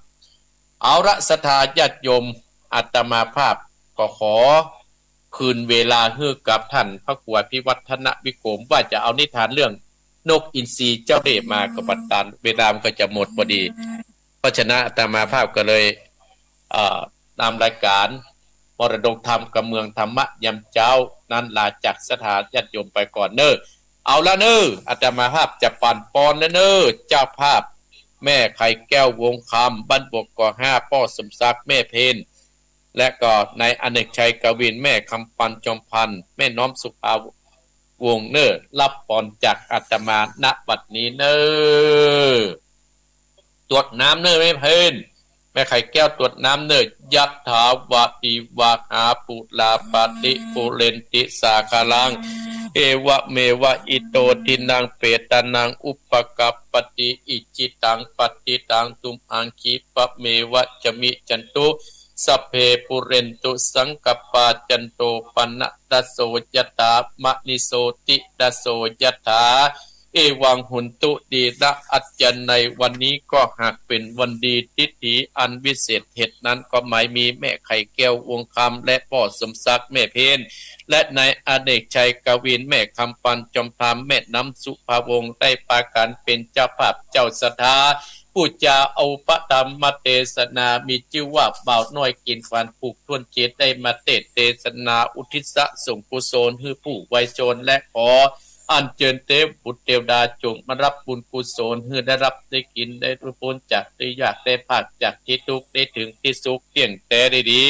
เอาละศรัทธาญาติโยมอาตมาภาพก็ขอคืนเวลาให้กับท่านพระครูพิวัฒนวิโกมว่าจะเอานิทานเรื่องนกอินทรีเจ้าเร่ห์มากับปัตตานเวลามันก็จะหมดพอดีเพราะฉะนั้นอาตมาภาพก็เลยตามรายการมรดกธรรมกับเมืองธรรมะยำเจ้านั้นลาจากศรัทธาญาติโยมไปก่อนเน้อเอาละเน้ออาตมาภาพจะปั่นปอนแล้วเน้อเจ้าภาพแม่ไข่แก้ววงคำบ้านบกก5พ่อสมศักดิ์แม่เพนและก็นายอเนกชัยกวินแม่คำปันจอมพันธ์แม่น้อมสุภาวงเน้อรับปอนจากอาตมาณบัดนี้เน้อตรวจน้ำเน้อแม่เพนแม่ไข่แก้วตรวจน้ำเน้อยัตถาวาติวาหาปุลาปติปุเรนติสาคาลังเอวะเมวะอิโตทินังเปตานังอุปกัปปติอิจิตังปฏิตังตุมอังคีปะเมวะจมิจันตุสัพเพปุเรนตุสังกปาจันโตปนะตโสยตามะนิโสติตโสยตาเอวังหุนตุดีละอัจจในวันนี้ก็หากเป็นวันดีทิถีอันวิเศษเหตุนั้นก็หมายมีแม่ไข่แก้ววงคำและพ่อสมศักดิ์แม่เพนและนายอเนกชัยกวินแม่คำปันจอมพามแม่น้ำสุภาวงศ์ได้ปากันเป็นเจ้าภาพเจ้าศรัทธาผู้จาเอาปะธรรมเทศนามีชื่อว่าบ่าวน้อยกินฟันผูกทวนเจตได้มาเทศนาอุทิศส่งกุศลให้ผู้ไวยชนและขออัญเชิญเทพบุตรเทวดาจงมารับบุญกุศลให้ได้รับได้กินได้พ้นจากที่ยากได้ภาคจากที่ทุกข์ได้ถึงที่สุขเที่ยงแต่ได้ดี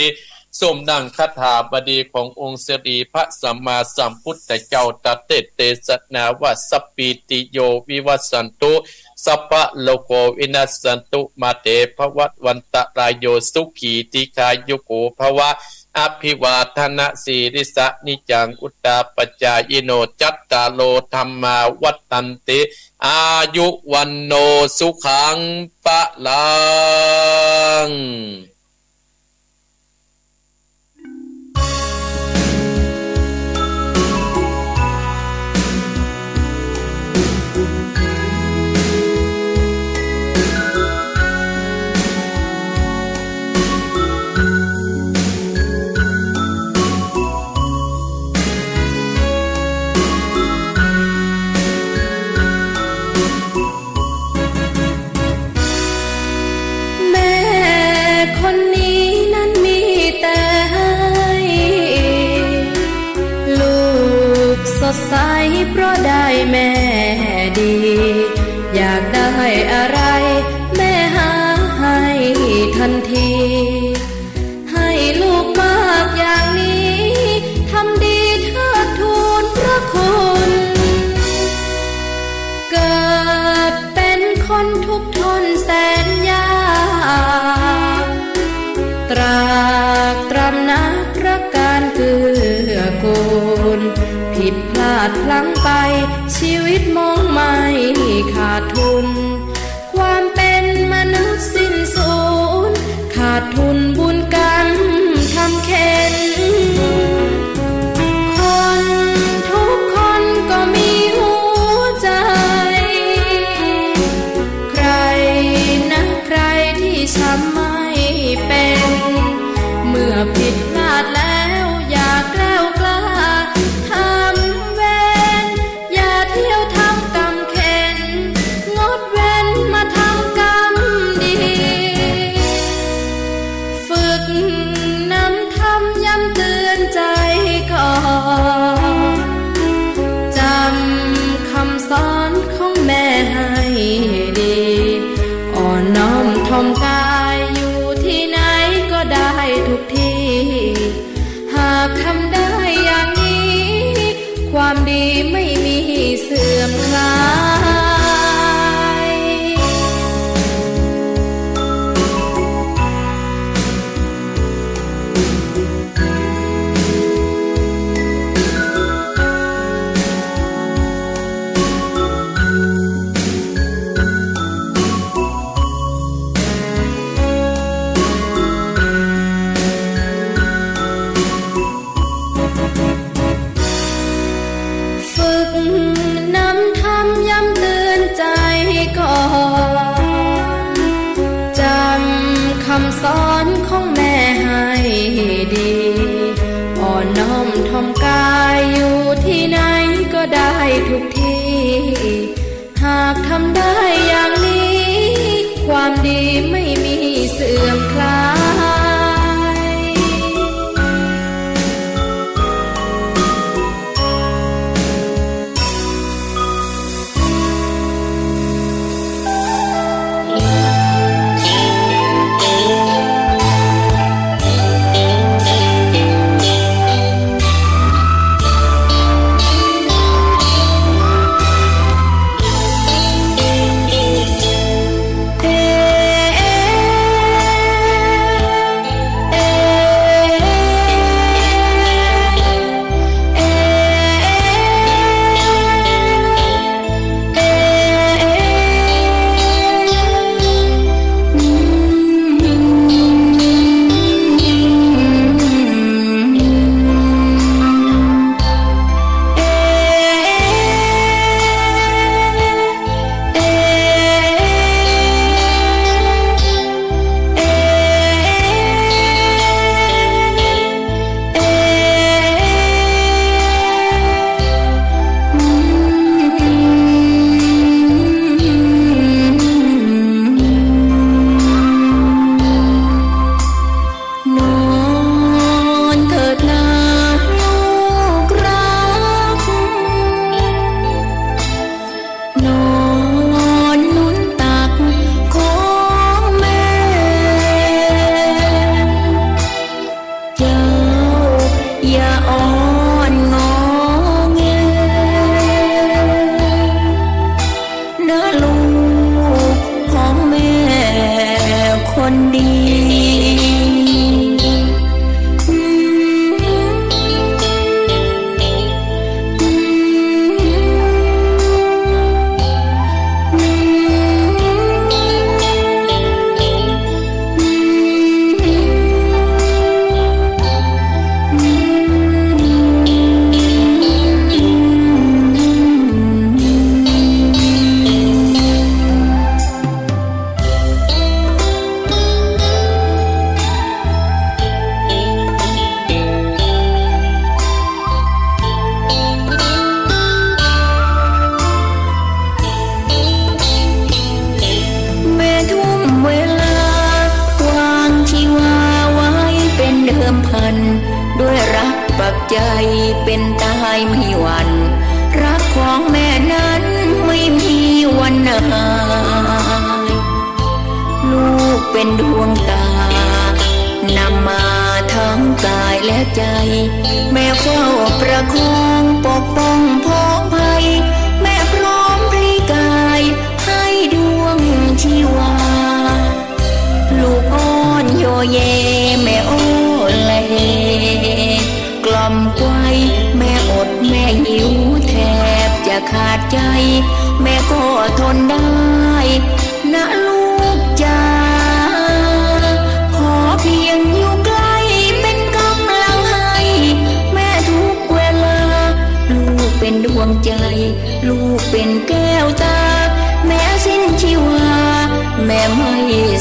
สมดังคาถาบดีขององค์เสด็จพระสัมมาสัมพุทธเจ้าตรัสเทศนาว่าสัพพิติโยวิวัสสันตุสัพพะโลกวินัสสันตุมาเตภวัตวันตรายโยสุขีติกายุโกภวะอภิวาทนะสีริสะนิจังอุตตาปจายโนจัตตาโลธรรมาวัตตันติอายุวันโนสุขังปะลังใสเพราะได้แม่ดีอยากได้อะไรแม่หาให้ทันทีให้ลูกมากอย่างนี้ทำดีเทิดทูนพระคุณเกิดเป็นคนทุกข์ทนแสนยากตรากตรำนักรักการเกื้อกูลผิดพลาดพลั้งไปชีวิตมองไม่ขาดทุนความเป็นมนุษย์สิ้นสูญขาดทุนบุญกรรมทำเข็นคนทุกคนก็มีหัวใจใครนะใครที่ช้ำไม่เป็นเมื่อผิดพลาดแล้วอย่าแกล้วกล้า ำได้ทุกที่ หากทำได้อย่างนี้ ความดีไม่มีเสื่อมคลาย ฝึกนำทำย้ำเตือนใจก่อนจำคำสอนของแม่ให้ดี อ่อนน้อมถ่อมกายอยู่ที่ไหนก็ได้ทุกที่ หากทำได้อย่างนี้ ความดีไม่มีเสื่อมคลาย นอนเถิดนาลูกรัก นอนนุนตักของแม่ เจ้าอย่าอ่อนงอแงนะลูกของแม่คนดี แม่ทุ่มเวลาวางชีวาไว้เป็นเดิมพัน ด้วยรักปักใจเป็นตายไม่หวั่น รักของแม่นั้นไม่มีวันหาย ลูกเป็นดวงตานำมาทั้งกายและใจ แม่เฝ้าประคองปกป้องพ้องภัย แม่พร้อมพลีกายให้ดวงชีวา ลูกอ้อนโยเยแม่โอ้ละเฮกล่อมไกวแม่อดแม่หิวแทบจะขาดใจ แม่ก็ทนได้นะลูกจ๋าขอเพียงอยู่ใกล้เป็นกำลังให้ แม่ทุกเวลา ลูกเป็นดวงใจ ลูกเป็นแก้วตา แม่สิ้นชีวา แม่ไม่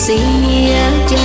เสียใจ